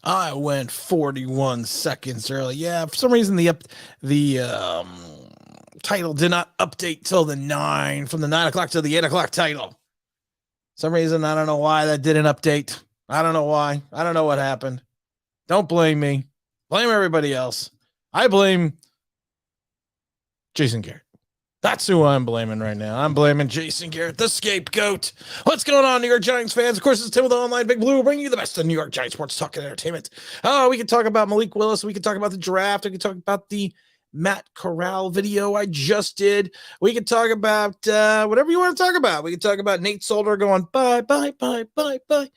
I went 41 seconds early. Yeah, for some reason the title did not update till the 9 from the 9 o'clock to the 8 o'clock title. Some reason I don't know why that didn't update. I don't know why. I don't know what happened. Don't blame me. Blame everybody else. I blame Jason Garrett. That's who I'm blaming right now. I'm blaming Jason Garrett, the scapegoat. What's going on, New York Giants fans? Of course, it's Tim with the Online Big Blue, bringing you the best of New York Giants sports talk and entertainment. Oh, we can talk about Malik Willis. We can talk about the draft. We can talk about the Matt Corral video I just did. We can talk about whatever you want to talk about. We can talk about Nate Solder going bye, bye, bye, bye, bye.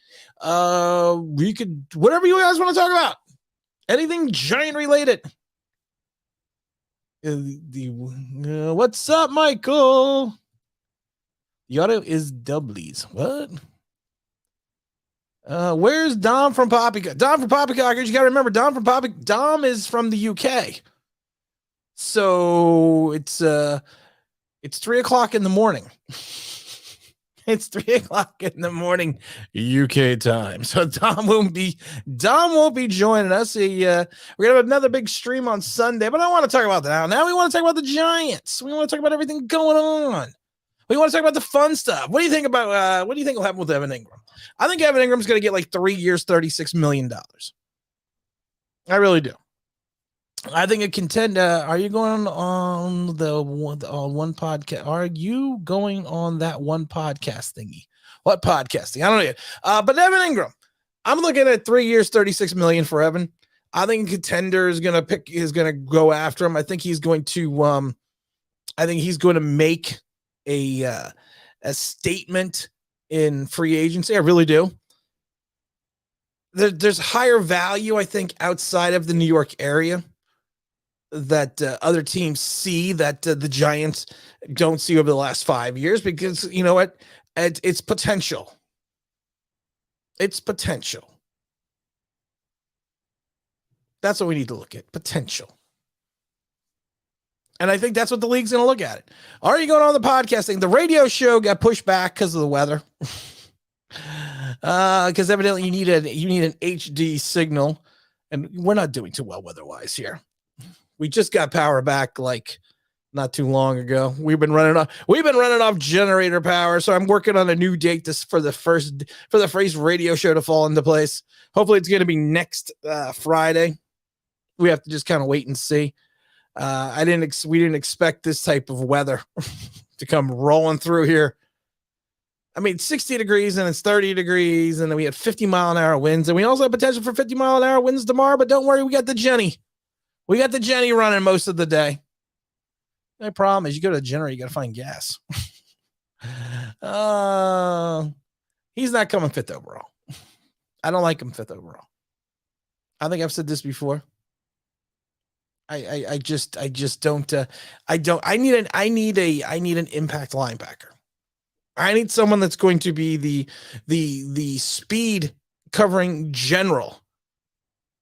We could, whatever you guys want to talk about. Anything Giant related. What's up, Michael? The audio is doublies. What? Where's Dom from Poppycock? Dom from Poppycock. You got to remember, Dom from Poppycock. Dom is from the UK. So it's 3 o'clock in the morning. It's 3 o'clock in the morning UK time. So Dom won't be joining us. We're gonna have another big stream on Sunday, but I don't want to talk about that. Now we want to talk about the Giants. We want to talk about everything going on. We want to talk about the fun stuff. What do you think about what do you think will happen with Evan Ingram? I think Evan Ingram's gonna get like 3 years, $36 million. I really do. I think a contender. Are you going on the one podcast? Are you going on that one podcast thingy? What podcasting? I don't know yet. But Evan Ingram, I'm looking at 3 years, $36 million for Evan. I think a contender is going to go after him. I think he's going to make a statement in free agency. I really do. There's higher value, I think, outside of the New York area that other teams see that the Giants don't see over the last 5 years, because you know what? It's potential. It's potential. That's what we need to look at. Potential. And I think that's what the league's going to look at it. Are you going on the podcasting? The radio show got pushed back because of the weather. Because evidently you need an HD signal, and we're not doing too well weather-wise here. We just got power back like not too long ago. We've been running off generator power, so I'm working on a new date for the first radio show to fall into place. Hopefully, it's going to be next Friday. We have to just kind of wait and see. We didn't expect this type of weather to come rolling through here. I mean, 60 degrees and it's 30 degrees, and then we had 50-mile-an-hour winds, and we also have potential for 50-mile-an-hour winds tomorrow. But don't worry, we got the Jenny. We got the Jenny running most of the day. The problem is you go to the generator, you got to find gas. He's not coming fifth overall. I don't like him fifth overall. I think I've said this before. I just don't. I need an impact linebacker. I need someone that's going to be the speed covering general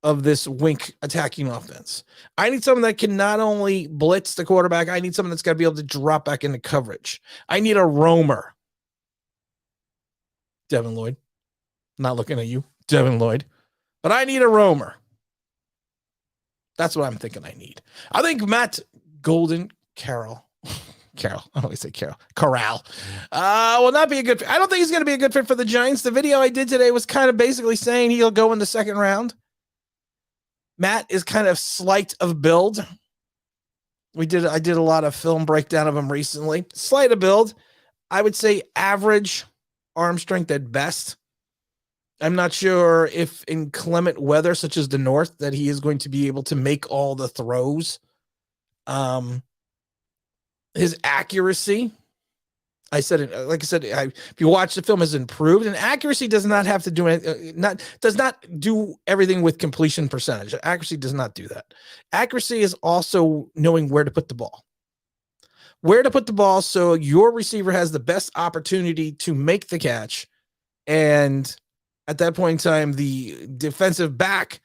of this wink attacking offense. I need someone that can not only blitz the quarterback, I need someone that's got to be able to drop back into coverage. I need a roamer. Devin Lloyd. Not looking at you, Devin Lloyd. But I need a roamer. That's what I'm thinking I need. I think Matt Corral will not be a good fit. I don't think he's going to be a good fit for the Giants. The video I did today was kind of basically saying he'll go in the second round. Matt is kind of slight of build. I did a lot of film breakdown of him recently. Slight of build. I would say average arm strength at best. I'm not sure if in clement weather, such as the North, that he is going to be able to make all the throws. His accuracy, if you watch the film, has improved, and accuracy does not have to do it. Does not do everything with completion percentage. Accuracy does not do that. Accuracy is also knowing where to put the ball. Where to put the ball so your receiver has the best opportunity to make the catch, and at that point in time, the defensive back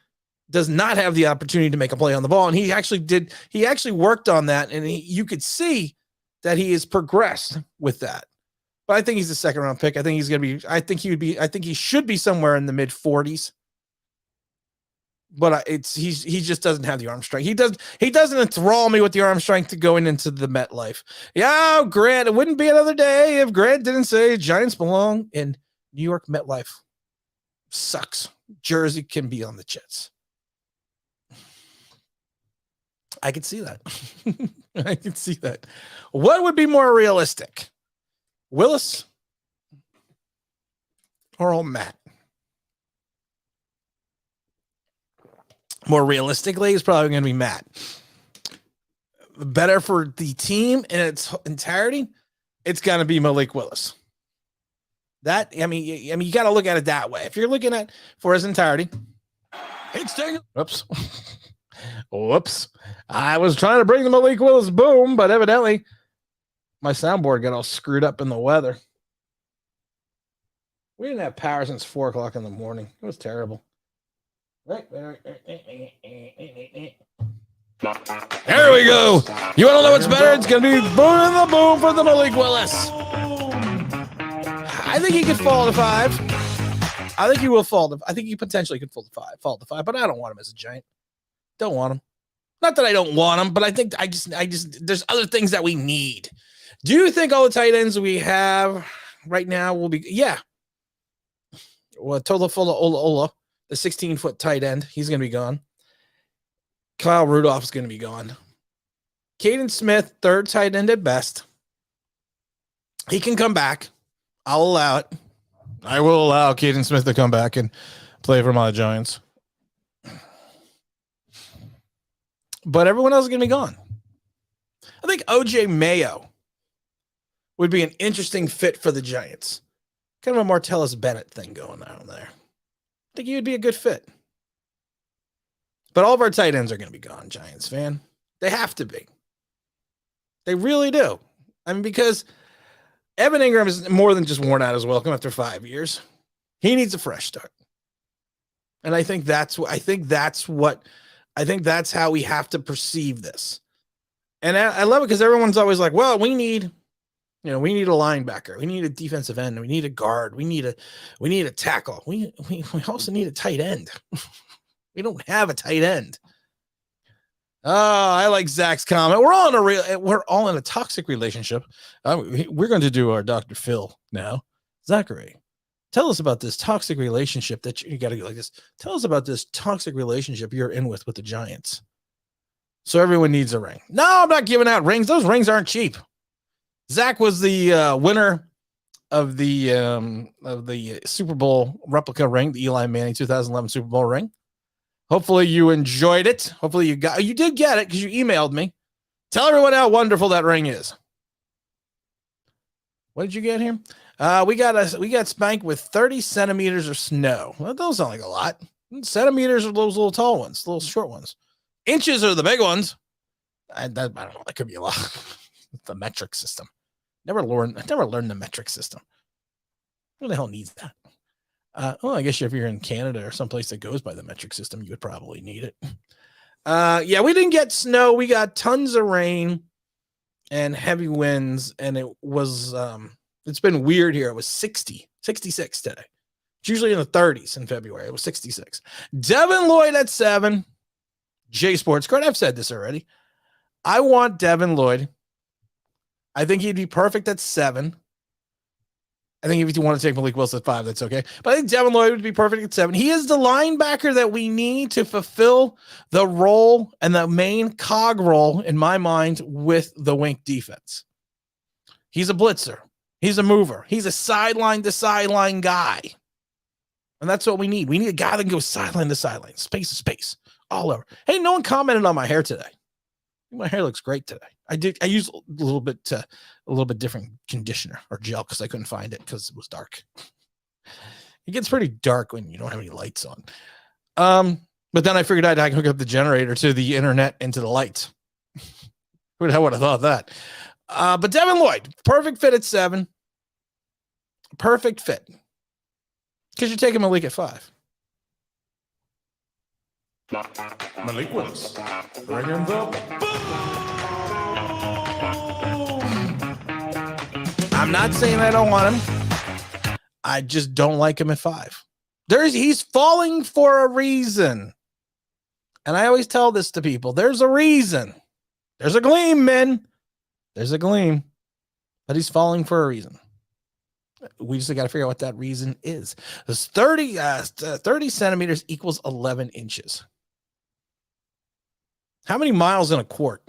does not have the opportunity to make a play on the ball. And he actually worked on that, and you could see that he has progressed with that. But I think he's a second round pick. I think he should be somewhere in the mid 40s. but he just doesn't have the arm strength. He doesn't enthrall me with the arm strength to going into the MetLife. Yeah, Grant, it wouldn't be another day if Grant didn't say Giants belong in New York MetLife. Sucks. Jersey can be on the Jets. I could see that. I can see that. What would be more realistic? Willis or old Matt? More realistically, it's probably going to be Matt. Better for the team in its entirety, it's going to be Malik Willis. That, I mean, you got to look at it that way. If you're looking at for his entirety, Whoops. Whoops. I was trying to bring the Malik Willis boom, but evidently my soundboard got all screwed up in the weather. We didn't have power since 4 o'clock in the morning. It was terrible. There we go. You want to know what's better? It's going to be boom in the boom for the Malik Willis. I think he could fall to 5. I think he will fall to. I think he potentially could fall to 5, but I don't want him as a Giant. Don't want him. Not that I don't want him, but I think I just there's other things that we need. Do you think all the tight ends we have right now will be? Yeah. Well, Tolafula Ola, the 16-foot tight end, he's going to be gone. Kyle Rudolph is going to be gone. Caden Smith, 3rd tight end at best. He can come back. I'll allow it. I will allow Caden Smith to come back and play for my Giants. But everyone else is going to be gone. I think OJ Mayo would be an interesting fit for the Giants. Kind of a Martellus Bennett thing going on there. I think he would be a good fit. But all of our tight ends are going to be gone, Giants fan. They have to be. They really do. I mean, because Evan Ingram is more than just worn out his welcome after 5 years. He needs a fresh start. And I think that's how we have to perceive this. And I love it because everyone's always like, well, we need a linebacker. We need a defensive end. We need a guard. We need a tackle. We also need a tight end. We don't have a tight end. Oh, I like Zach's comment. We're all in a toxic relationship. We're going to do our Dr. Phil now. Zachary, tell us about this toxic relationship that you got to go like this. Tell us about this toxic relationship you're in with the Giants. So everyone needs a ring. No, I'm not giving out rings. Those rings aren't cheap. Zach was the winner of the Super Bowl replica ring, the Eli Manning 2011 Super Bowl ring. Hopefully you enjoyed it. Hopefully you did get it because you emailed me. Tell everyone how wonderful that ring is. What did you get here? We got spanked with 30 centimeters of snow. Well, that don't sound like a lot. Centimeters are those little tall ones, little short ones. Inches are the big ones. I don't know. That could be a lot. The metric system. I never learned the metric system. Who the hell needs that? Well, I guess if you're in Canada or someplace that goes by the metric system, you would probably need it. Yeah, we didn't get snow. We got tons of rain and heavy winds, and it was it's been weird here. It was 66 today. It's usually in the 30s in February. It was 66. Devin Lloyd at 7. J Sports Card. I've said this already. I want Devin Lloyd. I think he'd be perfect at 7. I think if you want to take Malik Willis at 5, that's okay. But I think Devin Lloyd would be perfect at 7. He is the linebacker that we need to fulfill the role and the main cog role, in my mind, with the Wink defense. He's a blitzer. He's a mover. He's a sideline-to-sideline guy. And that's what we need. We need a guy that can go sideline to sideline, space to space, all over. Hey, no one commented on my hair today. My hair looks great today. I used a little bit different conditioner or gel because I couldn't find it because it was dark. It gets pretty dark when you don't have any lights on. But then I figured I could hook up the generator to the internet and to the lights. Who the hell would have thought that? But Devin Lloyd, perfect fit at 7. Perfect fit. Because you're taking Malik at 5. Malik Willis. Bring him I'm not saying I don't want him. I just don't like him at 5. He's falling for a reason. And I always tell this to people. There's a reason. There's a gleam, men. There's a gleam. But he's falling for a reason. We just got to figure out what that reason is. It's 30 centimeters equals 11 inches. How many miles in a quart?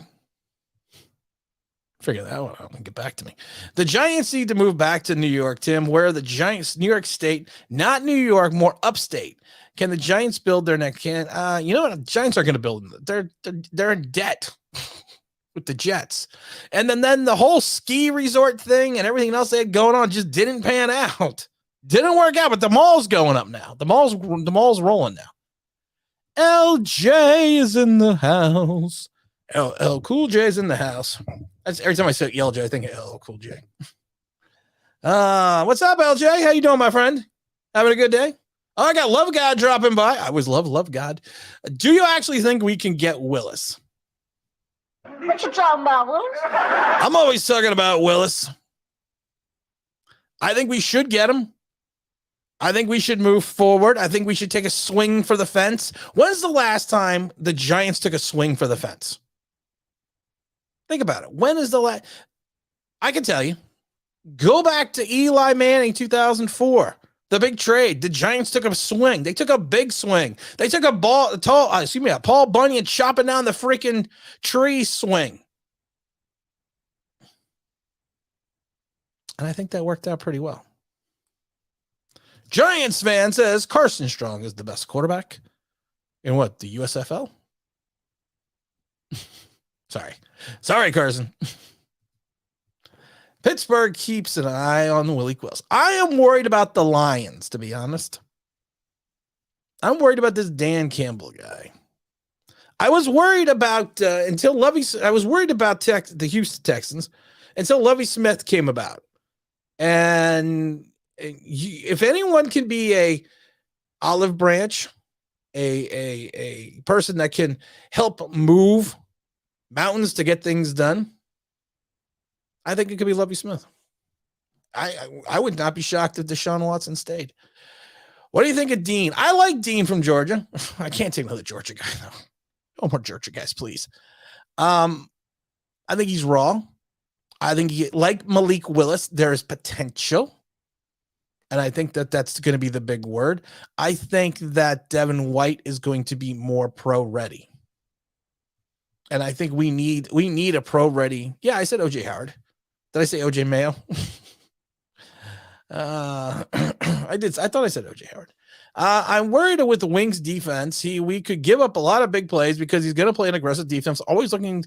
Figure that one out and get back to me. The Giants need to move back to New York, Tim. Where are the Giants? New York State, not New York, more upstate. Can the Giants build their next? You know what? The Giants are going to build. They're in debt with the Jets, and then the whole ski resort thing and everything else they had going on just didn't pan out. Didn't work out. But the mall's going up now. The mall's rolling now. LJ is in the house. LL Cool J's in the house. That's every time I say LJ, I think of LL Cool J. What's up, LJ? How you doing, my friend? Having a good day? Oh, I got Love God dropping by. I always love God. Do you actually think we can get Willis? What you talking about, Willis? I'm always talking about Willis. I think we should get him. I think we should move forward. I think we should take a swing for the fence. When's the last time the Giants took a swing for the fence? Think about it. When is the last? I can tell you. Go back to Eli Manning 2004. The big trade. The Giants took a swing. They took a big swing. They took a Paul Bunyan chopping down the freaking tree swing. And I think that worked out pretty well. Giants fan says Carson Strong is the best quarterback in what? The USFL? Sorry, Carson. Pittsburgh keeps an eye on Willie Quills. I am worried about the Lions, to be honest. I'm worried about this Dan Campbell guy. I was worried about I was worried about the Houston Texans until Lovie Smith came about. And if anyone can be a olive branch, a person that can help move mountains to get things done, I think it could be Lovie Smith. I would not be shocked if Deshaun Watson stayed. What do you think of Dean? I like Dean from Georgia. I can't take another Georgia guy, though. No more Georgia guys, please. I think he's raw. I think like Malik Willis, there is potential. And I think that's going to be the big word. I think that Devin White is going to be more pro-ready. And I think we need a pro-ready. Yeah, I said OJ Howard. Did I say OJ Mayo? I did. I thought I said OJ Howard. I'm worried with the Wings defense. We could give up a lot of big plays because he's going to play an aggressive defense. Always looking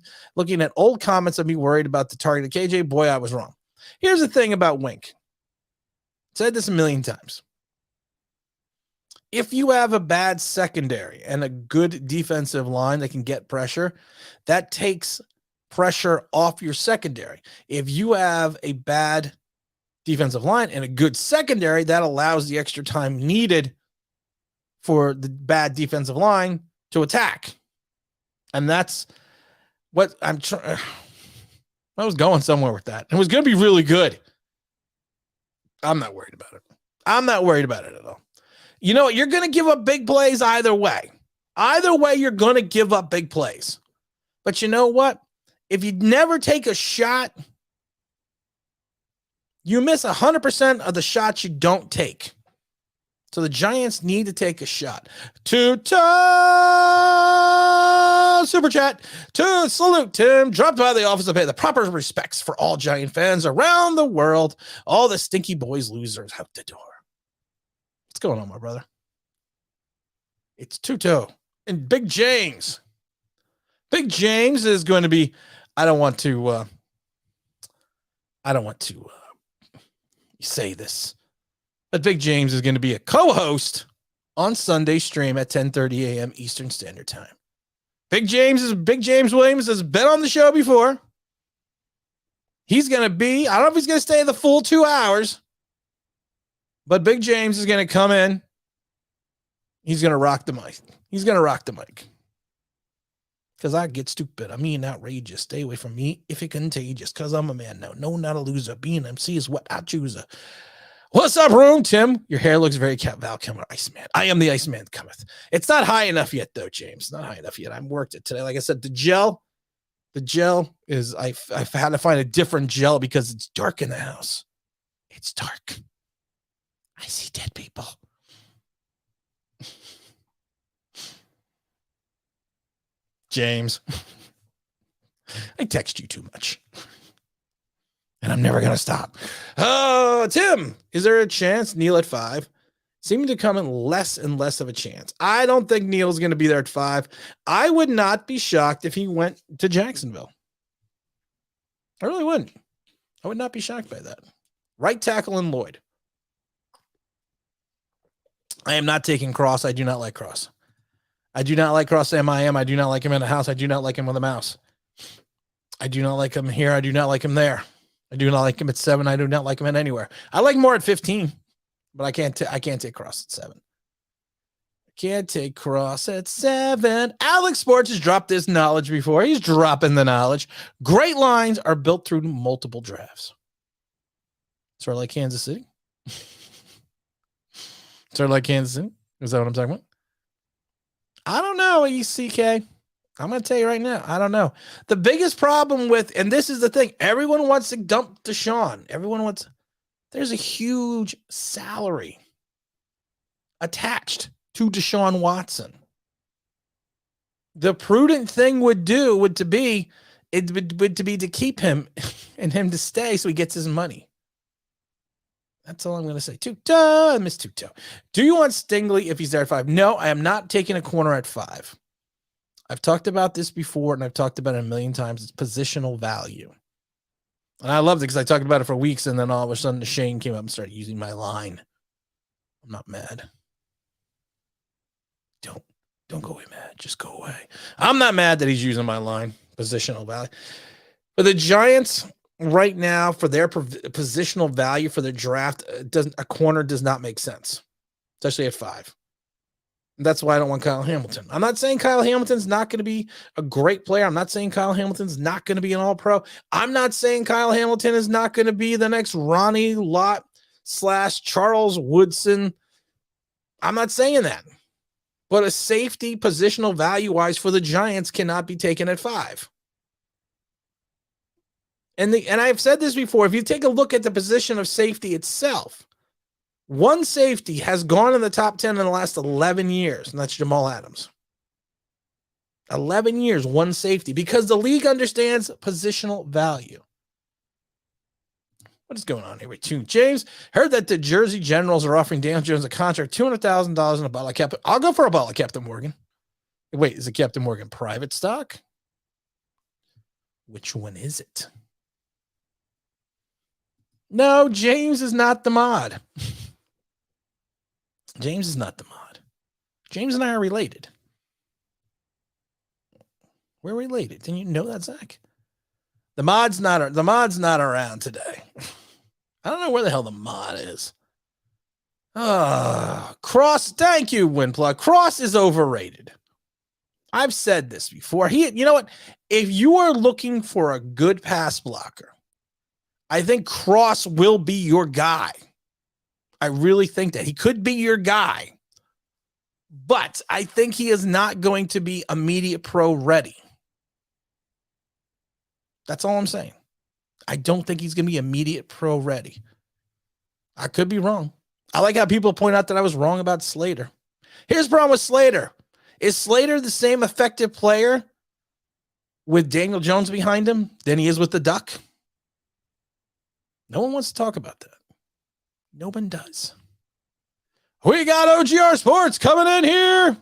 at old comments of me worried about the target of KJ. Boy, I was wrong. Here's the thing about Wink. Said this a million times. If you have a bad secondary and a good defensive line that can get pressure, that takes pressure off your secondary. If you have a bad defensive line and a good secondary, that allows the extra time needed for the bad defensive line to attack. And that's what I'm trying. I was going somewhere with that. It was going to be really good. I'm not worried about it. I'm not worried about it at all. You know what? You're going to give up big plays either way. Either way, you're going to give up big plays. But you know what? If you never take a shot, you miss 100% of the shots you don't take. So the Giants need to take a shot. Super chat to salute Tim. Dropped by the office to pay the proper respects for all Giant fans around the world. All the stinky boys losers out the door. What's going on, my brother? It's Tuto and Big James. Big James is going to be. I don't want to say this, but Big James is going to be a co-host on Sunday stream at 10:30 a.m. Eastern Standard Time. Big James Williams has been on the show before. He's going to be. I don't know if he's going to stay the full 2 hours, but Big James is going to come in. He's going to rock the mic. Because I get stupid. I mean, outrageous. Stay away from me if you're contagious. Because I'm a man now. No, not a loser. Being MC is what I choose. What's up, room, Tim? Your hair looks very Val Kilmer, Iceman. I am the Iceman cometh. It's not high enough yet, though, James. Not high enough yet. I worked it today. Like I said, the gel is, I've had to find a different gel because it's dark in the house. It's dark. I see dead people. James, I text you too much. And I'm never going to stop. Oh, Tim, is there a chance Neil at 5? Seeming to come in less and less of a chance. I don't think Neil's going to be there at 5. I would not be shocked if he went to Jacksonville. I really wouldn't. I would not be shocked by that. Right tackle in Lloyd. I am not taking Cross. I do not like Cross. I do not like Cross MIM. I do not like him in the house. I do not like him with a mouse. I do not like him here. I do not like him there. I do not like him at 7. I do not like him at anywhere. I like more at 15, but I can't take Cross at 7. I can't take Cross at 7. Alex Sports has dropped this knowledge before. He's dropping the knowledge. Great lines are built through multiple drafts. Sort of like Kansas City. Sort of like Kansas City. Is that what I'm talking about? I don't know, ECK. I'm going to tell you right now. I don't know. The biggest problem with, and this is the thing, everyone wants to dump Deshaun. There's a huge salary attached to Deshaun Watson. The prudent thing would be to keep him and him to stay so he gets his money. That's all I'm going to say. Tuto, I miss Tuto. Do you want Stingley if he's there at 5? No, I am not taking a corner at 5. I've talked about this before, and I've talked about it a million times. It's positional value. And I loved it because I talked about it for weeks, and then all of a sudden Shane came up and started using my line. I'm not mad. Don't go away mad. Just go away. I'm not mad that he's using my line. Positional value. For the Giants right now, for their positional value for their draft, a corner does not make sense, especially at 5. That's why I don't want Kyle Hamilton. I'm not saying Kyle Hamilton's not going to be a great player. I'm not saying Kyle Hamilton's not going to be an all-pro. I'm not saying Kyle Hamilton is not going to be the next Ronnie Lott / Charles Woodson. I'm not saying that. But a safety positional value-wise for the Giants cannot be taken at 5. And I've said this before, if you take a look at the position of safety itself, one safety has gone in the top 10 in the last 11 years, and that's Jamal Adams. 11 years, one safety, because the league understands positional value. What is going on here with James? Heard that the Jersey Generals are offering Daniel Jones a contract, $200,000 in a bottle of Captain. I'll go for a bottle of Captain Morgan. Wait, is it Captain Morgan private stock? Which one is it? No, James is not the mod. James is not the mod. James and I are related. We're related. Didn't you know that, Zach? The mod's not around today. I don't know where the hell the mod is. Cross. Thank you, Winplug. Cross is overrated. I've said this before. You know what? If you are looking for a good pass blocker, I think Cross will be your guy. I really think that he could be your guy, but I think he is not going to be immediate pro ready. That's all I'm saying. I don't think he's going to be immediate pro ready. I could be wrong. I like how people point out that I was wrong about Slater. Here's the problem with Slater. Is Slater the same effective player with Daniel Jones behind him than he is with the Duck? No one wants to talk about that. No one does. We got OGR Sports coming in here.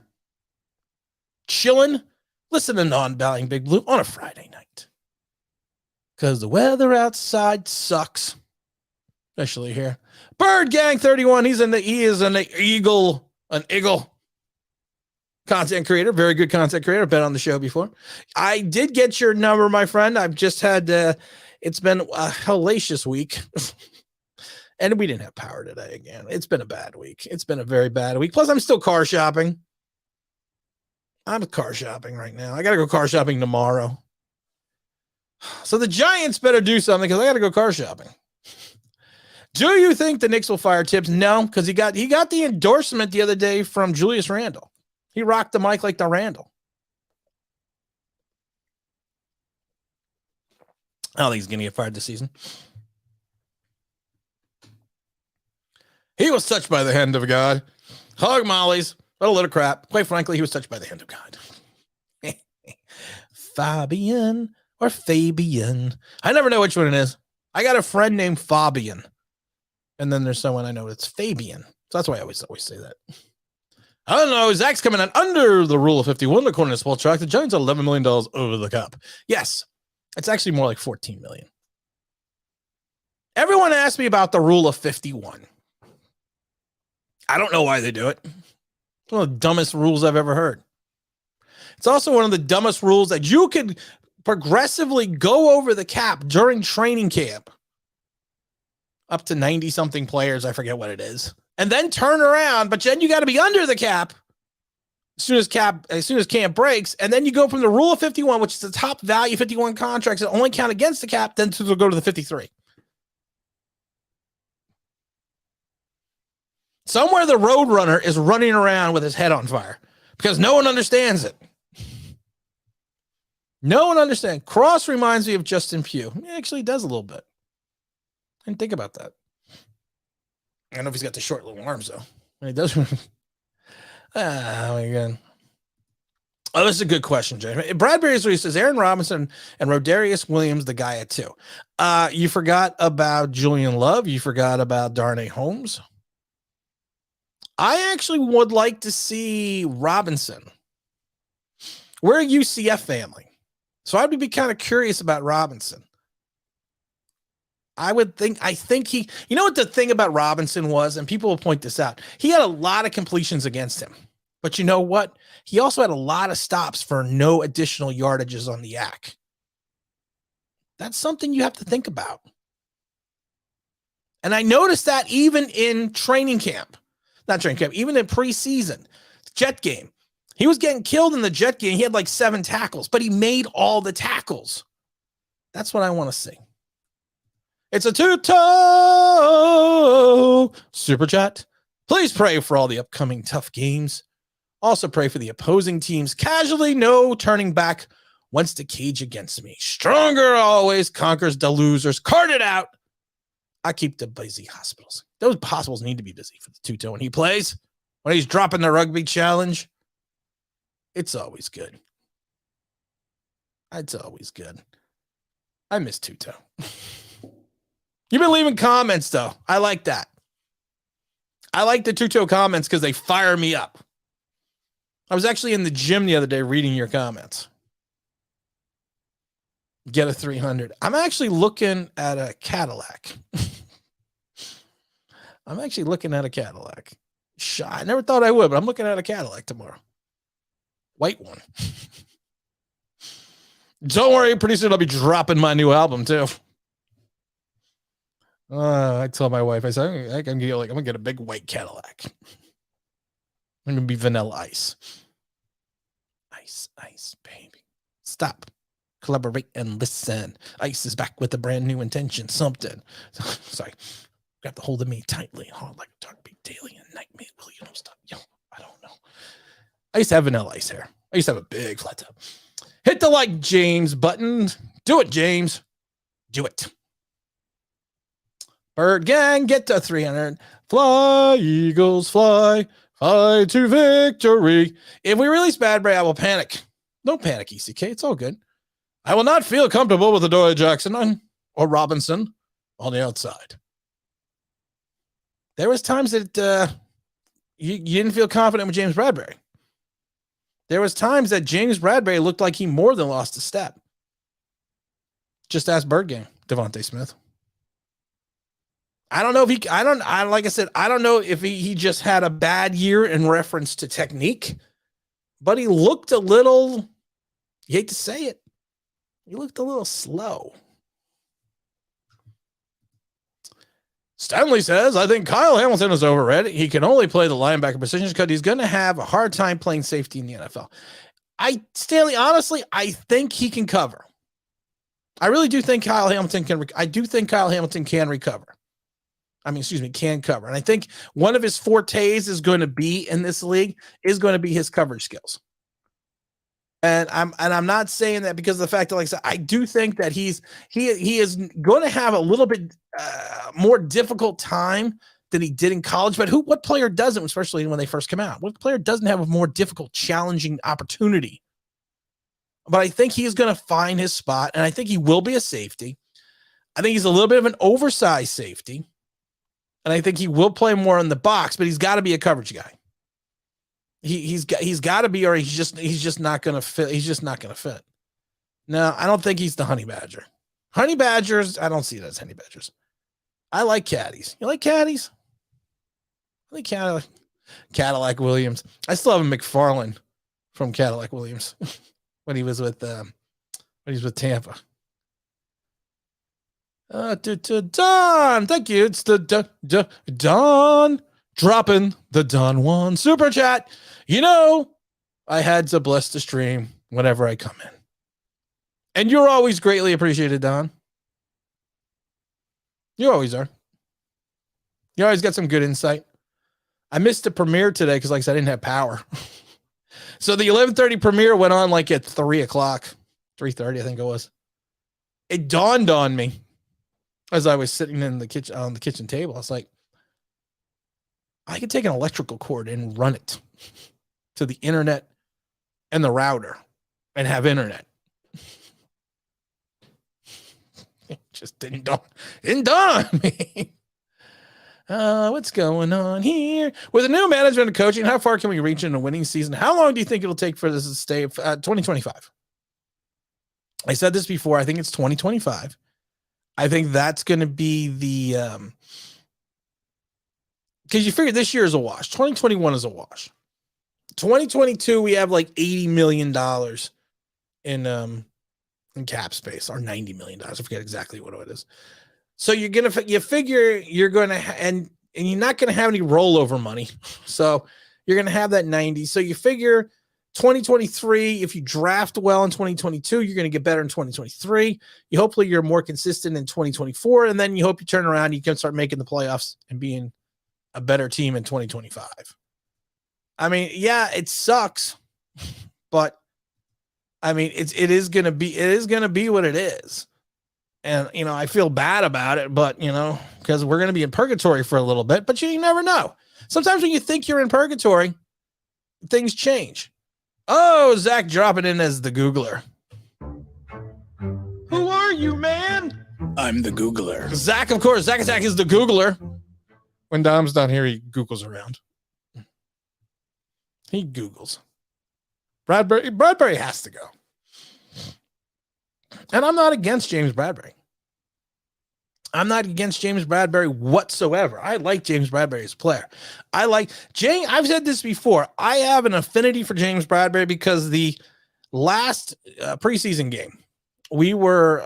Chilling. Listen to Non-Bowing Big Blue on a Friday night. Because the weather outside sucks. Especially here. Bird Gang 31. He is an eagle content creator. Very good content creator. I've been on the show before. I did get your number, my friend. I've just had, it's been a hellacious week. And we didn't have power today again. It's been a bad week. It's been a very bad week. Plus, I'm still car shopping. I'm car shopping right now. I got to go car shopping tomorrow. So the Giants better do something because I got to go car shopping. Do you think the Knicks will fire Tibbs? No, because he got the endorsement the other day from Julius Randle. He rocked the mic like the Randle. I don't think he's going to get fired this season. He was touched by the hand of God. Hog mollies, but a little crap. Quite frankly, he was touched by the hand of God. Fabian or Fabian. I never know which one it is. I got a friend named Fabian. And then there's someone I know that's Fabian. So that's why I always say that. I don't know. Zach's coming in under the rule of 51 according to Sport Track. The Giants are $11 million over the cap. Yes. It's actually more like 14 million. Everyone asked me about the rule of 51. I don't know why they do it. It's one of the dumbest rules I've ever heard. It's also one of the dumbest rules that you could progressively go over the cap during training camp. Up to 90-something players, I forget what it is. And then turn around, but then you got to be under the cap as soon as camp breaks, and then you go from the rule of 51, which is the top value 51 contracts that only count against the cap, then to go to the 53. Somewhere the Roadrunner is running around with his head on fire because no one understands it. No one understands. Cross reminds me of Justin Pugh. He actually does a little bit. I didn't think about that. I don't know if he's got the short little arms, though. He does. Oh, my God. Oh, this is a good question, Jay. Bradbury says Aaron Robinson and Rodarius Williams, the guy at 2. You forgot about Julian Love. You forgot about Darnay Holmes. I actually would like to see Robinson. We're a UCF family, so I'd be kind of curious about Robinson. I think he, you know what the thing about Robinson was, and people will point this out. He had a lot of completions against him, but you know what? He also had a lot of stops for no additional yardages on the yak. That's something you have to think about. And I noticed that even in training camp, not training camp, even in preseason, Jet game, he was getting killed in the Jet game. He had like 7 tackles, but he made all the tackles. That's what I want to see. It's a two-toe super chat. Please pray for all the upcoming tough games. Also pray for the opposing teams. Casually, no turning back. Once the cage against me. Stronger always conquers the losers. Card it out. I keep the busy hospitals. Those hospitals need to be busy for the two-toe when he plays. When he's dropping the rugby challenge. It's always good. It's always good. I miss two-toe. You've been leaving comments, though. I like that. I like the two-toe comments because they fire me up. I was actually in the gym the other day reading your comments. Get a 300. I'm actually looking at a Cadillac. I never thought I would, but I'm looking at a Cadillac tomorrow. White one. Don't worry, pretty soon I'll be dropping my new album, too. I told my wife, I said, I'm gonna get a big white Cadillac. I'm gonna be Vanilla Ice. Ice, baby. Stop. Collaborate and listen. Ice is back with a brand new intention. Something. Sorry. Got the hold of me tightly, hard like a dark big daily and nightmare. Will you don't stop? Yo, I don't know. I used to have Vanilla Ice hair. I used to have a big flat top. Hit the like James button. Do it, James. Do it. Bird gang, get to 300. Fly, Eagles, fly. Fly to victory. If we release Bradbury, I will panic. Don't panic, ECK. It's all good. I will not feel comfortable with Adoree Jackson or Robinson on the outside. There was times that you didn't feel confident with James Bradbury. There was times that James Bradbury looked like he more than lost a step. Just ask Bird Gang, Devontae Smith. I don't know if I don't know if he just had a bad year in reference to technique, but he looked a little, you hate to say it, he looked a little slow. Stanley says, I think Kyle Hamilton is overrated. He can only play the linebacker position because he's going to have a hard time playing safety in the NFL. Stanley, honestly, I think he can cover. I really do think Kyle Hamilton can. I do think Kyle Hamilton can recover. Can cover. And I think one of his fortes is going to be in this league is going to be his coverage skills. And I'm not saying that because of the fact that, like I said, I do think that he is going to have a little bit more difficult time than he did in college. But what player doesn't, especially when they first come out? What player doesn't have a more difficult, challenging opportunity? But I think he's going to find his spot, and I think he will be a safety. I think he's a little bit of an oversized safety. And I think he will play more in the box, but he's got to be a coverage guy. He's got to be, or he's just not going to fit. He's just not going to fit. No, I don't think he's the honey badger. Honey badgers, I don't see it as honey badgers. I like caddies. You like caddies? I like Cadillac Williams. I still have a McFarlane from Cadillac Williams when he was with Tampa. Don, thank you. It's the Don dropping the Don Juan super chat. You know, I had to bless the stream whenever I come in, and you're always greatly appreciated, Don. You always are. You always got some good insight. I missed the premiere today because, like I said, I didn't have power. So the 11:30 premiere went on like at 3:00, 3:30, I think it was. It dawned on me as I was sitting in the kitchen on the kitchen table. I was like, I could take an electrical cord and run it to the internet and the router and have internet. It just didn't dawn on me. What's going on here? With the new management and coaching, how far can we reach in a winning season? How long do you think it'll take for this to stay? 2025. I said this before. I think it's 2025. I think that's going to be the because you figure this year is a wash. 2021 is a wash. 2022, we have like $80 million in cap space, or $90 million. I forget exactly what it is. So you figure you're going to and you're not going to have any rollover money. So you're going to have that 90. So you figure 2023, if you draft well in 2022, you're going to get better in 2023. Hopefully you're more consistent in 2024, and then you hope you turn around, you can start making the playoffs and being a better team in 2025. I mean, yeah, it sucks, but I mean, it is going to be what it is. And, you know, I feel bad about it, but, you know, because we're going to be in purgatory for a little bit, but you never know. Sometimes when you think you're in purgatory, things change. Oh, Zach dropping in as the Googler. Who are you, man? I'm the Googler. Zach, of course. Zach Attack is the Googler. When Dom's not here, he Googles around. He Googles. Bradbury has to go. And I'm not against James Bradbury. I'm not against James Bradbury whatsoever. I like James Bradbury as a player. I've said this before. I have an affinity for James Bradbury because the last preseason game, we were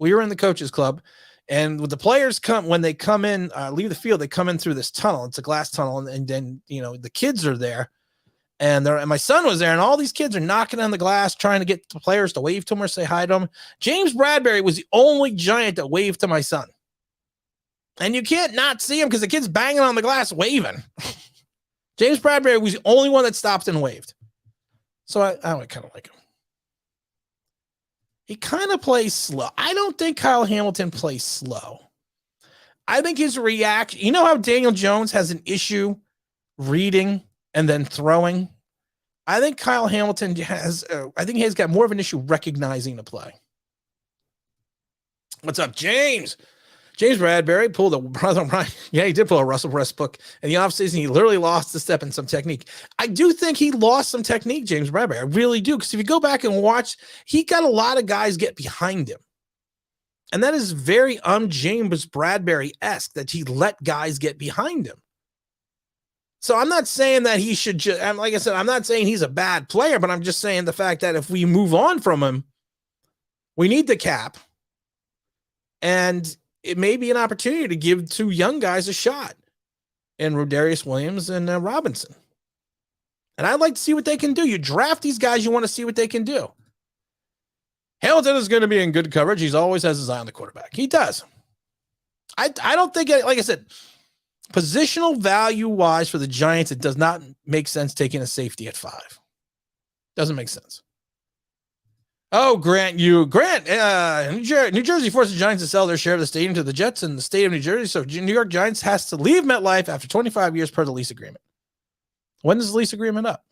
in the coaches club, and with the players when they come in, leave the field, they come in through this tunnel. It's a glass tunnel, and then, you know, the kids are there. And my son was there, and all these kids are knocking on the glass, trying to get the players to wave to him or say hi to him. James Bradbury was the only Giant that waved to my son. And you can't not see him because the kid's banging on the glass waving. James Bradbury was the only one that stopped and waved. So I kind of like him. He kind of plays slow. I don't think Kyle Hamilton plays slow. I think his reaction, you know how Daniel Jones has an issue reading and then throwing? I think Kyle Hamilton he's got more of an issue recognizing the play. What's up, James? James Bradbury pulled he did pull a Russell Westbrook in the offseason. He literally lost a step in some technique. I do think he lost some technique, James Bradbury. I really do. Because if you go back and watch, he got a lot of guys get behind him. And that is very James Bradbury-esque, that he let guys get behind him. So I'm not saying that he should just, like I said, I'm not saying he's a bad player, but I'm just saying the fact that if we move on from him, we need the cap. And it may be an opportunity to give two young guys a shot in Rodarius Williams and Robinson. And I'd like to see what they can do. You draft these guys, you want to see what they can do. Hamilton is going to be in good coverage. He's always has his eye on the quarterback. He does. I don't think it, like I said, positional value wise for the Giants, it does not make sense taking a safety at 5. Doesn't make sense. Oh, Grant, New Jersey forced the Giants to sell their share of the stadium to the Jets in the state of New Jersey. So New York Giants has to leave MetLife after 25 years per the lease agreement. When is the lease agreement up?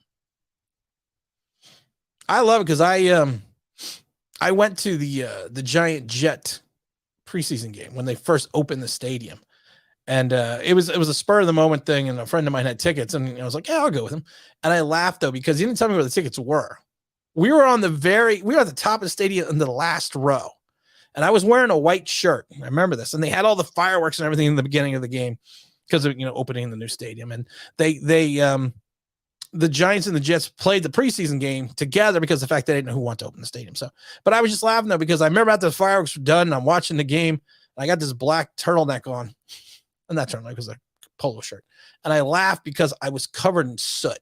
I love it because I went to the Giant Jet preseason game when they first opened the stadium. And it was a spur of the moment thing. And a friend of mine had tickets and I was like, yeah, I'll go with him. And I laughed though, because he didn't tell me where the tickets were. We were at the top of the stadium in the last row. And I was wearing a white shirt. I remember this. And they had all the fireworks and everything in the beginning of the game because of, opening the new stadium. And the Giants and the Jets played the preseason game together because of the fact they didn't know who wanted to open the stadium. So, but I was just laughing though, because I remember after the fireworks were done and I'm watching the game and I got this black turtleneck on. And that turtleneck was a polo shirt. And I laughed because I was covered in soot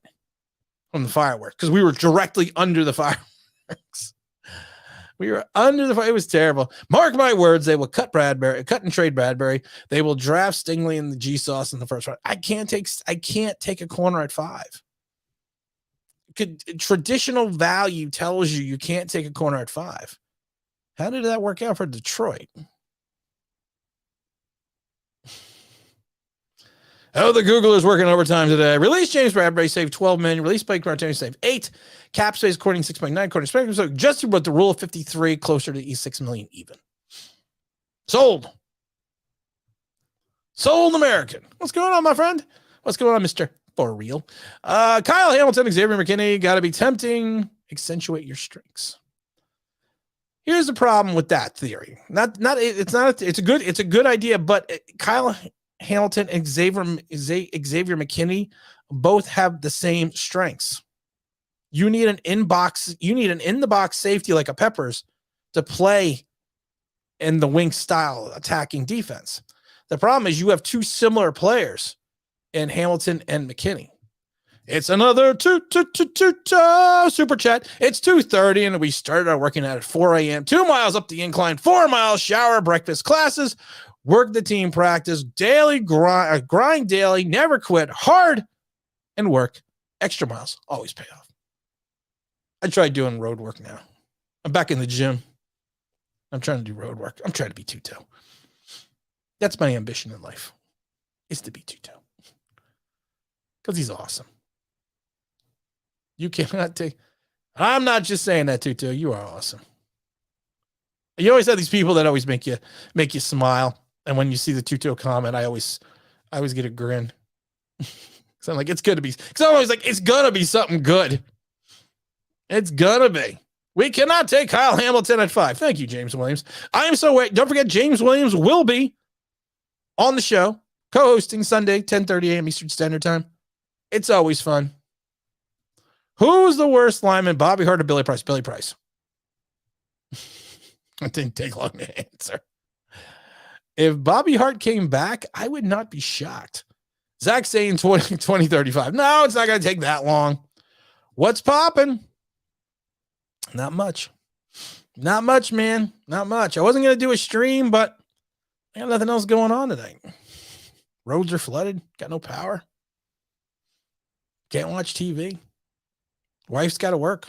from the fireworks because we were directly under the fireworks. We were under the fire. It was terrible. Mark my words, they will cut and trade Bradbury. They will draft Stingley and the G Sauce in the first round. I can't take a corner at 5. Traditional value tells you can't take a corner at 5. How did that work out for Detroit? Oh, the Googlers working overtime today. Release James Bradbury, save 12 million. Release Blake Martinez, save 8. Cap space, according 6.9, according to so just about the rule of 53, closer to 6 million even. Sold American. What's going on, my friend? What's going on, Mr. For real? Kyle Hamilton, Xavier McKinney, got to be tempting. Accentuate your strengths. Here's the problem with that theory. It's a good idea, but Kyle Hamilton and Xavier McKinney both have the same strengths. You need an in the box safety like a Peppers to play in the wing style attacking defense. The problem is you have two similar players in Hamilton and McKinney. It's another super chat. It's 2:30 and we started our working out at 4 a.m. 2 miles up the incline, 4 miles, shower, breakfast, classes, work the team practice, daily grind daily, never quit, hard and work. Extra miles always pay off. I tried doing road work now. I'm back in the gym. I'm trying to do road work. I'm trying to be two-toe. That's my ambition in life, is to be two-toe. Because he's awesome. You cannot take... I'm not just saying that, two-toe. You are awesome. You always have these people that always make you smile. And when you see the two-toe comment, I always get a grin. So I'm like, it's going to be... Because I'm always like, it's going to be something good. It's going to be. We cannot take Kyle Hamilton at 5. Thank you, James Williams. I am so wait. Don't forget, James Williams will be on the show, co-hosting Sunday, 10:30 a.m. Eastern Standard Time. It's always fun. Who's the worst lineman, Bobby Hart or Billy Price? Billy Price. It didn't take long to answer. If Bobby Hart came back, I would not be shocked. Zach saying 2035. No, it's not going to take that long. What's popping? Not much. Not much, man. Not much. I wasn't going to do a stream, but I got nothing else going on tonight. Roads are flooded. Got no power. Can't watch TV. Wife's got to work.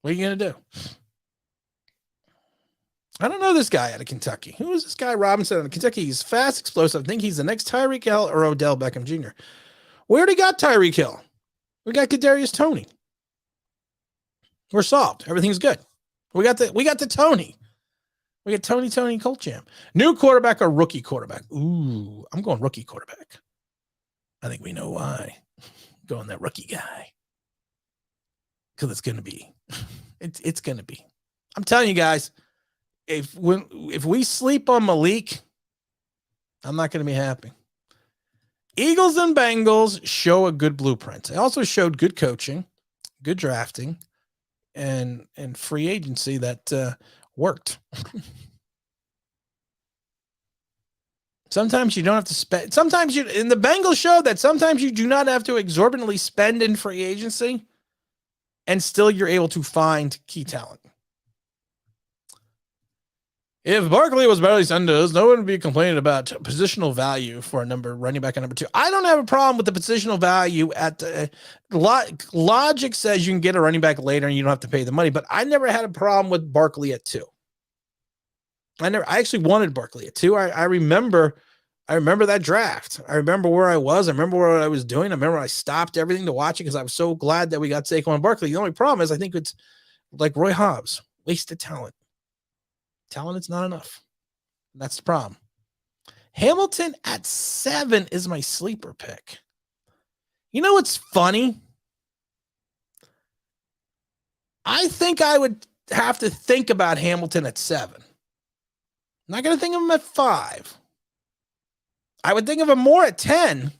What are you going to do? I don't know this guy out of Kentucky. Who is this guy Robinson out of Kentucky? He's fast, explosive. I think he's the next Tyreek Hill or Odell Beckham Jr. We already got Tyreek Hill. We got Kadarius Toney. We're solved. Everything's good. We got the Tony. We got Tony Colcham. New quarterback or rookie quarterback? Ooh, I'm going rookie quarterback. I think we know why. Going that rookie guy. Because it's going to be. It's going to be. I'm telling you guys, if we sleep on Malik, I'm not going to be happy. Eagles and Bengals show a good blueprint. They also showed good coaching, good drafting, and free agency that worked. Sometimes you don't have to spend. Sometimes in the Bengals show that sometimes you do not have to exorbitantly spend in free agency, and still you're able to find key talent. If Barkley was Barry Sanders, no one would be complaining about positional value for a number running back at number 2. I don't have a problem with the positional value at logic says you can get a running back later and you don't have to pay the money, but I never had a problem with Barkley at 2. I actually wanted Barkley at 2. I remember that draft. I remember where I was. I remember what I was doing. I remember I stopped everything to watch it because I was so glad that we got Saquon Barkley. The only problem is I think it's like Roy Hobbs, wasted talent. Talent is not enough. That's the problem. Hamilton at 7 is my sleeper pick. You know what's funny? I think I would have to think about Hamilton at 7. I'm not going to think of him at 5. I would think of him more at 10,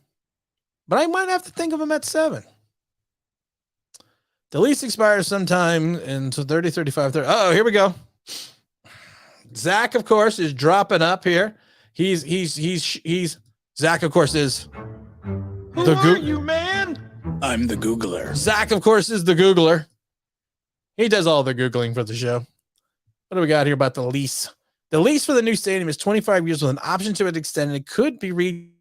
but I might have to think of him at 7. The lease expires sometime in 30, 35, 30. Oh, here we go. Zach, of course, is dropping up here. He's Zach, of course, is Who are you, man? I'm the Googler. Zach, of course, is the Googler. He does all the Googling for the show. What do we got here about the lease? The lease for the new stadium is 25 years with an option to it extended. It could be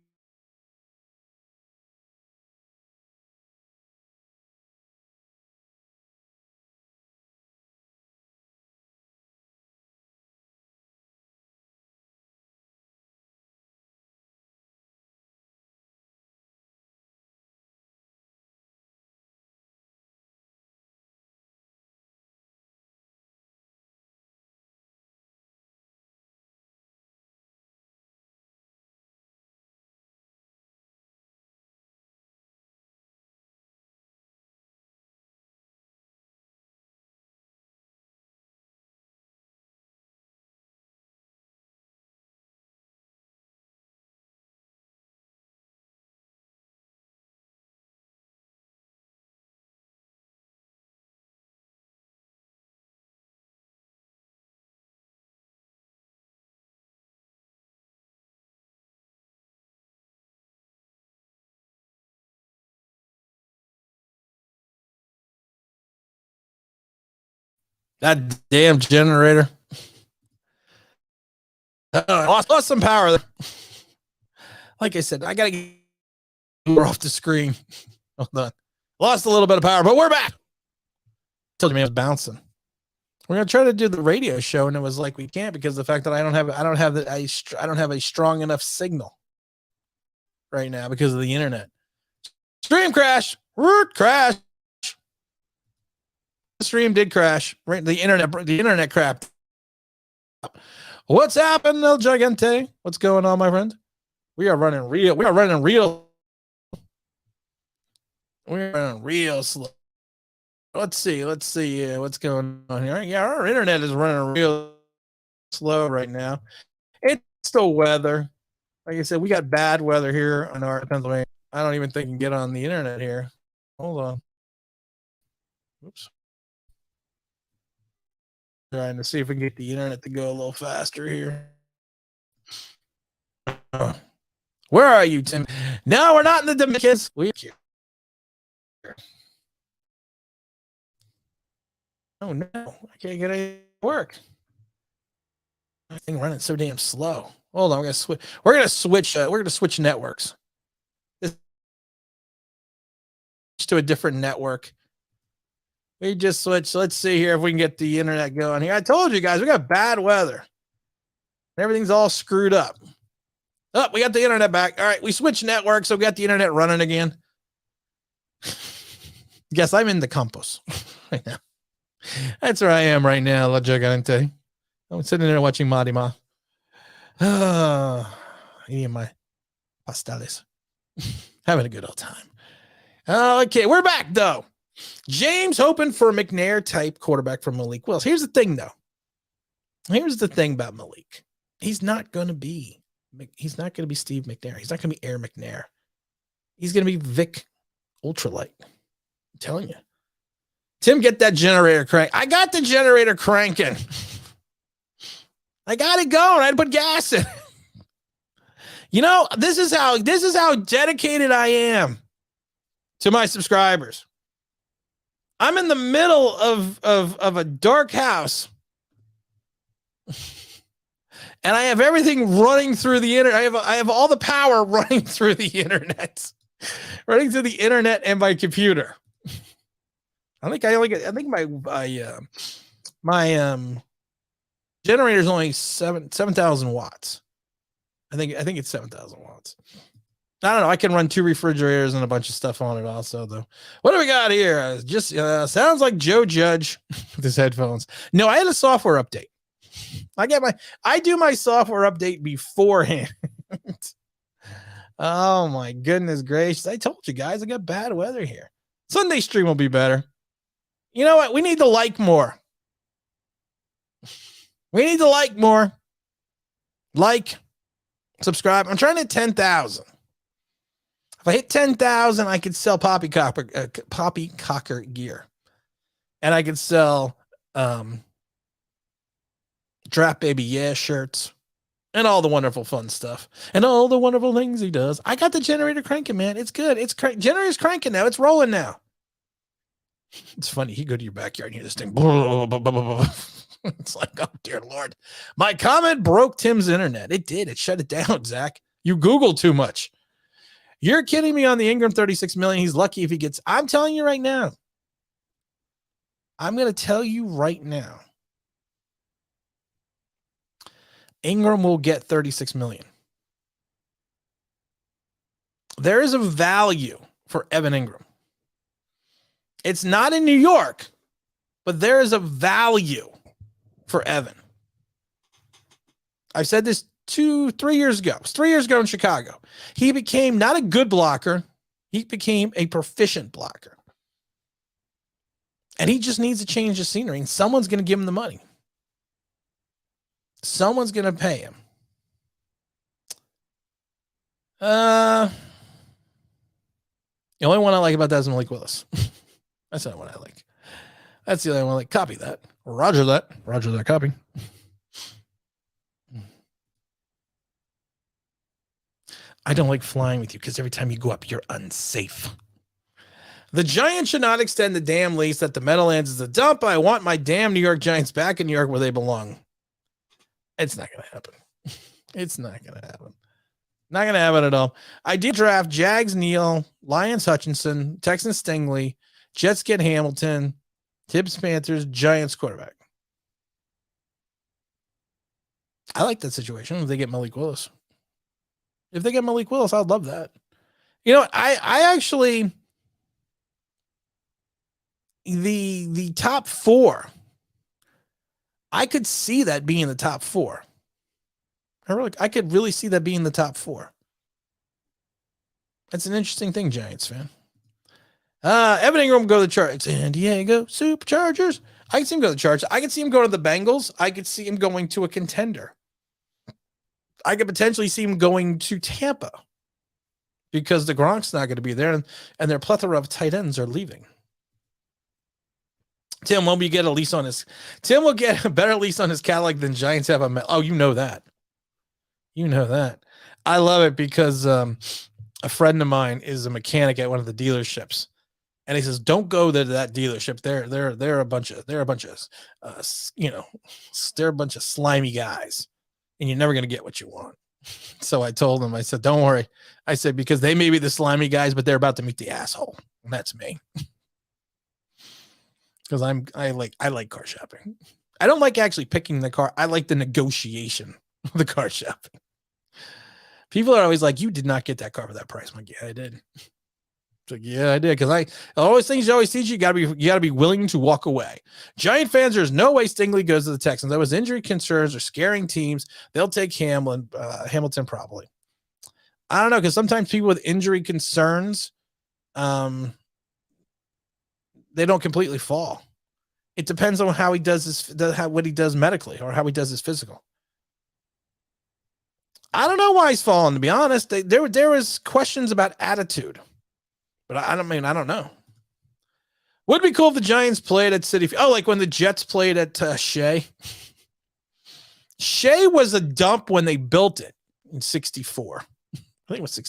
that damn generator. Lost some power there. Like I said, I got to get more off the screen. Hold on. Lost a little bit of power, but we're back. Told you, man, it was bouncing. We're gonna try to do the radio show, and it was like we can't because of the fact that I don't have a strong enough signal right now because of the internet. Stream crash. Crash. The stream did crash. Right, the internet crapped. What's happened, El Gigante? What's going on, my friend? We are running real slow. Let's see what's going on here. Yeah, our internet is running real slow right now. It's the weather. Like I said, we got bad weather here in our Pennsylvania. I don't even think you can get on the internet here. Hold on. Oops. Trying to see if we can get the internet to go a little faster here. Where are you, Tim? No, we're not in the Dominicans. We're here. Oh no, I can't get any work. I think running so damn slow. Hold on, we're gonna switch networks. This to a different network. We just switched. Let's see here if we can get the internet going here. I told you guys we got bad weather. Everything's all screwed up. Oh, we got the internet back. All right, we switched networks, so we got the internet running again. Guess I'm in the campus right now. That's where I am right now, La Gigante. I'm sitting there watching Madima. Eating my pasteles. Having a good old time. Okay, we're back, though. James hoping for a McNair type quarterback from Malik Willis. Here's the thing, though. Here's the thing about Malik. He's not going to be Steve McNair. He's not going to be Air McNair. He's going to be Vic Ultralight. I'm telling you. Tim, get that generator crank. I got the generator cranking. I got it going. I had to put gas in. You know, this is how dedicated I am to my subscribers. I'm in the middle of a dark house. and I have everything running through the internet. I have all the power running through the internet, and my computer. I think my generator is only 7,000 watts. I think it's 7,000 watts. I don't know. I can run 2 refrigerators and a bunch of stuff on it also, though. What do we got here? Just sounds like Joe Judge with his headphones. No, I had a software update. I do my software update beforehand. Oh my goodness gracious. I told you guys I got bad weather here. Sunday stream will be better. You know what? We need to like more. We need to like more. Like, subscribe. I'm trying to hit 10,000. If I hit 10,000, I could sell poppycocker gear. And I could sell Draft Baby Yeah shirts and all the wonderful fun stuff and all the wonderful things he does. I got the generator cranking, man. It's good. Generator's cranking now. It's rolling now. It's funny. You go to your backyard and hear this thing. It's like, oh, dear Lord. My comment broke Tim's internet. It did. It shut it down, Zach. You Googled too much. You're kidding me on the Ingram 36 million. He's lucky if he gets. I'm telling you right now. I'm going to tell you right now. Ingram will get 36 million. There is a value for Evan Ingram. It's not in New York, but there is a value for Evan. I've said this 3 years ago. It was 3 years ago in Chicago. He became not a good blocker. He became a proficient blocker. And he just needs to change the scenery, and someone's going to give him the money. Someone's going to pay him. The only one I like about that is Malik Willis. That's the only one I like. That's the only one I like. Copy that. Roger that. Roger that copy. I don't like flying with you because every time you go up, you're unsafe. The Giants should not extend the damn lease that the Meadowlands is a dump. I want my damn New York Giants back in New York where they belong. It's not going to happen. It's not going to happen. Not going to happen at all. I did draft Jags Neal, Lions Hutchinson, Texans Stingley, Jets get Hamilton, Tibbs Panthers, Giants quarterback. I like that situation if they get Malik Willis. If they get Malik Willis, I'd love that. You know, I actually the top 4. I could see that being the top 4. I could really see that being the top 4. That's an interesting thing, Giants fan. Evan Ingram will go to the Chargers. San Diego Superchargers. I can see him go to the Chargers. I can see him go to the Bengals. I could see him going to a contender. I could potentially see him going to Tampa because the Gronk's not going to be there, and their plethora of tight ends are leaving. Tim will get a lease on his. Tim will get a better lease on his Cadillac than Giants have. Oh, you know that. You know that. I love it because a friend of mine is a mechanic at one of the dealerships, and he says, "Don't go to that dealership. They're a bunch of they're a bunch of slimy guys, and you're never going to get what you want." So I told him, I said, "Don't worry." I said, because they may be the slimy guys, but they're about to meet the asshole, and that's me. Because I like car shopping. I don't like actually picking the car. I like the negotiation of the car shopping. People are always like, "You did not get that car for that price." I'm like, "Yeah, I did." It's like, "Yeah, I did." Because always things you always teach you gotta be willing to walk away. Giant fans, there's no way Stingley goes to the Texans. That was injury concerns or scaring teams. They'll take Hamilton probably. I don't know, because sometimes people with injury concerns, they don't completely fall. It depends on how he does what he does medically or how he does his physical. I don't know why he's fallen, to be honest. There was questions about attitude, but I don't know. Would be cool if the Giants played at Citi. Oh, like when the Jets played at Shea. Shea was a dump when they built it in 64. I think it was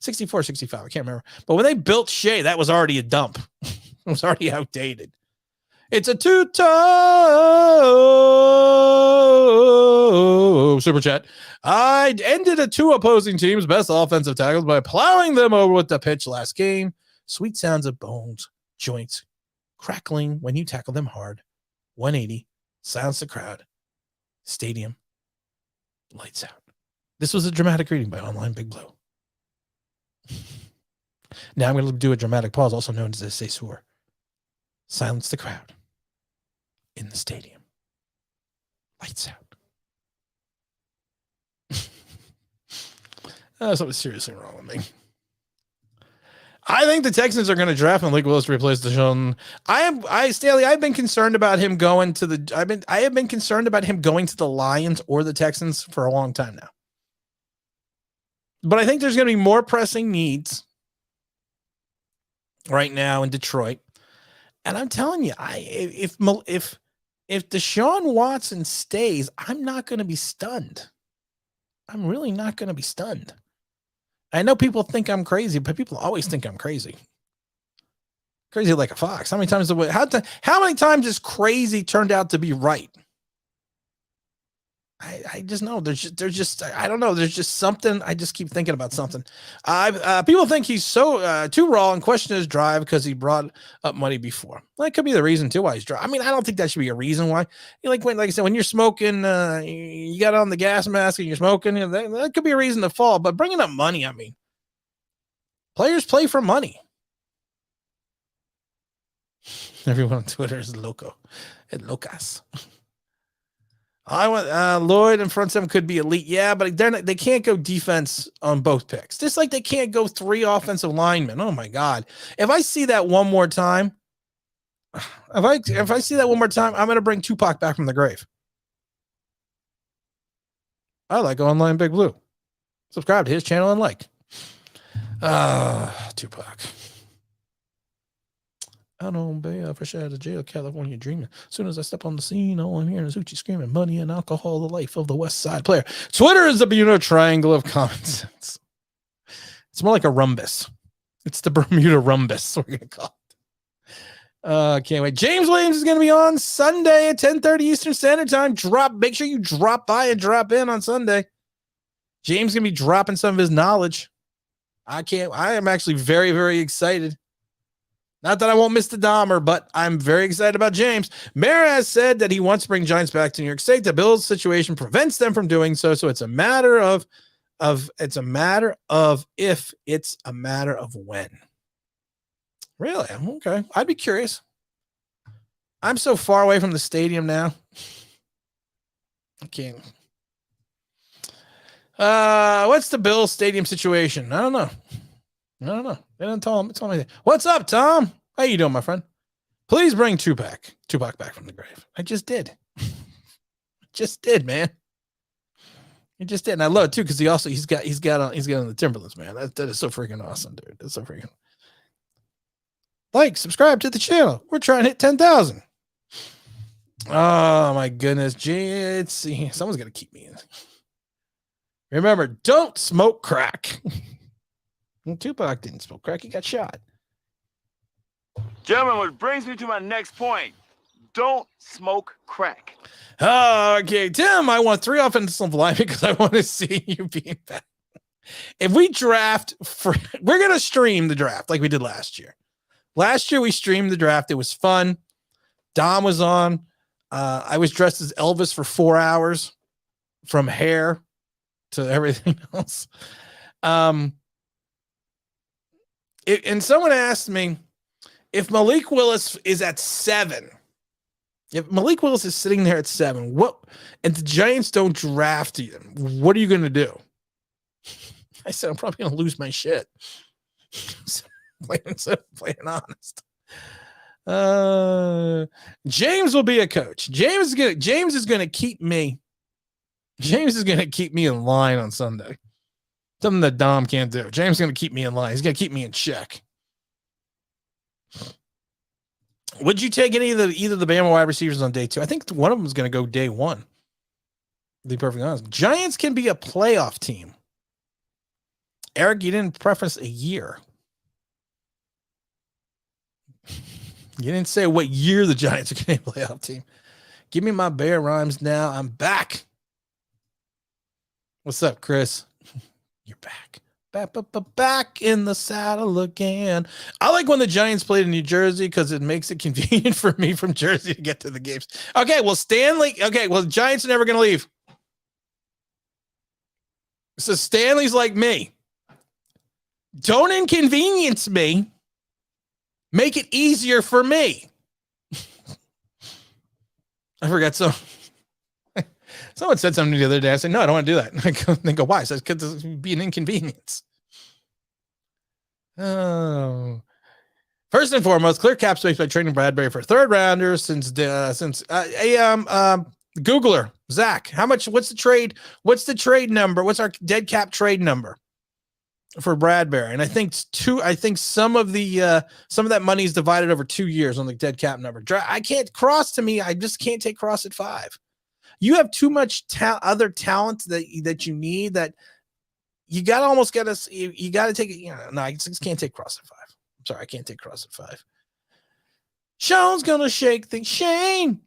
64, 65. I can't remember. But when they built Shea, that was already a dump. It was already outdated. It's a two-toe super chat. I ended a 2 opposing teams' best offensive tackles by plowing them over with the pitch last game. Sweet sounds of bones, joints, crackling when you tackle them hard. 180, silence the crowd. Stadium, lights out. This was a dramatic reading by Online Big Blue. Now I'm going to do a dramatic pause, also known as a cesur. Silence the crowd. In the stadium. Lights out. Something seriously wrong with me. I think the Texans are going to draft Malik Willis to replace Deshaun. Stanley, I've been concerned about him going to the I have been concerned about him going to the Lions or the Texans for a long time now. But I think there's going to be more pressing needs right now in Detroit. And I'm telling you, if Deshaun Watson stays, I'm not going to be stunned. I'm really not going to be stunned. I know people think I'm crazy, but people always think I'm crazy. Crazy like a fox. How many times has crazy turned out to be right? I just know there's just I don't know. There's just something. I just keep thinking about something. People think he's so too raw and question his drive because he brought up money before. That could be the reason too why he's dry. I mean, I don't think that should be a reason why. Like I said, when you're smoking, you got on the gas mask and you're smoking. That could be a reason to fall. But bringing up money, I mean, players play for money. Everyone on Twitter is loco, and locas. I want Lloyd and front seven could be elite, yeah, but they can't go defense on both picks. Just like they can't go 3 offensive linemen. Oh my God! If I see that one more time, I'm gonna bring Tupac back from the grave. I like Online Big Blue. Subscribe to his channel and like. Tupac. I don't be fresh out of jail, California dreaming. As soon as I step on the scene, all I'm hearing is Uchi screaming, money and alcohol, the life of the West Side player. Twitter is the Bermuda Triangle of common sense. It's more like a rhombus. It's the Bermuda rhombus, we're going to call it. Can't wait. James Williams is going to be on Sunday at 10:30 Eastern Standard Time. Make sure you drop by and drop in on Sunday. James is going to be dropping some of his knowledge. I am actually very, very excited. Not that I won't miss the Dahmer, but I'm very excited about James. Mayer has said that he wants to bring Giants back to New York State. The Bills situation prevents them from doing so. So it's a matter of if, it's a matter of when. Really? Okay. I'd be curious. I'm so far away from the stadium now. I can't. What's the Bills stadium situation? I don't know. They didn't tell me anything. What's up, Tom? How you doing, my friend? Please bring Tupac back from the grave. I just did. Man. He just did. And I love it too, because he's got on the Timberlands, man. That is so freaking awesome, dude. That's so freaking. Like, subscribe to the channel. We're trying to hit 10,000. Oh my goodness. Someone's gonna keep me in. Remember, don't smoke crack. Tupac didn't smoke crack. He got shot. Gentlemen, which brings me to my next point. Don't smoke crack. Okay, Tim, I want 3 offensive line because I want to see you being back. If we draft, we're going to stream the draft like we did last year. Last year, we streamed the draft. It was fun. Dom was on. I was dressed as Elvis for 4 hours, from hair to everything else. And someone asked me if Malik Willis is at 7. If Malik Willis is sitting there at 7, and the Giants don't draft him, what are you going to do? I said, I'm probably going to lose my shit. Playing honest. James will be a coach. James is going to keep me. James is going to keep me in line on Sunday. Something that Dom can't do. James is going to keep me in line. He's going to keep me in check. Would you take either the Bama wide receivers on day 2? I think one of them is going to go day 1. To be perfectly honest. Giants can be a playoff team. Eric, you didn't preference a year. You didn't say what year the Giants are going to play playoff team. Give me my bear rhymes now. I'm back. What's up, Chris? You're back. Back in the saddle again. I like when the Giants played in New Jersey because it makes it convenient for me from Jersey to get to the games. Okay, well, Stanley. Okay, well, the Giants are never going to leave. So Stanley's like me. Don't inconvenience me. Make it easier for me. I forgot so. Someone said something the other day. I said, no, I don't want to do that. They go, why? I said, because it would be an inconvenience. Oh. First and foremost, clear cap space by trading Bradbury for third rounder since Googler, Zach, how much, what's the trade? What's the trade number? What's our dead cap trade number for Bradbury? And I think some of that money is divided over 2 years on the dead cap number. I can't cross to me. I just can't take cross at 5. You have too much other talent that you need that you got to almost get us. You got to take it. No, I just can't take cross at 5. I'm sorry. I can't take cross at 5. Sean's going to shake things. Shane.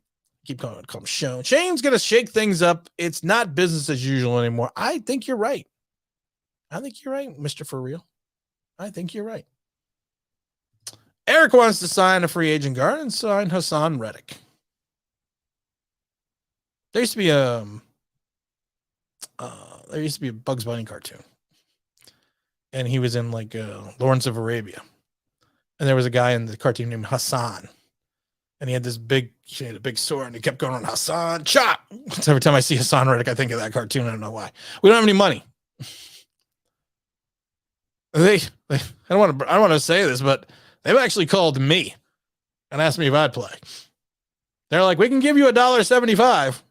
Keep calling him Sean. Shane's going to shake things up. It's not business as usual anymore. I think you're right. Mr. For Real. I think you're right. Eric wants to sign a free agent guard and sign Hassan Reddick. There used to be a Bugs Bunny cartoon, and he was in like Lawrence of Arabia, and there was a guy in the cartoon named Hassan, and he had a big sword, and he kept going on Hassan chop. So every time I see Hassan Reddick, I think of that cartoon. I don't know why. We don't have any money. I don't want to say this, but they've actually called me and asked me if I'd play. They're like, we can give you $1.75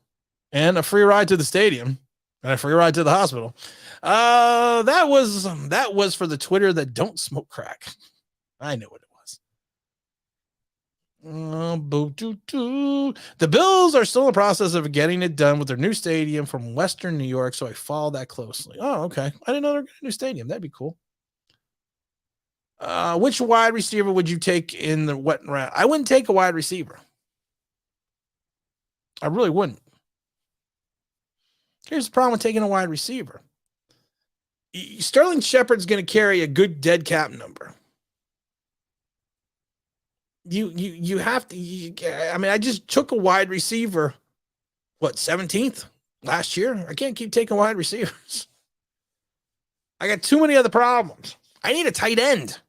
and a free ride to the stadium and a free ride to the hospital. That was for the Twitter that don't smoke crack. I know what it was. The Bills are still in the process of getting it done with their new stadium from Western New York, so I follow that closely. Oh, okay. I didn't know they're getting a new stadium. That'd be cool. Which wide receiver would you take in the wet round? I wouldn't take a wide receiver. I really wouldn't. Here's the problem with taking a wide receiver. Sterling Shepard's going to carry a good dead cap number. You have to. I just took a wide receiver, 17th last year. I can't keep taking wide receivers. I got too many other problems. I need a tight end.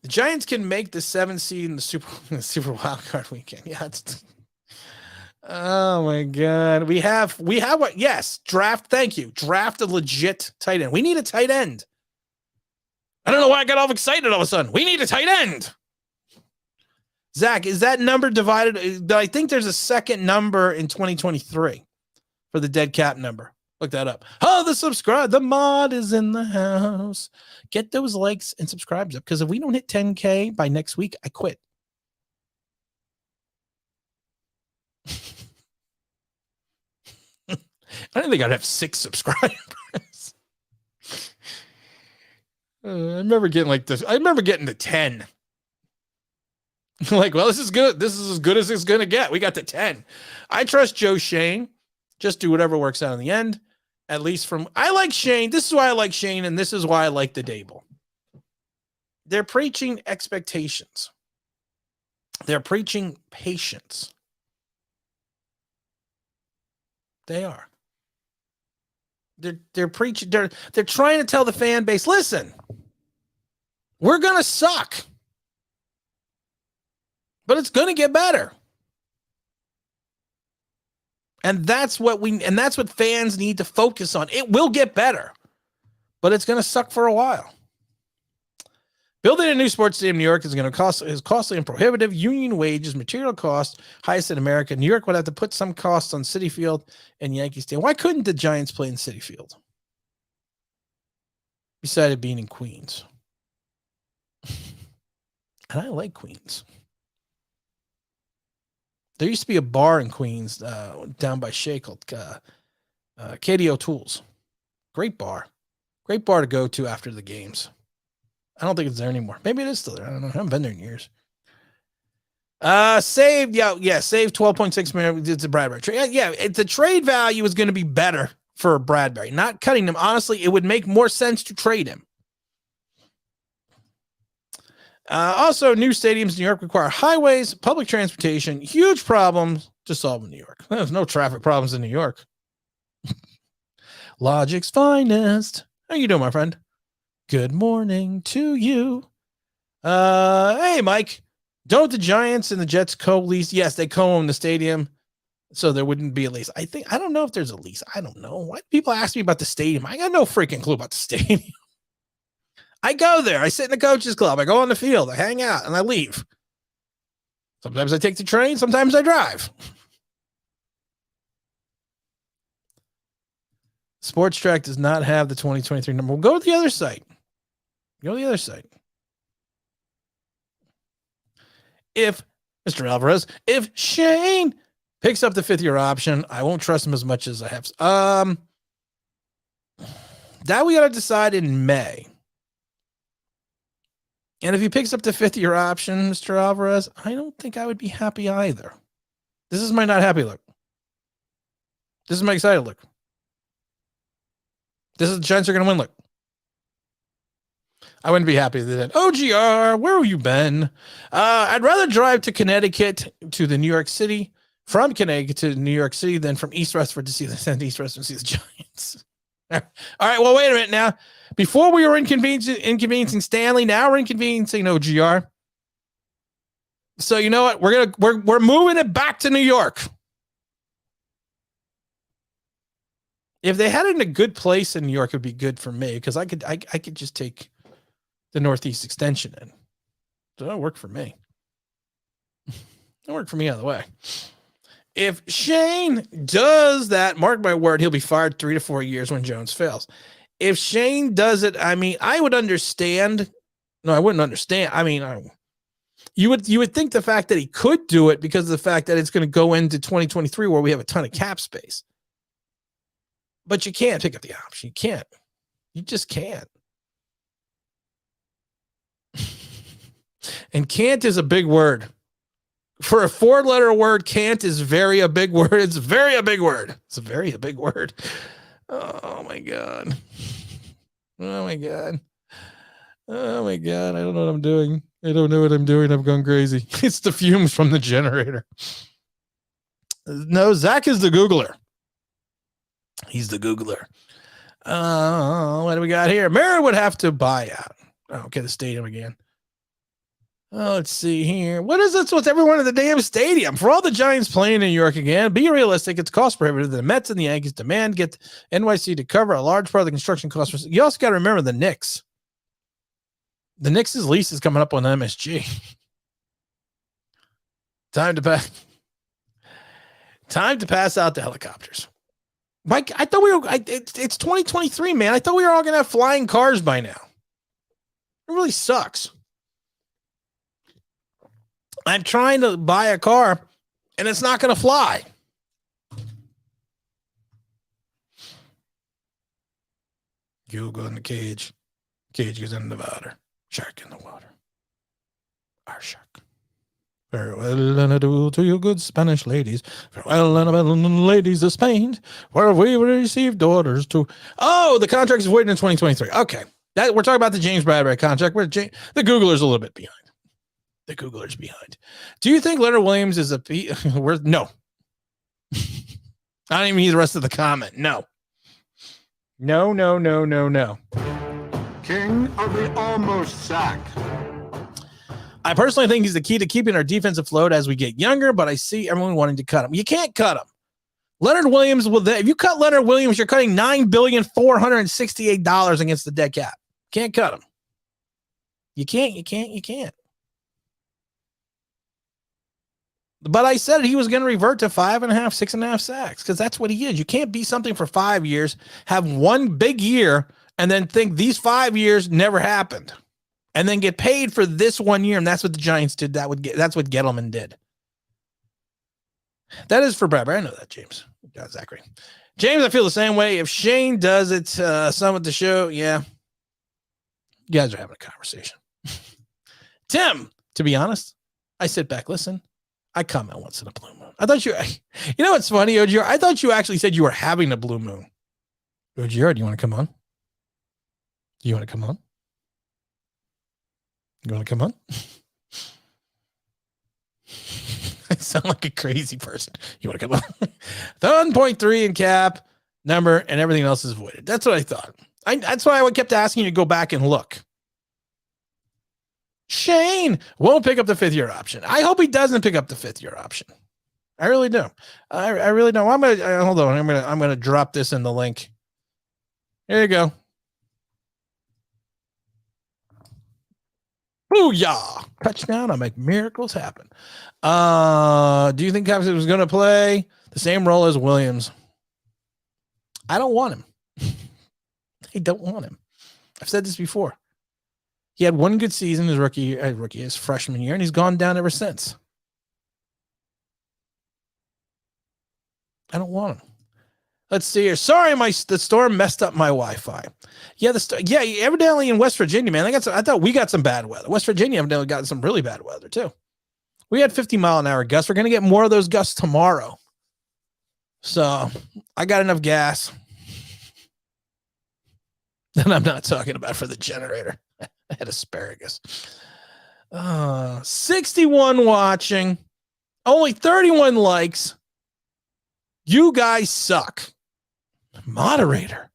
The Giants can make the 7th seed in the Super Wild Card weekend. Yeah. Oh my God. We have what? Yes. Draft. Thank you. Draft a legit tight end. We need a tight end. I don't know why I got all excited all of a sudden. We need a tight end. Zach, is that number divided? I think there's a second number in 2023 for the dead cap number. Look that up. Oh, the mod is in the house. Get those likes and subscribes up, because if we don't hit 10K by next week, I quit. I didn't think I'd have 6 subscribers. I remember getting like this. I remember getting to 10. Like, well, this is good. This is as good as it's going to get. We got to 10. I trust Joe Shane. Just do whatever works out in the end. At least I like Shane. This is why I like Shane, and this is why I like the Dable. They're preaching expectations. They're preaching patience. They are. They're preaching. They're trying to tell the fan base, listen, we're gonna suck, but it's gonna get better. And that's what fans need to focus on. It will get better, but it's gonna suck for a while. Building a new sports stadium in New York is costly and prohibitive. Union wages, material costs, highest in America. New York would have to put some costs on Citi Field and Yankee Stadium. Why couldn't the Giants play in Citi Field? Besides it being in Queens. And I like Queens. There used to be a bar in Queens down by Shea called Katie O'Toole's. Great bar. Great bar to go to after the games. I don't think it's there anymore. Maybe it is still there. I don't know. I haven't been there in years. Saved, saved 12.6 million. It's a Bradbury trade. The trade value is going to be better for Bradbury. Not cutting him. Honestly, it would make more sense to trade him. Also, new stadiums in New York require highways, public transportation, huge problems to solve in New York. There's no traffic problems in New York. Logic's finest. How you doing, my friend? Good morning to you. Hey, Mike. Don't the Giants and the Jets co-lease? Yes, they co-own the stadium, so there wouldn't be a lease. I don't know if there's a lease. I don't know. Why do people ask me about the stadium? I got no freaking clue about the stadium. I go there. I sit in the coaches club. I go on the field. I hang out, and I leave. Sometimes I take the train. Sometimes I drive. Sports Track does not have the 2023 number. We'll go to the other site. Go to the other site. If Mr. Alvarez, if Shane picks up the 5th-year option, I won't trust him as much as I have. That we got to decide in May. And if he picks up the 5th-year option, Mr. Alvarez, I don't think I would be happy either. This is my not happy look. This is my excited look. This is the Giants are going to win look. I wouldn't be happy with that. OGR, where have you been? I'd rather drive to Connecticut to the New York City, from Connecticut to New York City, than from East Westford to see the Giants. All right, well, wait a minute now. Before we were inconveniencing Stanley, now we're inconveniencing OGR. So you know what? We're moving it back to New York. If they had it in a good place in New York, it would be good for me because I could just take the Northeast extension in. So that'll work for me. That'll work for me either way. If Shane does that, mark my word, he'll be fired 3 to 4 years when Jones fails. If Shane does it, I mean, I would understand. No, I wouldn't understand. I mean, you would think the fact that he could do it because of the fact that it's going to go into 2023 where we have a ton of cap space. But you can't pick up the option. You can't. You just can't. And can't is a big word. For a 4-letter word, can't is very a big word. It's very a big word. It's a very a big word. Oh my God. Oh my God. Oh my God. I don't know what I'm doing. I don't know what I'm doing. I've gone crazy. It's the fumes from the generator. No, Zach is the Googler. He's the Googler. What do we got here? Mara would have to buy out. Okay, the stadium again. Oh, let's see here. What is this with everyone at the damn stadium? For all the Giants playing in New York again, be realistic. It's cost prohibitive. The Mets and the Yankees demand get NYC to cover a large part of the construction costs. You also got to remember the Knicks. The Knicks' lease is coming up on MSG. Time to pass out the helicopters. Mike, I thought it's 2023, man. I thought we were all going to have flying cars by now. It really sucks. I'm trying to buy a car, and it's not going to fly. You go in the cage. Cage goes in the water. Shark in the water. Our shark. Farewell and adieu to you good Spanish ladies. Farewell and adieu, ladies of Spain, where we received orders to. Oh, the contract is waiting in 2023. Okay, that we're talking about the James Bradbury contract. Where the Googler's a little bit behind. The Googler's behind. Do you think Leonard Williams is a no? I don't even need the rest of the comment. No. No. King of the almost sack. I personally think he's the key to keeping our defense afloat as we get younger, but I see everyone wanting to cut him. You can't cut him. Leonard Williams if you cut Leonard Williams, you're cutting $9,468 against the dead cap. Can't cut him. You can't. But I said he was going to revert to 5.5, 6.5 sacks because that's what he is. You can't be something for 5 years, have one big year, and then think these 5 years never happened, and then get paid for this 1 year. And that's what the Giants did. That's what Gettleman did. That is for Bradbury. I know that, James. God, Zachary. James, I feel the same way. If Shane does it, some at the show, yeah. You guys are having a conversation. Tim, to be honest, I sit back, listen. I comment once in a blue moon. I thought you know what's funny, OGR? I thought you actually said you were having a blue moon. OGR, do you want to come on? You want to come on? You want to come on? I sound like a crazy person. You want to come on? The 1.3 in cap number and everything else is voided. That's what I thought. That's why I kept asking you to go back and look. Shane won't pick up the 5th-year option. I hope he doesn't pick up the 5th-year option. I really do. I really don't. I'm gonna hold on. I'm gonna drop this in the link. Here you go. Booyah! Touchdown. I make miracles happen. Do you think Cavs was going to play the same role as Williams? I don't want him. I don't want him. I've said this before. He had one good season his freshman year, and he's gone down ever since. I don't want him. Let's see here. Sorry, the storm messed up my Wi-Fi. Yeah, evidently in West Virginia, man. I thought we got some bad weather. West Virginia evidently got some really bad weather too. We had 50-mile-an-hour gusts. We're gonna get more of those gusts tomorrow. So I got enough gas. And I'm not talking about for the generator. I had asparagus. 61 watching, only 31 likes. You guys suck. Moderator.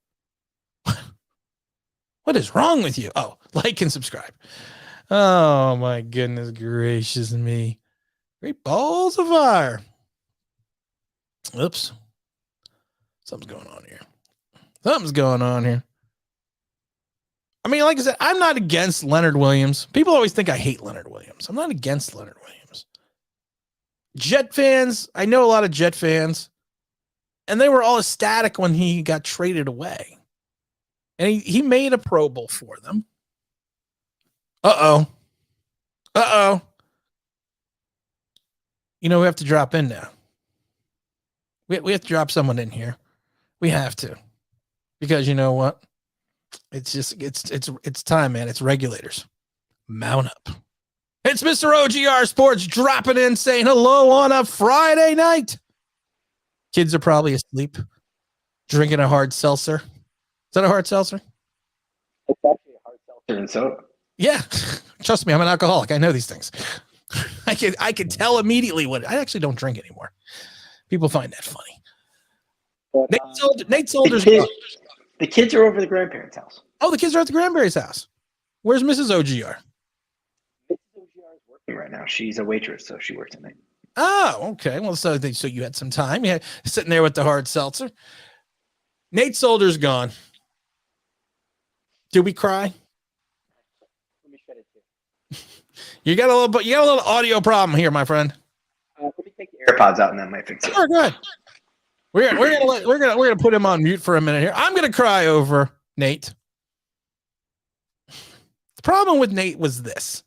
What is wrong with you? Oh, like and subscribe. Oh my goodness gracious me. Great balls of fire. Oops. Something's going on here. I mean, like I said, I'm not against Leonard Williams. People always think I hate Leonard Williams. I'm not against Leonard Williams. Jet fans, I know a lot of Jet fans, and they were all ecstatic when he got traded away. And he made a Pro Bowl for them. Uh-oh. You know, we have to drop in now. We have to drop someone in here. We have to. Because you know what? It's time, man. It's regulators. Mount up. It's Mr. OGR Sports dropping in, saying hello on a Friday night. Kids are probably asleep, drinking a hard seltzer. Is that a hard seltzer? It's actually a hard seltzer and soda. Yeah. Trust me, I'm an alcoholic. I know these things. I can tell immediately what I actually don't drink anymore. People find that funny. But, Nate Solder's the kids are over the grandparents' house. Oh, the kids are at the grandparents' house. Where's Mrs. OGR? Mrs. OGR is working right now. She's a waitress, so she works at night. Oh, okay. Well, so you had some time. You had sitting there with the hard seltzer. Nate Solder's gone. Did we cry? Let me shut it too. You got a little audio problem here, my friend. Let me take the AirPods out, and that might fix it. Sure, good. We're gonna put him on mute for a minute here. I'm gonna cry over Nate. The problem with Nate was this.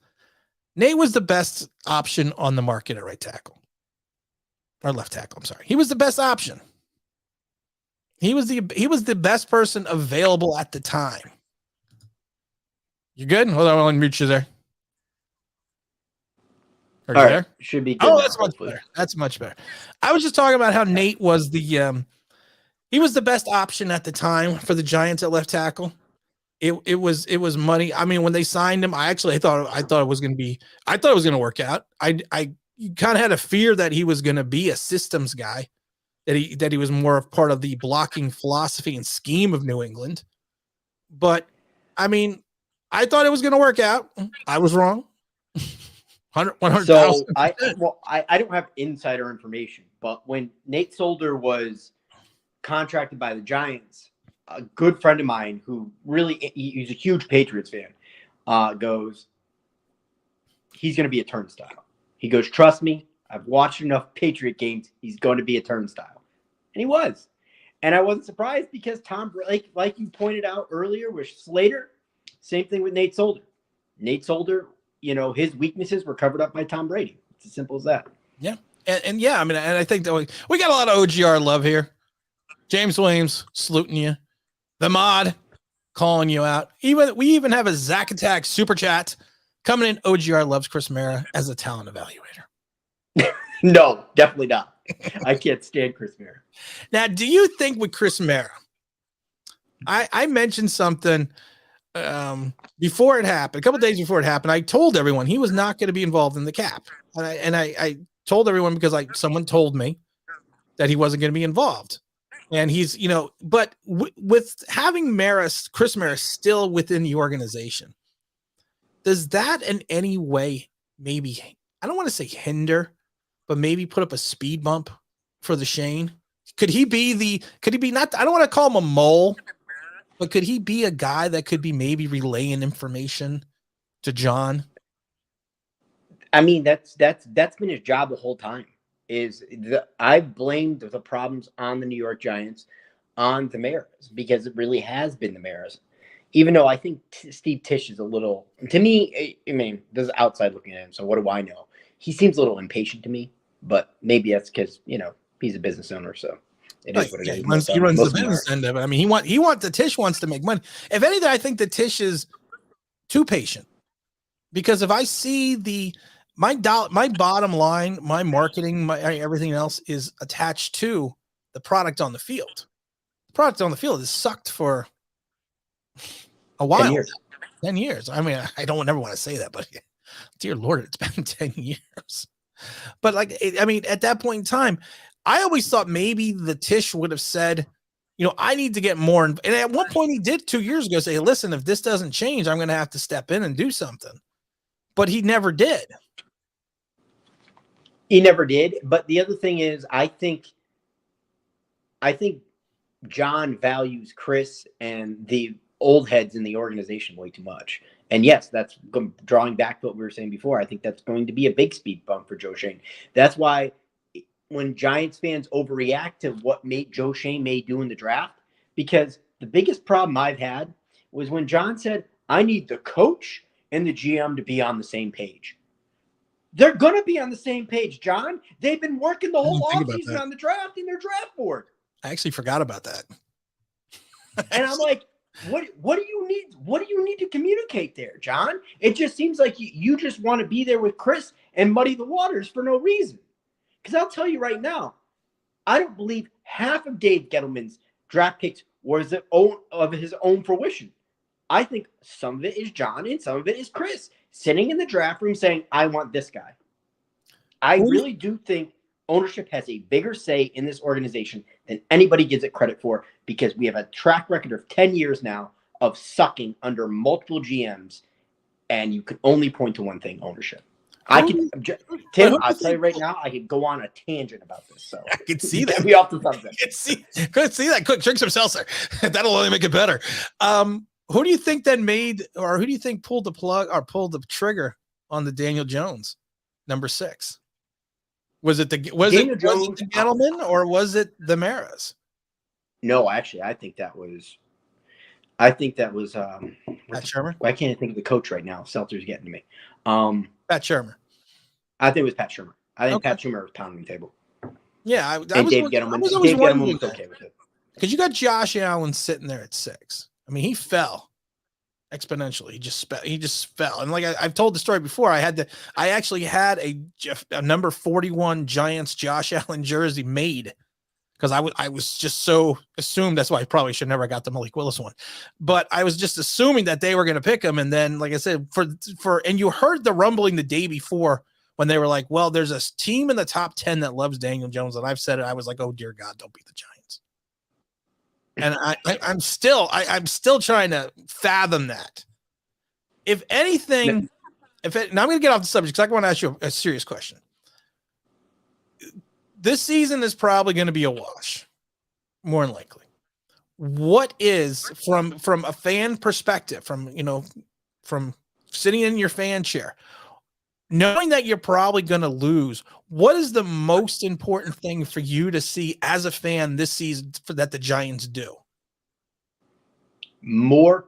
Nate was the best option on the market at right tackle. Or left tackle, I'm sorry. He was the best option. He was the best person available at the time. You good? Hold on, I'll unmute you there. Are you there? Should be good. Oh, that's much better. That's much better. I was just talking about how Nate was he was the best option at the time for the Giants at left tackle. It was money. I mean, when they signed him, I thought it was going to work out. I kind of had a fear that he was going to be a systems guy, that he was more of part of the blocking philosophy and scheme of New England. But I mean, I thought it was going to work out. I was wrong. 100,000. So I don't have insider information, but when Nate Solder was contracted by the Giants, a good friend of mine who he's a huge Patriots fan, goes, he's going to be a turnstile. He goes, trust me, I've watched enough Patriot games. He's going to be a turnstile. And he was. And I wasn't surprised because Tom, like you pointed out earlier with Slater, same thing with Nate Solder. Nate Solder, his weaknesses were covered up by Tom Brady. It's as simple as that. Yeah. And yeah, I mean, and I think that we got a lot of OGR love here. James Williams saluting you. The mod, calling you out. We even have a Zack Attack super chat coming in. OGR loves Chris Mara as a talent evaluator. No, definitely not. I can't stand Chris Mara. Now, do you think with Chris Mara, I mentioned something before it happened, a couple days before it happened. I told everyone he was not going to be involved in the cap. And I told everyone because someone told me that he wasn't going to be involved. And he's, but with having Chris Mara still within the organization, does that in any way maybe, I don't want to say hinder, but maybe put up a speed bump for the Shane? Could he be not, I don't want to call him a mole, but could he be a guy that could be maybe relaying information to John? I mean, that's been his job the whole time. I blamed the problems on the New York Giants, on the Maras, because it really has been the Maras. Even though I think Steve Tisch is a little, to me, I mean, this is outside looking at him, so what do I know? He seems a little impatient to me, but maybe that's because, he's a business owner, so it is what it is. He runs the business end of it. I mean, the Tisch wants to make money. If anything, I think the Tisch is too patient, because if I see my bottom line, my marketing, my everything else is attached to the product on the field. The product on the field is sucked for a while. 10 years. 10 years. I mean, I don't never want to say that, but dear Lord, it's been 10 years. But at that point in time, I always thought maybe the Tisch would have said, I need to get more. And at one point he did 2 years ago say, listen, if this doesn't change, I'm going to have to step in and do something. But he never did. He never did. But the other thing is, I think John values Chris and the old heads in the organization way too much. And yes, that's drawing back to what we were saying before. I think that's going to be a big speed bump for Joe Schoen. That's why when Giants fans overreact to what Joe Schoen may do in the draft, because the biggest problem I've had was when John said, I need the coach and the GM to be on the same page. They're going to be on the same page, John. They've been working the whole offseason on the draft in their draft board. I actually forgot about that. And I'm like, what do you need? What do you need to communicate there, John? It just seems like you just want to be there with Chris and muddy the waters for no reason. Because I'll tell you right now, I don't believe half of Dave Gettleman's draft picks was of his own fruition. I think some of it is John and some of it is Chris sitting in the draft room saying, I want this guy. I really do think ownership has a bigger say in this organization than anybody gives it credit for, because we have a track record of 10 years now of sucking under multiple GMs, and you can only point to one thing: ownership. Tim, I'll tell you right now, I could go on a tangent about this. So I can see that. Get me off the subject. Could see that. Quick, drink some seltzer. That'll only make it better. Who do you think who do you think pulled the plug or pulled the trigger on the Daniel Jones number 6? Was it the Gettleman or was it the Maras? No, actually, I think that was Pat Shurmur. I can't think of the coach right now. Seltzer's getting to me. Pat Shurmur. I think it was Pat Shurmur. I think Pat Shurmur was pounding the table. Yeah, Dave Gettleman was okay with it. Because you got Josh Allen sitting there at 6. I mean, he fell exponentially. He just fell. And like I've told the story before, I actually had a number 41 Giants Josh Allen jersey made, because I was just so assumed. That's why I probably should never got the Malik Willis one, but I was just assuming that they were going to pick him. And then, like I said, and you heard the rumbling the day before when they were like, well, there's a team in the top 10 that loves Daniel Jones. And I've said it. I was like, oh dear God, don't beat the Giants. And I'm still trying to fathom that. If anything, now I'm going to get off the subject because I want to ask you a serious question. This season is probably going to be a wash, more than likely. What is from a fan perspective, from sitting in your fan chair, knowing that you're probably going to lose, what is the most important thing for you to see as a fan this season that the Giants do? More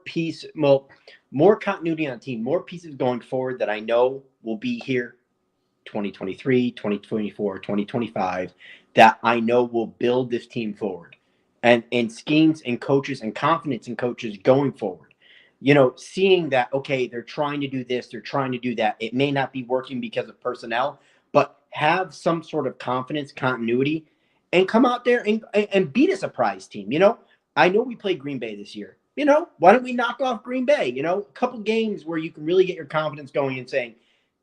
continuity on the team, more pieces going forward that I know will be here 2023, 2024, 2025, that I know will build this team forward. and schemes and coaches and confidence in coaches going forward. You know, seeing that, okay, they're trying to do this, they're trying to do that. It may not be working because of personnel, but have some sort of confidence, continuity, and come out there and beat a surprise team. You know, I know we played Green Bay this year. You know, why don't we knock off Green Bay? You know, a couple games where you can really get your confidence going and saying,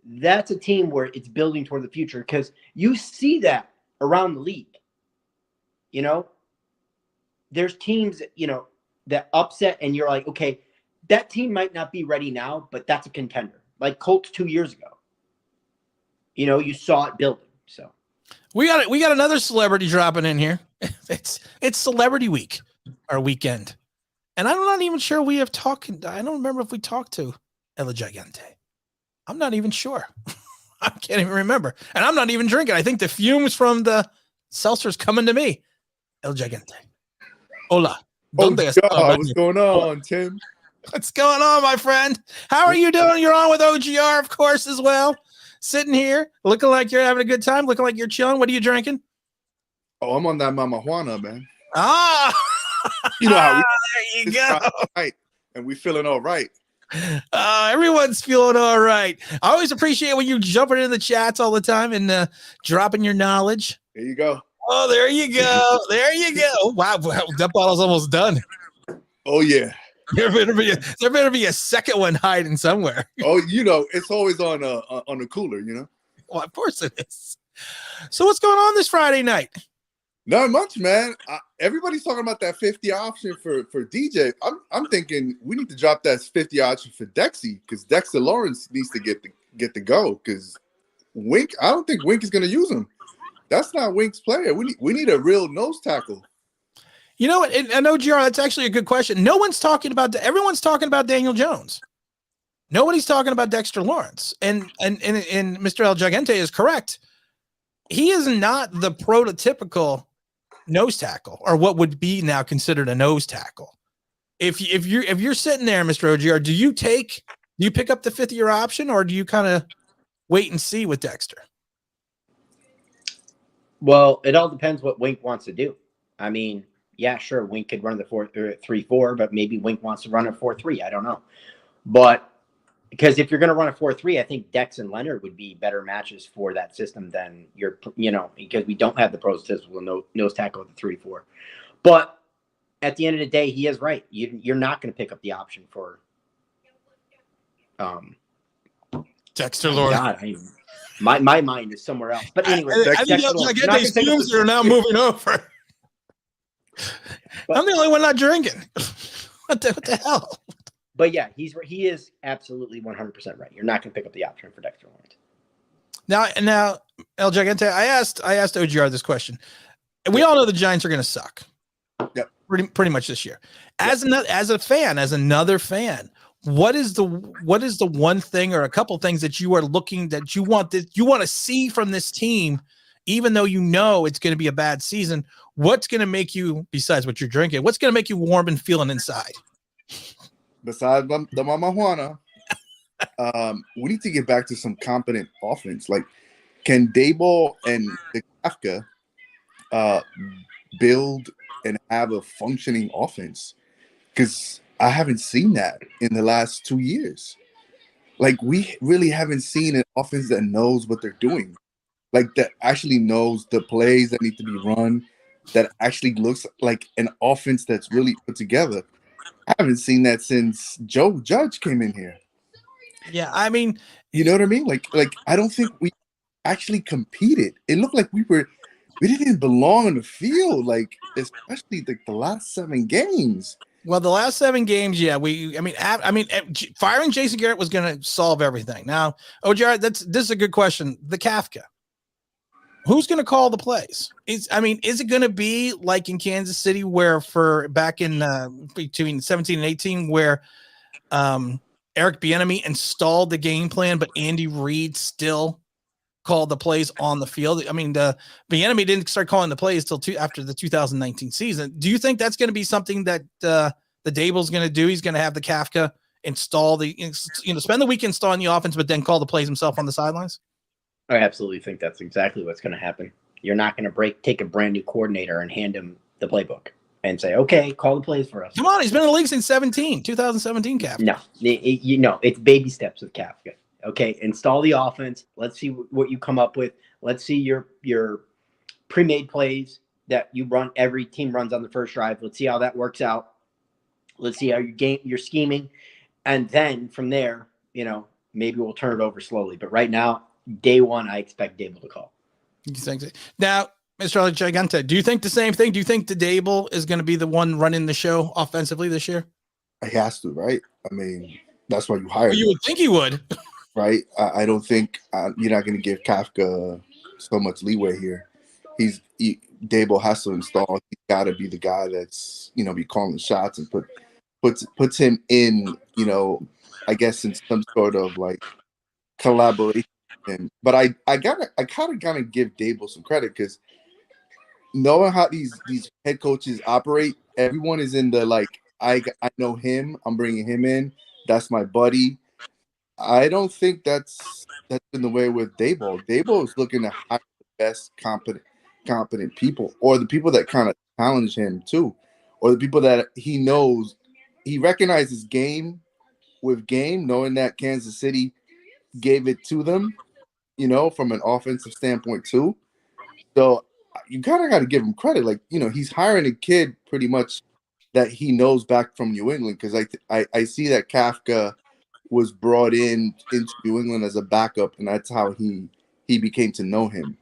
that's a team where it's building toward the future, because you see that around the league. You know, there's teams, you know, that upset and you're like, okay, that team might not be ready now, but that's a contender. Like Colts 2 years ago. You know, you saw it building. So we got another celebrity dropping in here. It's Celebrity Week, our weekend. And I'm not even sure we have talked. I don't remember if we talked to El Gigante. I'm not even sure. I can't even remember. And I'm not even drinking. I think the fumes from the seltzer's coming to me. El Gigante. Hola. Oh, ¿Dónde God, está? what's going on, Tim? What's going on, my friend? How are you doing? You're on with OGR, of course, as well. Sitting here, looking like you're having a good time, looking like you're chilling. What are you drinking? Oh, I'm on that Mama Juana, man. Ah, You know how we there you go. right, and we feeling all right. Everyone's feeling all right. I always appreciate when you jumping into the chats all the time and dropping your knowledge. There you go. Oh, there you go. There you go. Wow, that bottle's almost done. Oh yeah. There better be a second one hiding somewhere. Oh, you know, it's always on the cooler, you know. Well, of course it is. So what's going on this Friday night? Not much, man. Everybody's talking about that 50 option for DJ. I'm thinking we need to drop that 50 option for Dexy, because Dexter Lawrence needs to get the go, because Wink, I don't think Wink is going to use him. That's not Wink's player. We need a real nose tackle. You know what? And OGR, that's actually a good question. No one's talking about everyone's talking about Daniel Jones. Nobody's talking about Dexter Lawrence. And Mr. El Gigante is correct. He is not the prototypical nose tackle, or what would be now considered a nose tackle. If you're sitting there, Mr. OGR, do you pick up the 50-year option, or do you kind of wait and see with Dexter? Well, it all depends what Wink wants to do. I mean, yeah, sure, Wink could run the 4-3-4, but maybe Wink wants to run a 4-3. I don't know. But because if you're going to run a 4-3, I think Dex and Leonard would be better matches for that system than because we don't have the prototypical nose tackle of the 3-4. But at the end of the day, he is right. You're not going to pick up the option for Dexter Lawrence. God, my mind is somewhere else. But anyway, I get these fumes that are now moving over. But I'm the only one not drinking. What the hell? But yeah, he is absolutely 100% right. You're not going to pick up the option for Dexter Lawrence. Now, El Gigante, I asked OGR this question, and we all know the Giants are going to suck. Yep. Pretty much this year. As another fan, what is the one thing or a couple things that you are looking that you want to see from this team, even though you know it's going to be a bad season? What's going to make you, besides what you're drinking, what's going to make you warm and feeling inside? Besides the Mama Juana, we need to get back to some competent offense. Like, can Daboll and the Kafka build and have a functioning offense? Because I haven't seen that in the last 2 years. Like, we really haven't seen an offense that knows what they're doing. Like, that actually knows the plays that need to be run, that actually looks like an offense that's really put together. I haven't seen that since Joe Judge came in here. Yeah, I mean, you know what I mean? Like I don't think we actually competed. It looked like we didn't even belong on the field. Like, especially the last 7 games. Well, the last 7 games, yeah. Firing Jason Garrett was going to solve everything. Now, OGR, this is a good question. The Kafka. Who's going to call the plays? Is it going to be like in Kansas City, where for back in between 17 and 18, where Eric Bieniemy installed the game plan, but Andy Reid still called the plays on the field? I mean, the Bieniemy didn't start calling the plays till after the 2019 season. Do you think that's going to be something that the Daboll's going to do? He's going to have the Kafka install spend the week installing the offense, but then call the plays himself on the sidelines? I absolutely think that's exactly what's going to happen. You're not going to take a brand new coordinator and hand him the playbook and say, okay, call the plays for us. Come on, he's been in the league since 2017, Cap. No, it's baby steps with Kafka. Okay, install the offense. Let's see what you come up with. Let's see your pre-made plays that you run. Every team runs on the first drive. Let's see how that works out. Let's see how you're scheming, and then from there, maybe we'll turn it over slowly. But right now, day one, I expect Dable to call. You think so? Now, Mr. Gigante, do you think the same thing? Do you think the Dable is going to be the one running the show offensively this year? He has to, right? I mean, that's why you hired Well, you him, would think he would. right? I don't think you're not going to give Kafka so much leeway here. Dable has to install. He's got to be the guy that's be calling shots and puts him in I guess in some sort of like collaboration. But I kind of gotta give Dable some credit because knowing how these head coaches operate, everyone is in the like I know him. I'm bringing him in. That's my buddy. I don't think that's been the way with Dable. Dable is looking to hire the best competent people, or the people that kind of challenge him too, or the people that he knows. He recognizes game with game, knowing that Kansas City gave it to them, from an offensive standpoint too. So you kind of got to give him credit. Like, he's hiring a kid pretty much that he knows back from New England, because I see that Kafka was brought into New England as a backup, and that's how he became to know him.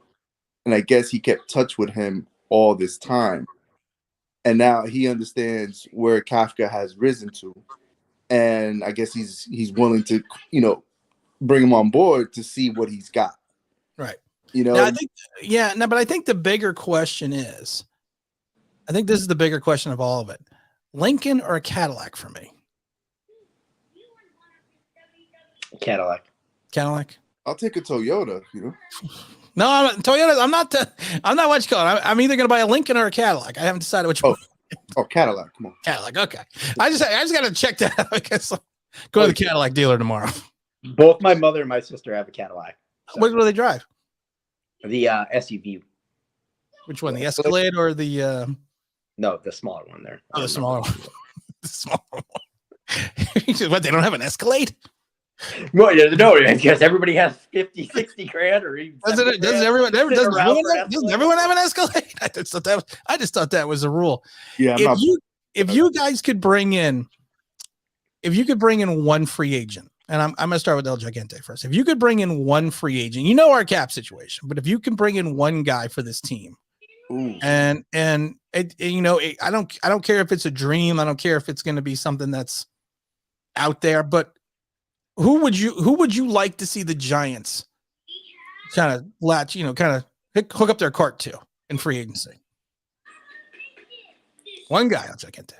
And I guess he kept touch with him all this time. And now he understands where Kafka has risen to. And I guess he's willing to, bring him on board to see what he's got. Right. Now, but I think the bigger question is, I think this is the bigger question of all of it. Lincoln or a Cadillac for me? Cadillac. I'll take a Toyota, No, I'm Toyota. I'm not what you call it. I'm either going to buy a Lincoln or a Cadillac. I haven't decided which one. Oh, Cadillac. Come on. Cadillac. Okay. I just got to check that out. I guess go to the Cadillac dealer tomorrow. Both my mother and my sister have a Cadillac. So. What do they drive? The SUV. Which one? The Escalade or the? No, the smaller one there. Oh, the smaller one. The smaller one. What? They don't have an Escalade? No, because everybody has 50, 60 grand or even. Does everyone have an Escalade? I just thought that was a rule. Yeah. If you guys could bring in one free agent, and I'm going to start with El Gigante first. If you could bring in one free agent, our cap situation, but if you can bring in one guy for this team, ooh. and I don't care if it's a dream. I don't care if it's going to be something that's out there, but who would you like to see the Giants kind of hook up their cart to in free agency? One guy, El Gigante.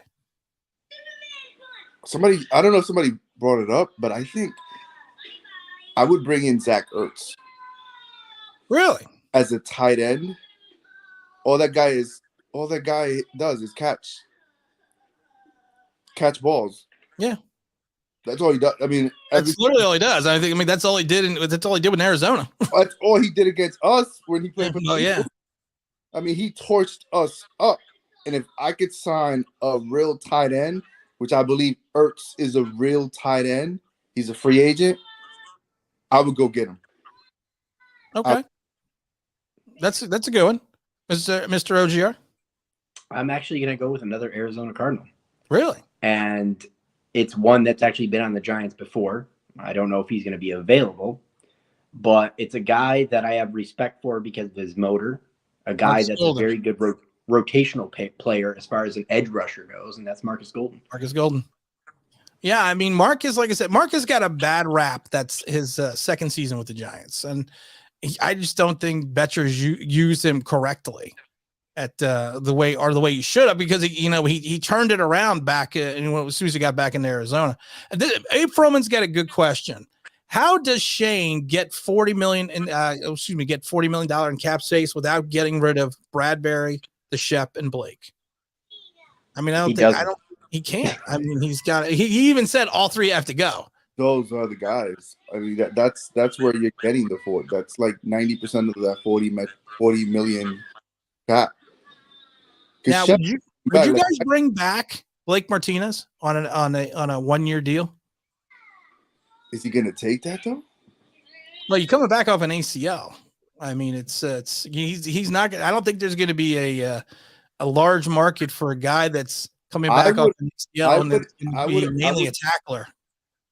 I don't know if somebody brought it up, but I think I would bring in Zach Ertz. Really? As a tight end. All that guy does is catch balls. Yeah. That's all he does. I mean, that's literally all he does. That's all he did. That's all he did in Arizona. That's all he did against us when he played for the Eagles. I mean, he torched us up. And if I could sign a real tight end, which I believe Ertz is a real tight end, he's a free agent, I would go get him. Okay. That's a good one. Mr. OGR? I'm actually going to go with another Arizona Cardinal. Really? And it's one that's actually been on the Giants before. I don't know if he's going to be available, but it's a guy that I have respect for because of his motor, a guy that's a very good rotational player as far as an edge rusher goes, and that's Marcus Golden. Yeah, I mean, Marcus, like I said, Marcus got a bad rap. That's his second season with the Giants, and I just don't think Betcher's used him correctly at the way he should have, because he turned it around back as soon as he got back in Arizona. Abe Froman's got a good question. How does Shane get $40 million in cap space without getting rid of Bradbury, the Shep, and Blake? I mean, he can't. I mean, he even said all three have to go. Those are the guys. I mean, that's where you're getting the Ford. That's like 90% of that 40 million cap. Now, Would you guys bring back Blake Martinez on a 1-year deal? Is he gonna take that though? Well, you're coming back off an ACL. I mean, he's not gonna. I don't think there's going to be a large market for a guy that's coming back off an ACL and that's going to be mainly a tackler.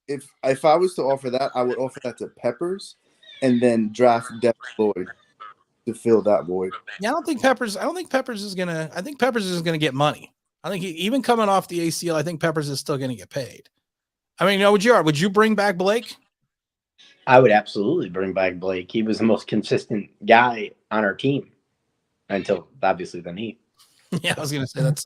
If I was to offer that, I would offer that to Peppers, and then draft Devin Lloyd to fill that void. Yeah, I think Peppers is gonna. I think Peppers is gonna get money. I think even coming off the ACL, I think Peppers is still gonna get paid. I mean, would you bring back Blake? I would absolutely bring back Blake. He was the most consistent guy on our team until obviously the knee. Yeah, I was going to say that's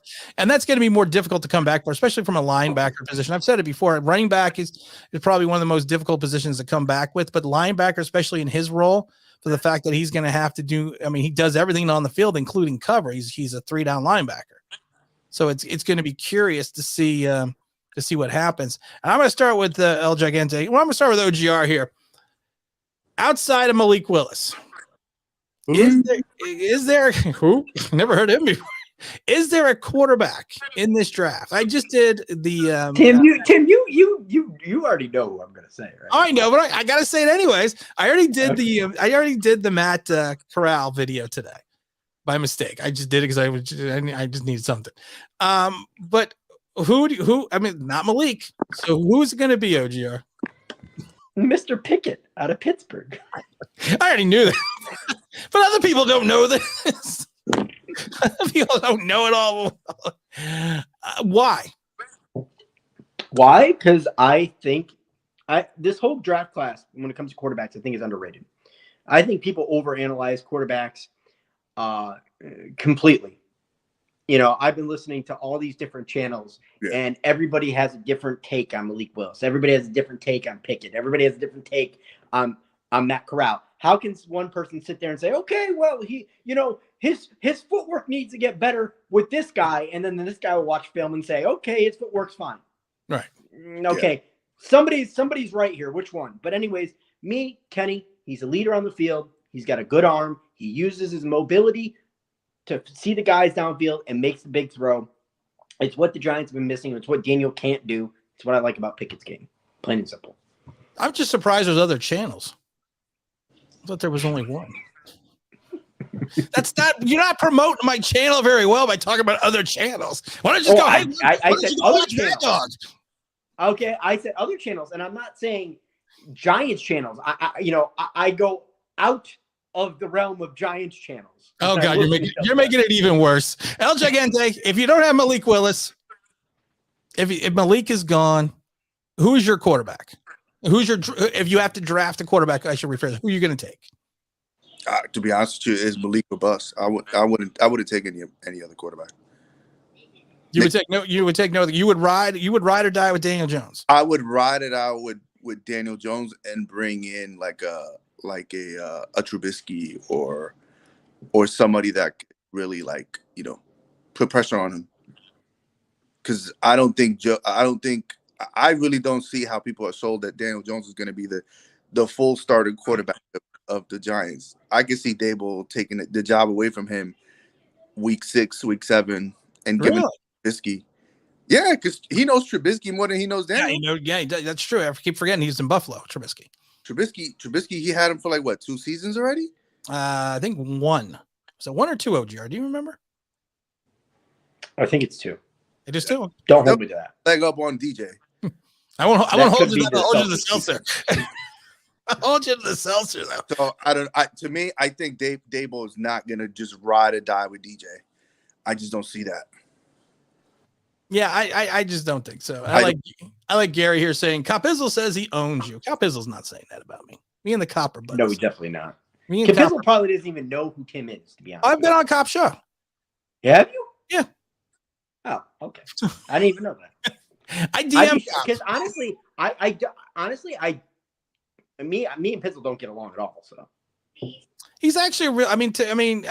going to be more difficult to come back for, especially from a linebacker position. I've said it before. Running back is probably one of the most difficult positions to come back with, but linebacker, especially in his role, for the fact that he's going to have to do. I mean, he does everything on the field, including cover. He's a 3-down linebacker, so it's going to be curious to see what happens. And I'm going to start with El Gigante. Well, I'm going to start with OGR here. Outside of Malik Willis, is there who? Never heard of him before. Is there a quarterback in this draft? I just did the Tim. You already know who I'm going to say, right? I know, but I got to say it anyways. I already did the Matt Corral video today by mistake. I just did it because I just needed something. But who? I mean, not Malik. So who's it going to be, OGR? Mr. Pickett out of Pittsburgh. I already knew that, but other people don't know this. People don't know it all. Why? Why? Because I think this whole draft class, when it comes to quarterbacks, I think is underrated. I think people overanalyze quarterbacks completely. You know, I've been listening to all these different channels, and everybody has a different take on Malik Willis. Everybody has a different take on Pickett. Everybody has a different take on Matt Corral. How can one person sit there and say, okay, well, his footwork needs to get better with this guy, and then this guy will watch film and say, okay, his footwork's fine. Right. Okay. Yeah. Somebody's right here. Which one? But anyways, Kenny, he's a leader on the field. He's got a good arm. He uses his mobility to see the guys downfield and makes the big throw. It's what the Giants have been missing. It's what Daniel can't do. It's what I like about Pickett's game. Plain and simple. I'm just surprised there's other channels. I thought there was only one. You're not promoting my channel very well by talking about other channels. Why don't you just go? I said other channels. Okay, I said other channels, and I'm not saying Giants channels. I go out of the realm of Giants channels. Oh God, you're making it even worse. El Gigante, if you don't have Malik Willis, if Malik is gone, who's your quarterback? If you have to draft a quarterback, I should rephrase. Who are you going to take? To be honest with you, is Malik or bust. I wouldn't take any other quarterback. You would ride or die with Daniel Jones. I would ride it out with Daniel Jones and bring in like a Trubisky or somebody that really put pressure on him. Because I really don't see how people are sold that Daniel Jones is going to be the full starting quarterback of the Giants. I can see Dable taking the job away from him week 6, week 7, and giving Trubisky. Yeah, because he knows Trubisky more than he knows Daniel. Yeah, that's true. I keep forgetting he's in Buffalo. Trubisky, he had him for 2 seasons already? I think 1. So 1 or 2, OGR. Do you remember? I think it's 2. It is 2. Don't hold me to that. Leg up on DJ. I won't hold you to that. I'll hold you to the seltzer. I'll hold you to the seltzer, though. So I think Dable is not gonna just ride or die with DJ. I just don't see that. Yeah, I just don't think so. I like Gary here saying Copizzle says he owns you. Copizzle's not saying that about me. Me and the Copper buddies. No, he's definitely not. Copizzle probably doesn't even know who Tim is, to be honest. I've been on Cop Show. Have you? Yeah. Oh, okay. I didn't even know that. I DM because me and Pizzle don't get along at all. So he's actually to me,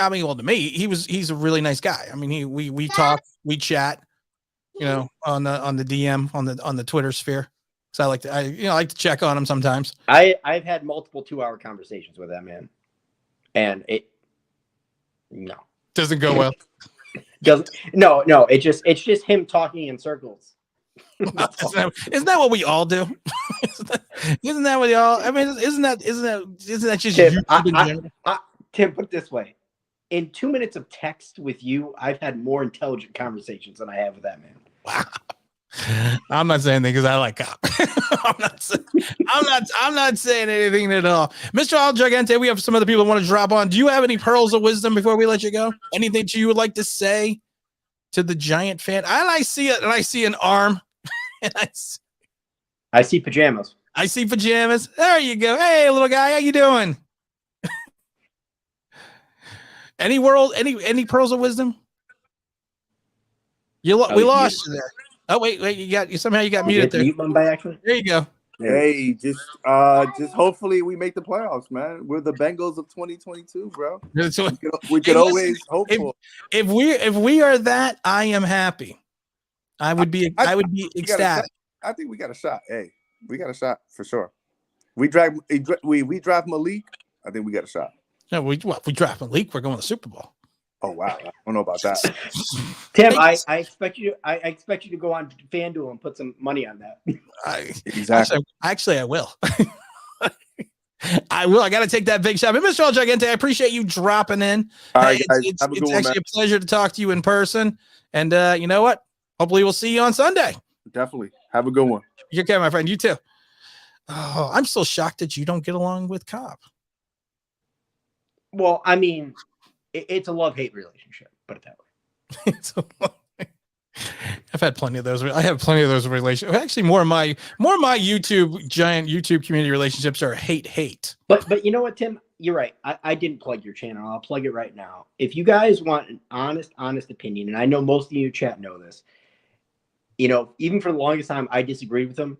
he's a really nice guy. I mean, we talk, we chat, on the DM on the Twitter sphere. So I like to check on him sometimes. I've had multiple 2-hour conversations with that man, and it doesn't go well. Doesn't no. It's just him talking in circles. Isn't that what we all do? isn't that what we all? I mean, isn't that just Tim, YouTube in general? Tim, put it this way: in 2 minutes of text with you, I've had more intelligent conversations than I have with that man. Wow. I'm not saying anything because I like cop. I'm not saying anything at all. Mr. Al Gigante, we have some other people that want to drop on. Do you have any pearls of wisdom before we let you go? Anything that you would like to say to the Giant fan? I see it, and I see an arm, and I see pajamas. I see pajamas. There you go. Hey, little guy, how you doing? Any pearls of wisdom? We lost you there. Oh wait, you somehow got muted there. Mute by accident. There you go. Hey, just hopefully we make the playoffs, man. We're the Bengals of 2022, bro. We could always hope for. If we are that, I am happy. I would be ecstatic. I think we got a shot. Hey, we got a shot for sure. We draft Malik. I think we got a shot. No, we draft Malik. We're going to the Super Bowl. Oh wow, I don't know about that. Tim, I expect you to go on FanDuel and put some money on that. Exactly. Actually, I will. I will. I got to take that big shot. But Mr. El Gigante, I appreciate you dropping in. All right, guys. It's actually a pleasure to talk to you in person. And you know what? Hopefully we'll see you on Sunday. Definitely. Have a good one. You're okay, my friend. You too. Oh, I'm still shocked that you don't get along with Cobb. Well, I mean, it's a love-hate relationship. Put it that way. I've had plenty of those. I have plenty of those relationships. Actually, more of my giant YouTube community relationships are hate. But you know what, Tim? You're right. I didn't plug your channel. I'll plug it right now. If you guys want an honest opinion, and I know most of you in chat know this, you know, even for the longest time, I disagreed with him.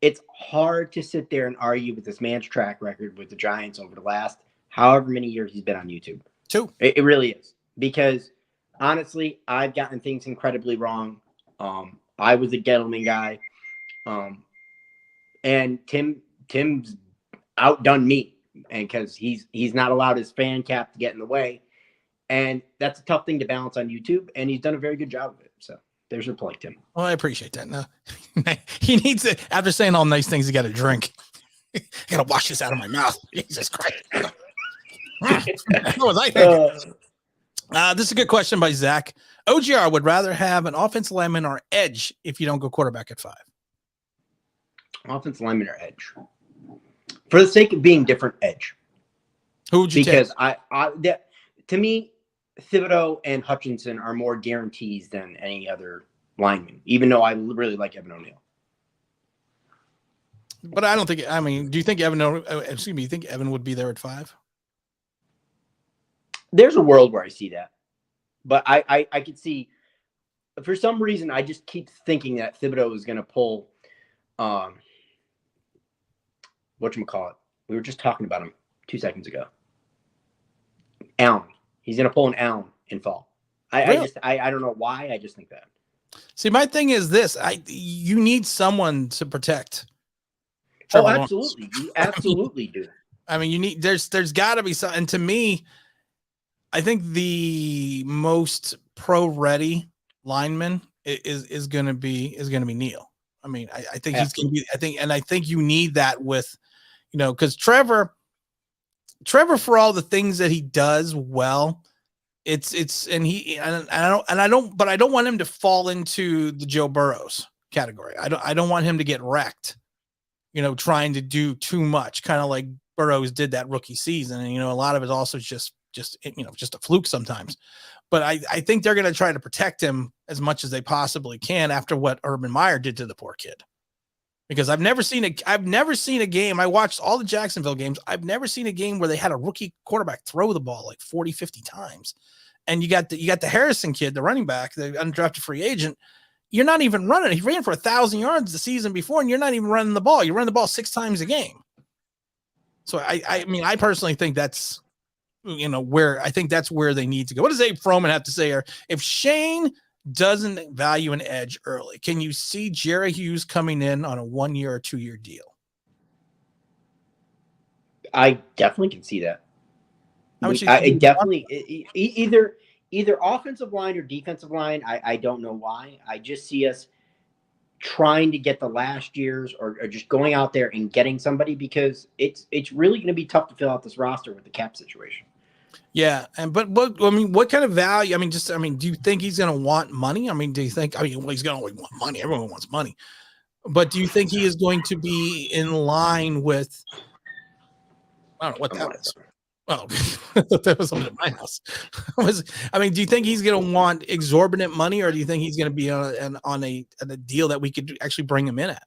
It's hard to sit there and argue with this man's track record with the Giants over the last however many years he's been on YouTube. Two. It really is. Because honestly, I've gotten things incredibly wrong. I was a Gettleman guy. And Tim's outdone me. And because he's not allowed his fan cap to get in the way. And that's a tough thing to balance on YouTube. And he's done a very good job of it. So there's your plug, Tim. Well, I appreciate that. No, he needs to, after saying all nice things, he got to drink. I got to wash this out of my mouth. Jesus Christ. What was I thinking? This is a good question by Zach. OGR would rather have an offensive lineman or edge if you don't go quarterback at 5. Offensive lineman or edge. For the sake of being different, edge. Who would you take? Because to me, Thibodeau and Hutchinson are more guarantees than any other lineman, even though I really like Evan O'Neal. But I don't think, I mean, do you think Evan would be there at 5? There's a world where I see that. But I could see, for some reason, I just keep thinking that Thibodeau is going to pull, whatchamacallit. We were just talking about him 2 seconds ago. Allen. He's going to pull an Allen in fall. Really? I don't know why. I just think that. See, my thing is this. You need someone to protect. Trevor Lawrence. Absolutely. You absolutely do. I mean, there's got to be something. And to me, I think the most pro-ready lineman is going to be Neal. I mean, I think he's going to be. I think you need that with, because Trevor, for all the things that he does well, I don't want him to fall into the Joe Burrows category. I don't want him to get wrecked, trying to do too much, kind of like Burrows did that rookie season. And, a lot of it also just a fluke sometimes. But I think they're going to try to protect him as much as they possibly can after what Urban Meyer did to the poor kid. Because I've never seen a game. I watched all the Jacksonville games. I've never seen a game where they had a rookie quarterback throw the ball like 40, 50 times. And you got the Harrison kid, the running back, the undrafted free agent. You're not even running. He ran for 1,000 yards the season before, and you're not even running the ball. You run the ball 6 times a game. So I mean, I personally think that's, that's where they need to go. What does Abe Froman have to say here? If Shane doesn't value an edge early, can you see Jerry Hughes coming in on a 1-year or 2-year deal? I definitely can see that. I definitely either offensive line or defensive line. I don't know why. I just see us trying to get the last years or just going out there and getting somebody because it's really going to be tough to fill out this roster with the cap situation. Yeah, but what kind of value? I mean, do you think he's going to want money? I mean, do you think? I mean, well, he's going to always want money. Everyone wants money, but do you think he is going to be in line with? I don't know what that was. Oh, that was something at my house. Do you think he's going to want exorbitant money, or do you think he's going to be on a deal that we could actually bring him in at?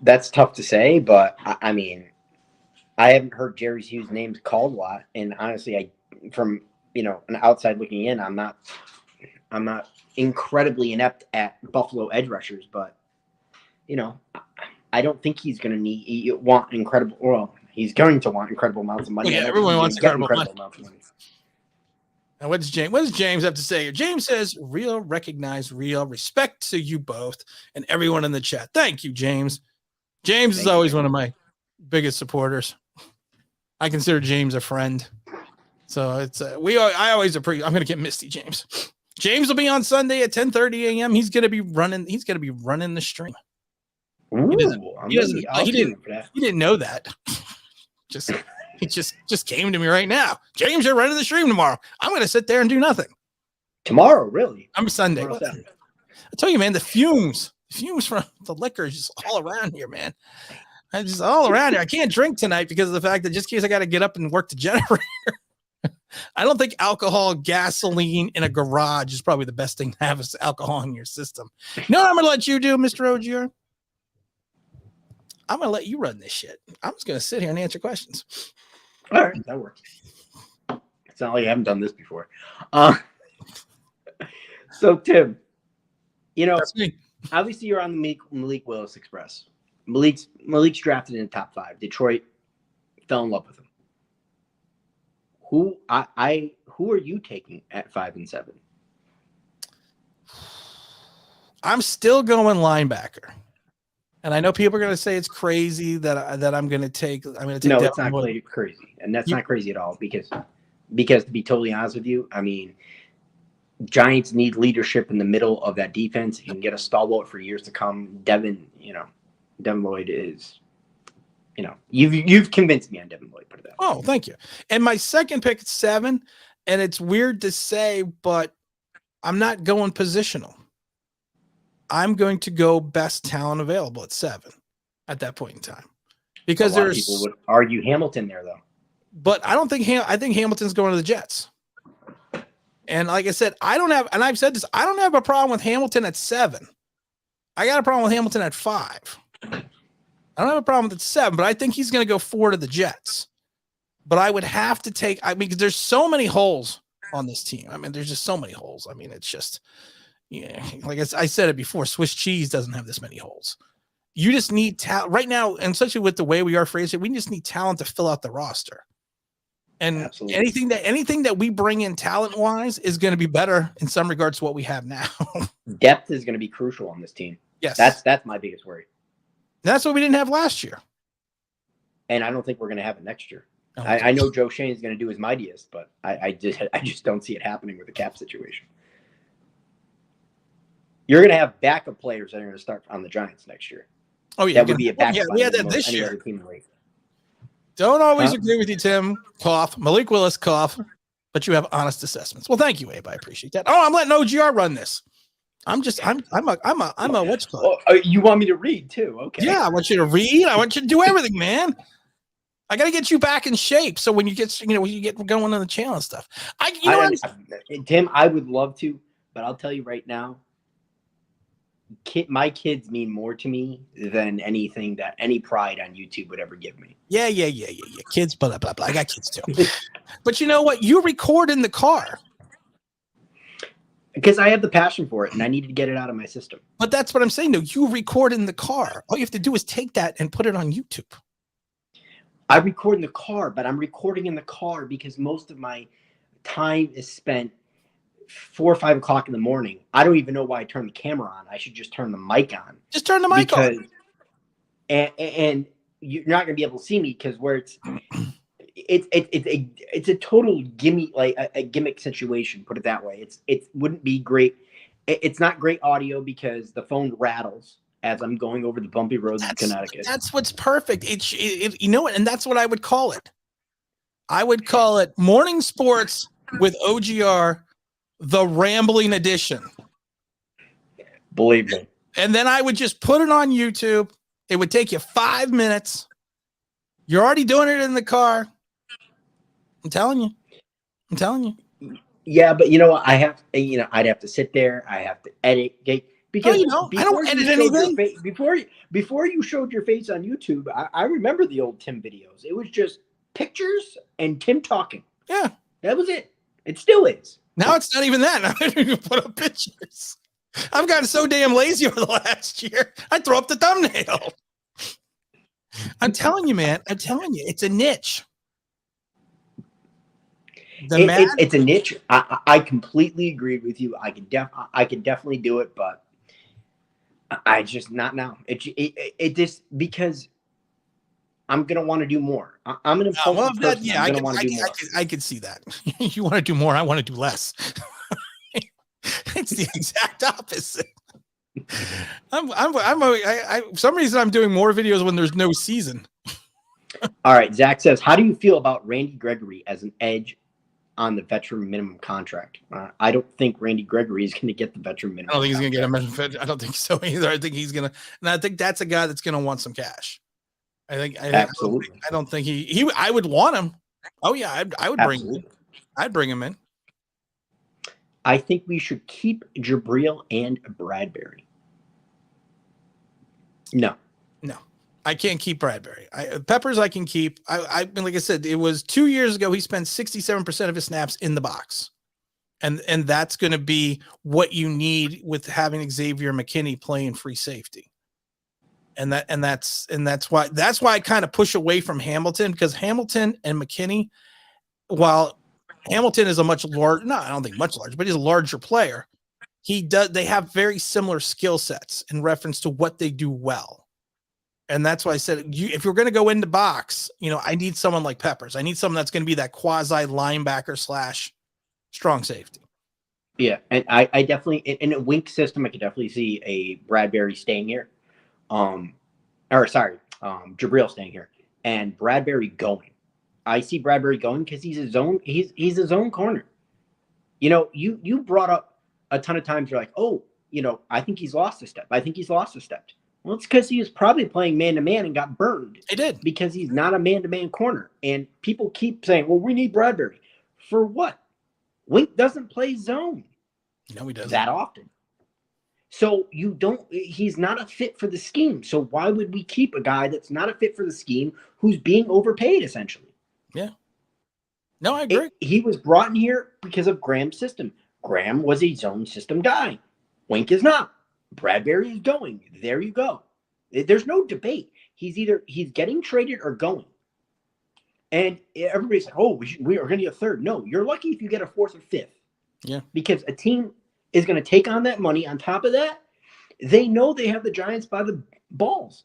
That's tough to say, but I mean, I haven't heard Jerry Hughes' name called a lot, and honestly, from an outside looking in, I'm not incredibly inept at Buffalo edge rushers, but I don't think he's going to want incredible. Well, he's going to want incredible amounts of money. Yeah, everyone wants incredible money. Amounts of money. Now, what does James have to say? James says, "Real, recognize real, respect to you both and everyone in the chat." Thank you, James. James is always one of my biggest supporters. I consider James a friend, so it's I always appreciate. I'm going to get Misty, James. James will be on Sunday at 10:30 a.m. He's going to be running the stream. Ooh, he didn't know that. He just came to me right now. James, you're running the stream tomorrow. I'm going to sit there and do nothing. Tomorrow, really? I'm Sunday. I tell you, man, the fumes from the liquor is just all around here, man. I'm just all around here. I can't drink tonight because of the fact that just in case I got to get up and work the generator. I don't think alcohol, gasoline in a garage is probably the best thing to have is alcohol in your system. No, I'm going to let you do, Mr. Ogier. I'm going to let you run this shit. I'm just going to sit here and answer questions. All right, that works. It's not like I haven't done this before. So, Tim, obviously you're on the Malik Willis Express. Malik's drafted in the top 5. Detroit fell in love with him. Who are you taking at 5 and 7? I'm still going linebacker. And I know people are going to say it's crazy that I'm going to take. I'm going to take. No, it's not crazy, and that's not crazy at all. Because to be totally honest with you, I mean, Giants need leadership in the middle of that defense. You can get a stalwart for years to come. Devin Lloyd is, you've convinced me on Devin Lloyd. Put it that way. Oh, thank you. And my second pick is 7, and it's weird to say, but I'm not going positional. I'm going to go best talent available at 7 at that point in time, because a lot of people would argue Hamilton there though. But I don't think I think Hamilton's going to the Jets. And like I said, I've said this, I don't have a problem with Hamilton at 7. I got a problem with Hamilton at 5. I don't have a problem with 7, but I think he's going to go 4 to the Jets. But I would have to take, because there's so many holes on this team. I mean, there's just so many holes. I mean, it's just, like I said it before, Swiss cheese doesn't have this many holes. You just need talent right now, and especially with the way we are phrasing, we just need talent to fill out the roster. And Absolutely. anything that we bring in talent-wise is going to be better in some regards to what we have now. Depth is going to be crucial on this team. Yes. That's my biggest worry. That's what we didn't have last year. And I don't think we're going to have it next year. I know Joe Shane is going to do his mightiest, but I just don't see it happening with the cap situation. You're going to have backup players that are going to start on the Giants next year. Oh, yeah. That would be a backup. Yeah, we had that this year. Don't always agree with you, Tim. Cough. Malik Willis, cough. But you have honest assessments. Well, thank you, Abe. I appreciate that. Oh, I'm letting OGR run this. I'm a what's called. Oh, you want me to read too? Okay. Yeah, I want you to read. I want you to do everything, man. I got to get you back in shape. So when you get going on the channel and stuff, Tim, I would love to, but I'll tell you right now, my kids mean more to me than anything that any pride on YouTube would ever give me. Yeah. Kids, blah, blah, blah. I got kids too. But you know what? You record in the car. Because I have the passion for it and I needed to get it out of my system. But that's what I'm saying, though. You record in the car. All you have to do is take that and put it on YouTube. I record in the car, but I'm recording in the car because most of my time is spent 4 or 5 o'clock in the morning. I don't even know why I turned the camera on. I should just turn the mic on. Just turn the mic on. And you're not going to be able to see me because where it's it's a total gimme, like a gimmick situation. Put it that way. It wouldn't be great. It's not great audio because the phone rattles as I'm going over the bumpy roads of Connecticut. That's what's perfect. You know what, and that's what I would call it. I would call it morning sports with OGR, the rambling edition. Believe me. And then I would just put it on YouTube. It would take you 5 minutes. You're already doing it in the car. I'm telling you. Yeah, but I'd have to sit there. I have to edit. Because I don't edit anything. Before you showed your face on YouTube, I remember the old Tim videos. It was just pictures and Tim talking. Yeah. That was it. It still is. Now it's not even that. Now I don't even put up pictures. I've gotten so damn lazy over the last year. I throw up the thumbnail. I'm telling you, man. It's a niche. It's a niche. I completely agree with you. I could definitely do it, but I just not now. It just because I'm gonna want to do more. I'm an impulsive person. Yeah, I'm gonna want to do more. I can see that. You want to do more. I want to do less. It's the exact opposite. For some reason I'm doing more videos when there's no season. All right, Zach says, how do you feel about Randy Gregory as an edge on the veteran minimum contract? I don't think Randy Gregory is going to get the veteran minimum. I don't think he's going to get a I don't think so either. I think he's going to, and I think that's a guy that's going to want some cash. Absolutely. I don't think I would want him. Oh yeah, I would bring him in. I'd bring him in. I think we should keep Jabril and Bradbury. No, I can't keep Bradbury. Peppers I can keep. I mean, like I said, it was 2 years ago. He spent 67% of his snaps in the box, and that's going to be what you need with having Xavier McKinney playing free safety. And that's why I kind of push away from Hamilton, because Hamilton and McKinney, while Hamilton is a much larger, no, I don't think much larger, but he's a larger player. They have very similar skill sets in reference to what they do well. And that's why I said, if you're going to go into box, I need someone like Peppers. I need someone that's going to be that quasi linebacker / strong safety. Yeah. And I definitely, in a wink system, I could definitely see a Bradbury staying here. Jabril staying here and Bradbury going. I see Bradbury going because he's his own corner. You brought up a ton of times. You're like, I think he's lost a step. Well, it's because he was probably playing man-to-man and got burned. He did. Because he's not a man-to-man corner. And people keep saying, well, we need Bradbury. For what? Wink doesn't play zone. No, he doesn't. That often. So he's not a fit for the scheme. So why would we keep a guy that's not a fit for the scheme who's being overpaid, essentially? Yeah. No, I agree. He was brought in here because of Graham's system. Graham was a zone system guy. Wink is not. Bradbury is going. There you go. There's no debate. He's getting traded or going. And everybody's like, oh, we are going to get a third. No, you're lucky if you get a fourth or fifth. Yeah. Because a team is going to take on that money. On top of that, they know they have the Giants by the balls.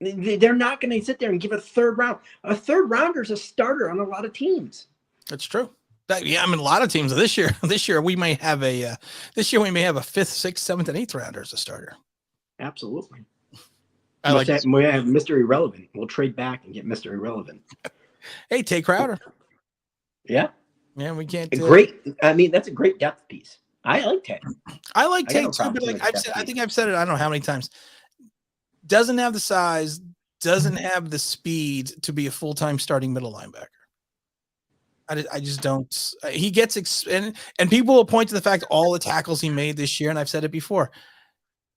They're not going to sit there and give a third round. A third rounder is a starter on a lot of teams. That's true. A lot of teams this year we may have a fifth, sixth, seventh, and eighth rounder as a starter. Absolutely. We have Mr. Irrelevant. We'll trade back and get Mr. Irrelevant. Hey, Tay Crowder. Yeah. Yeah, we can't. Great. I mean, that's a great depth piece. I like Tay. I like Tay too, but I think I've said it. I don't know how many times. Doesn't have the size. Doesn't have the speed to be a full-time starting middle linebacker. I just don't. He gets and people will point to the fact all the tackles he made this year, and I've said it before.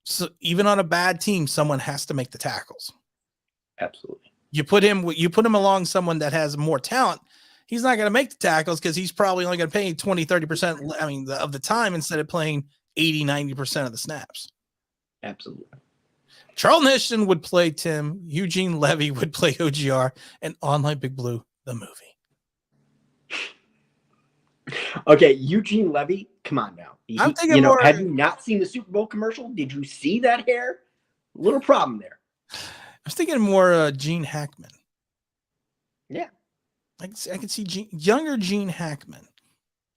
So even on a bad team, someone has to make the tackles. Absolutely. You put him along someone that has more talent, he's not going to make the tackles because he's probably only going to pay 20, 30%, of the time instead of playing 80, 90% of the snaps. Absolutely. Charlton Heston would play Tim. Eugene Levy would play OGR, and Online Big Blue, the movie. Okay, Eugene Levy, come on now. I'm thinking more. Have you not seen the Super Bowl commercial? Did you see that hair? Little problem there. I was thinking more Gene Hackman. Yeah. I could see younger Gene Hackman.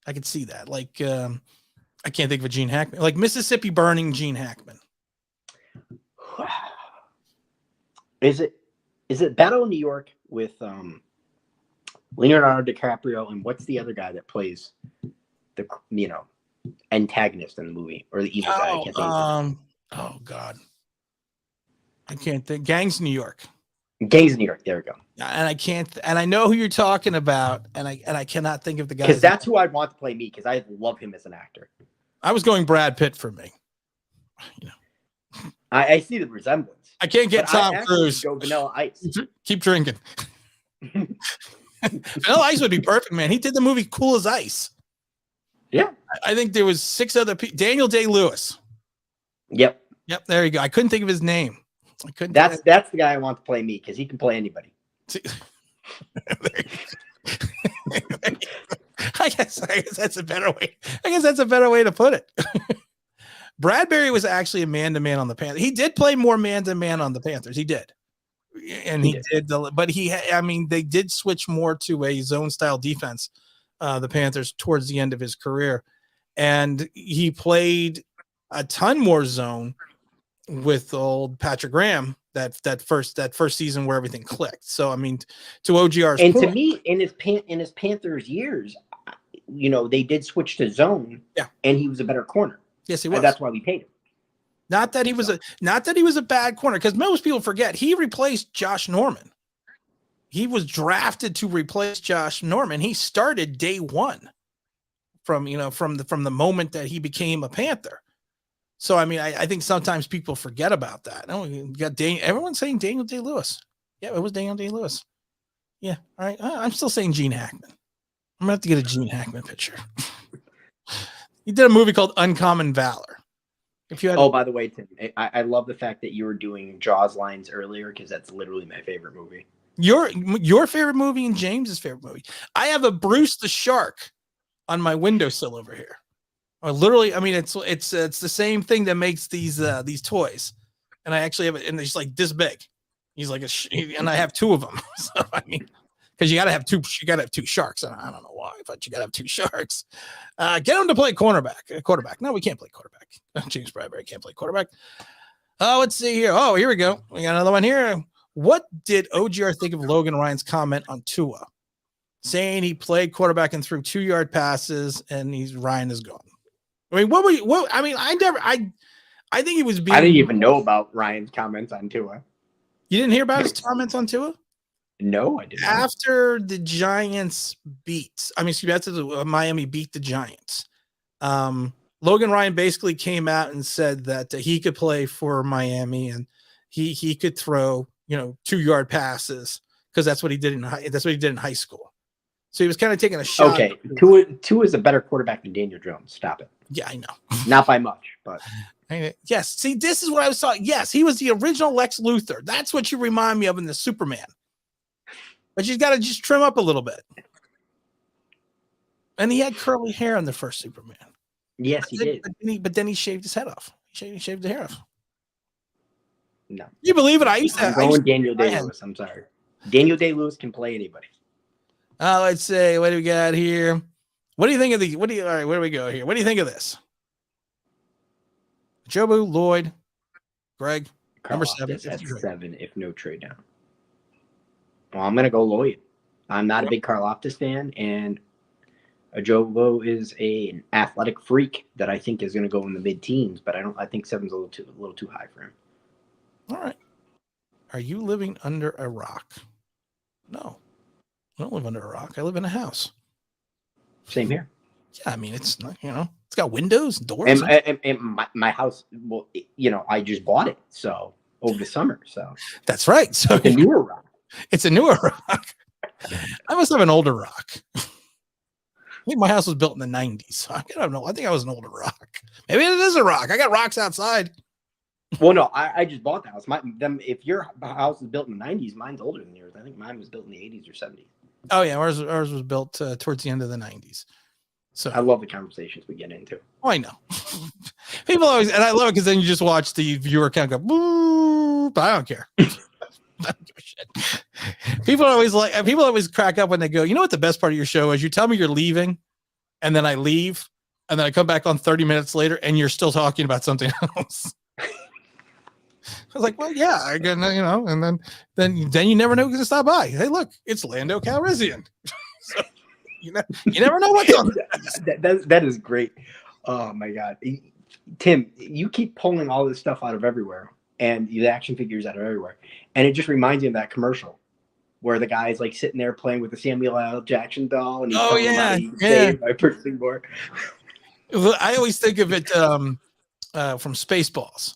I could see that. Like, I can't think of a Gene Hackman. Like Mississippi Burning Gene Hackman. Is it Battle of New York with Leonardo DiCaprio, and what's the other guy that plays the antagonist in the movie, or the evil guy? I can't think oh God, I can't think. Gangs of New York. Gangs of New York. There we go. And I can't. And I know who you're talking about, and I cannot think of the guy. Because that's who I'd want to play me. Because I love him as an actor. I was going Brad Pitt for me. I see the resemblance. I can't get Tom Cruise. Go Vanilla Ice. Keep drinking. Vanilla Ice would be perfect, man. He did the movie Cool as Ice. Yeah. I think there was 6 other people. Daniel Day-Lewis. Yep. There you go. I couldn't think of his name. I couldn't. That's the guy I want to play me, because he can play anybody. I guess that's a better way. I guess that's a better way to put it. Bradbury was actually a man-to-man on the Panthers. He did play more man-to-man on the Panthers. He did. And he did. But they did switch more to a zone-style defense, the Panthers, towards the end of his career. And he played a ton more zone with old Patrick Graham that first season where everything clicked. So, I mean, to OGR's and point, to me, in his Panthers years, they did switch to zone. Yeah. And he was a better corner. Yes, he was. And that's why we paid him. Not that he was a bad corner, because most people forget he replaced Josh Norman. He was drafted to replace Josh Norman. He started day one from the moment that he became a Panther. So I mean, I think sometimes people forget about that. Oh, you got everyone's saying Daniel Day-Lewis. Yeah, it was Daniel Day-Lewis. Yeah, all right. I'm still saying Gene Hackman. I'm gonna have to get a Gene Hackman picture. He did a movie called Uncommon Valor. By the way, Tim, I love the fact that you were doing Jaws lines earlier, because that's literally my favorite movie. Your favorite movie and James's favorite movie. I have a Bruce the Shark on my windowsill over here. Or literally, I mean, it's the same thing that makes these toys, and I actually have it, and it's like this big. He's like and I have 2 of them. So I mean, because you gotta have 2 sharks. And I don't know why, but you gotta have 2 sharks. Get him to play quarterback. No, we can't play quarterback. James Bradbury can't play quarterback. Let's see here. Oh, here we go. We got another one here. What did OGR think of Logan Ryan's comment on Tua, saying he played quarterback and threw 2-yard passes, and Ryan is gone? I mean, I think he was being. I didn't even know about Ryan's comments on Tua. You didn't hear about his comments on Tua? No, I didn't. After the Giants after Miami beat the Giants, Logan Ryan basically came out and said that he could play for Miami, and he could throw 2-yard passes, because that's what he did in high school. So he was kind of taking a shot. Okay, Tua is a better quarterback than Daniel Jones. Stop it. Yeah, I know. Not by much, but yes. See, this is what I was talking. Yes, he was the original Lex Luthor. That's what you remind me of in the Superman. But you got to just trim up a little bit. And he had curly hair in the first Superman. Yes, he did. But then he shaved his head off. He shaved the hair off. No. You believe it? I'm going Daniel Day-Lewis. I'm sorry. Daniel Day-Lewis can play anybody. Let's say, what do we got here? What do you think of all right, where do we go here? What do you think of this? Jobu, Lloyd, Greg, number 7. That's 7 if no trade down. Well, I'm going to go Lloyd. I'm not a big Karlaftis fan, and Jobu is an athletic freak that I think is going to go in the mid-teens, but I think 7's a little too high for him. All right. Are you living under a rock? No. I don't live under a rock. I live in a house. Same here. Yeah, I mean, it's not, it's got windows and doors. And my house, well, I just bought it over the summer. So that's right. So it's a newer rock. It's a newer rock. I must have an older rock. I think my house was built in the 90s. So I don't know. I think I was an older rock. Maybe it is a rock. I got rocks outside. Well, no, I just bought the house. If your house was built in the 90s, mine's older than yours. I think mine was built in the 80s or 70s. Oh yeah, ours was built towards the end of the 90s. So I love the conversations we get into. Oh, I know. People always, and I love it because then you just watch the viewer count go, boo, but I don't care. I don't give a shit. People always crack up when they go, you know what the best part of your show is? You tell me you're leaving, and then I leave, and then I come back on 30 minutes later, and you're still talking about something else. I was like, well, yeah, I got, you know, and then you never know who's gonna stop by. Hey, look, it's Lando Calrissian. So, you never know what's on. That is great. Oh my God, Tim, you keep pulling all this stuff out of everywhere, and the action figures out of everywhere, and it just reminds me of that commercial where the guy's like sitting there playing with the Samuel L. Jackson doll, and he's telling him how he saved by purchasing more. I always think of it from Spaceballs.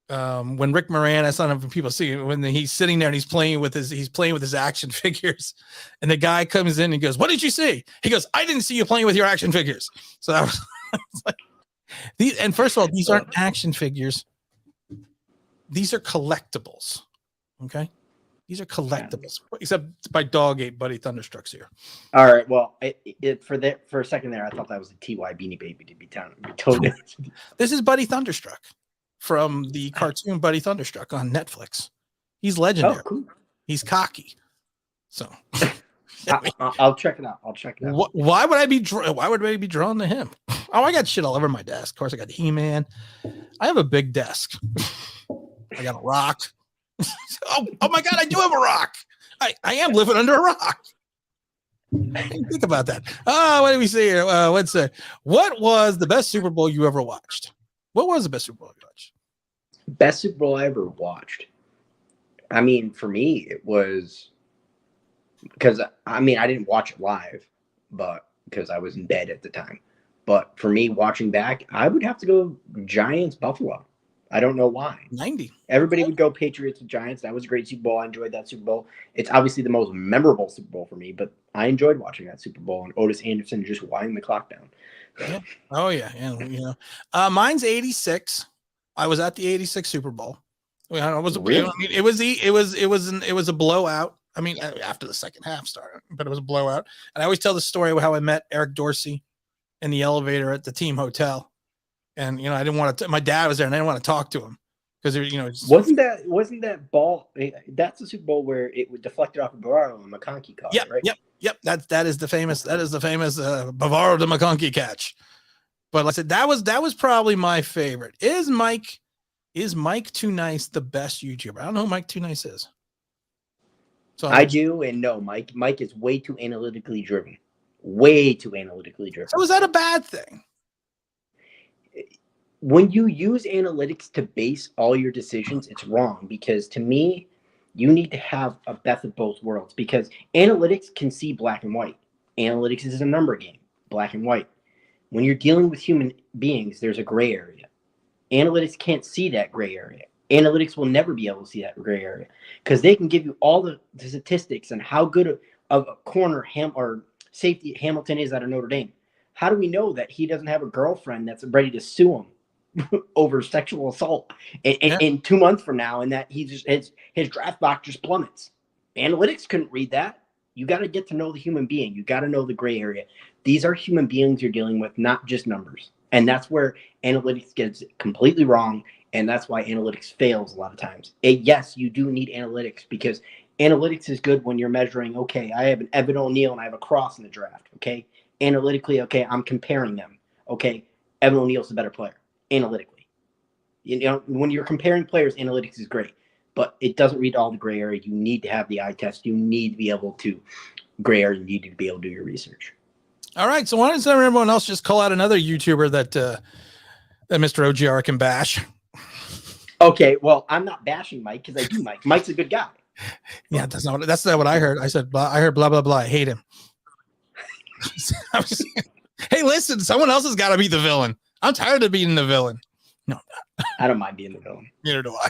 When Rick Moranis, I don't know if people see it, when he's sitting there and he's playing with his action figures, and the guy comes in and goes, "What did you see?" He goes, "I didn't see you playing with your action figures." So that was like, and first of all, these aren't action figures; these are collectibles. Okay, these are collectibles. Except my dog ate Buddy Thunderstruck's here. All right, well, for a second there, I thought that was a TY Beanie Baby to be totally. This is Buddy Thunderstruck from the cartoon Buddy Thunderstruck on Netflix. He's legendary. Oh, cool. He's cocky. So I'll check it out. Why would I be drawn to him? Oh, I got shit all over my desk. Of course, I got He-Man. I have a big desk. I got a rock. oh my God, I do have a rock. I am living under a rock. Think about that. What do we see here? What was the best Super Bowl you ever watched? What was the best Super Bowl you watched? Best Super Bowl I ever watched. I mean, for me, it was because I didn't watch it live, but because I was in bed at the time. But for me, watching back, I would have to go Giants Buffalo. I don't know why. 90. Everybody would go Patriots and Giants. That was a great Super Bowl. I enjoyed that Super Bowl. It's obviously the most memorable Super Bowl for me, but I enjoyed watching that Super Bowl and Otis Anderson just winding the clock down. Yeah. Oh yeah. Mine's 86. I was at the 86 Super Bowl. It was a blowout. I mean, after the second half started, but it was a blowout. And I always tell the story of how I met Eric Dorsey in the elevator at the team hotel. And I didn't want to. My dad was there, and I didn't want to talk to him because wasn't that ball? That's the Super Bowl where it was deflected off of Bavaro and McConkey caught. Yep, right? Yep. That is the famous Bavaro to McConkey catch. But like I said, that was probably my favorite. Is Mike Too Nice the best YouTuber? I don't know who Mike Too Nice is. So I do, and no, Mike is way too analytically driven. Way too analytically driven. So is that a bad thing? When you use analytics to base all your decisions, it's wrong, because to me, you need to have a best of both worlds, because analytics can see black and white. Analytics is a number game, black and white. When you're dealing with human beings, there's a gray area. Analytics can't see that gray area. Analytics will never be able to see that gray area because they can give you all the statistics and how good of a corner or safety Hamilton is out of Notre Dame. How do we know that he doesn't have a girlfriend that's ready to sue him over sexual assault in 2 months from now, and that his draft stock just plummets? Analytics couldn't read that. You got to get to know the human being. You got to know the gray area. These are human beings you're dealing with, not just numbers. And that's where analytics gets completely wrong, and that's why analytics fails a lot of times. Yes, you do need analytics, because analytics is good when you're measuring, okay, I have an Evan O'Neal and I have a Cross in the draft, okay? Analytically, okay, I'm comparing them. Okay, Evan O'Neal's a better player, analytically. When you're comparing players, analytics is great, but it doesn't read all the gray area. You need to have the eye test. You need to be able to gray area. You need to be able to do your research. All right, so why doesn't everyone else just call out another YouTuber that Mr. OGR can bash? Okay, well, I'm not bashing Mike because I do Mike. Mike's a good guy. Yeah, that's not what I heard. I said I heard blah blah blah. I hate him. Hey, listen, someone else has got to be the villain. I'm tired of being the villain. No, I don't mind being the villain. Neither do I.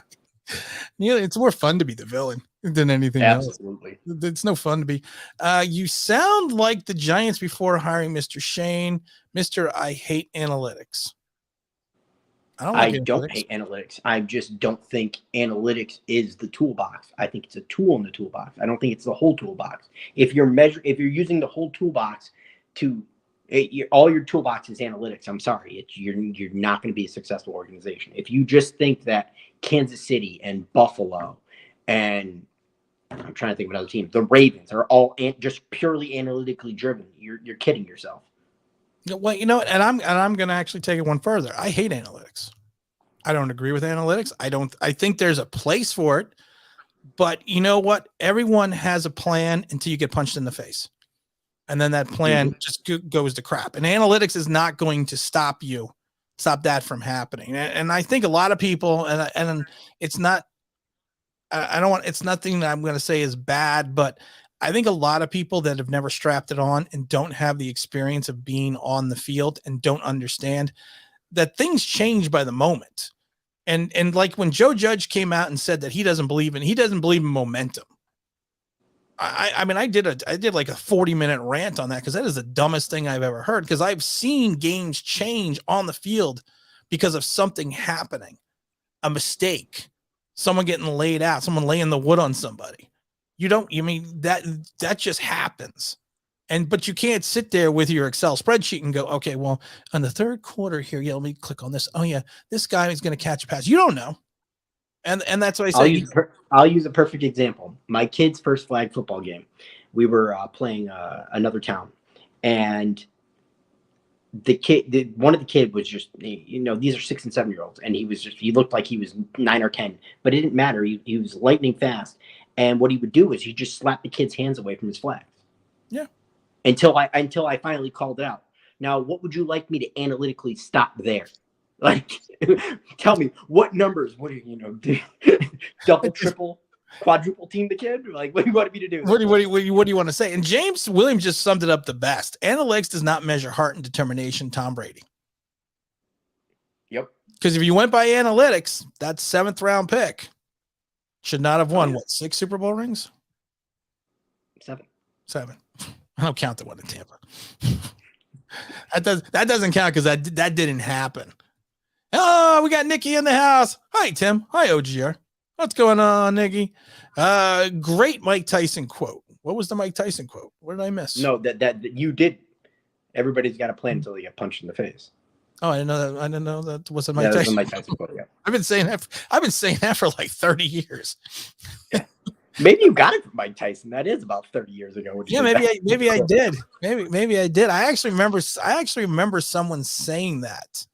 It's more fun to be the villain than anything else. Absolutely. It's no fun to be. You sound like the Giants before hiring Mr. Shane. Mr. I hate analytics. I don't hate analytics. I just don't think analytics is the toolbox. I think it's a tool in the toolbox. I don't think it's the whole toolbox. If you're using the whole toolbox all your toolbox is analytics, I'm sorry, you're not going to be a successful organization. If you just think that Kansas City and Buffalo and I'm trying to think of another team. The Ravens are all just purely analytically driven. You're kidding yourself. Well, you know, and I'm going to actually take it one further. I hate analytics. I don't agree with analytics. I think there's a place for it, but you know what? Everyone has a plan until you get punched in the face. And then that plan just goes to crap. And analytics is not going to stop that from happening. And I think a lot of people, and it's not, it's nothing that I'm going to say is bad, but I think a lot of people that have never strapped it on and don't have the experience of being on the field and don't understand that things change by the moment. And like when Joe Judge came out and said that he doesn't believe in momentum. I mean, I did like a 40-minute rant on that because that is the dumbest thing I've ever heard, because I've seen games change on the field because of something happening, a mistake, someone getting laid out, someone laying the wood on somebody. That just happens. But you can't sit there with your Excel spreadsheet and go, okay, well, on the third quarter here, yeah, let me click on this. Oh yeah, this guy is going to catch a pass. You don't know. And that's what I say. I'll use a perfect example. My kid's first flag football game, we were playing another town, and one of the kid was just, these are 6 and 7 year olds, and he looked like he was 9 or 10, but it didn't matter. He was lightning fast, and what he would do is he just slap the kid's hands away from his flags. Yeah. Until I finally called it out. Now, what would you like me to analytically stop there? Like, tell me what numbers? What do double, triple, quadruple team the kid? Like, what do you want me to do? What do you want to say? And James Williams just summed it up the best. Analytics does not measure heart and determination. Tom Brady. Yep. Because if you went by analytics, that 7th round pick should not have won 6 Super Bowl rings? 7. I don't count the one in Tampa. That doesn't count because that didn't happen. Oh, we got Nikki in the house. Hi, Tim. Hi, OGR. What's going on, Nikki? Great Mike Tyson quote. What was the Mike Tyson quote? What did I miss? No, that you did. Everybody's got a plan until they get punched in the face. Oh, I didn't know that. I didn't know that was a Mike Tyson. That was a Mike Tyson quote. Yeah. I've been saying that for like 30 years. Yeah. Maybe you got it from Mike Tyson. That is about 30 years ago. Yeah, maybe I did. Maybe I did. I actually remember someone saying that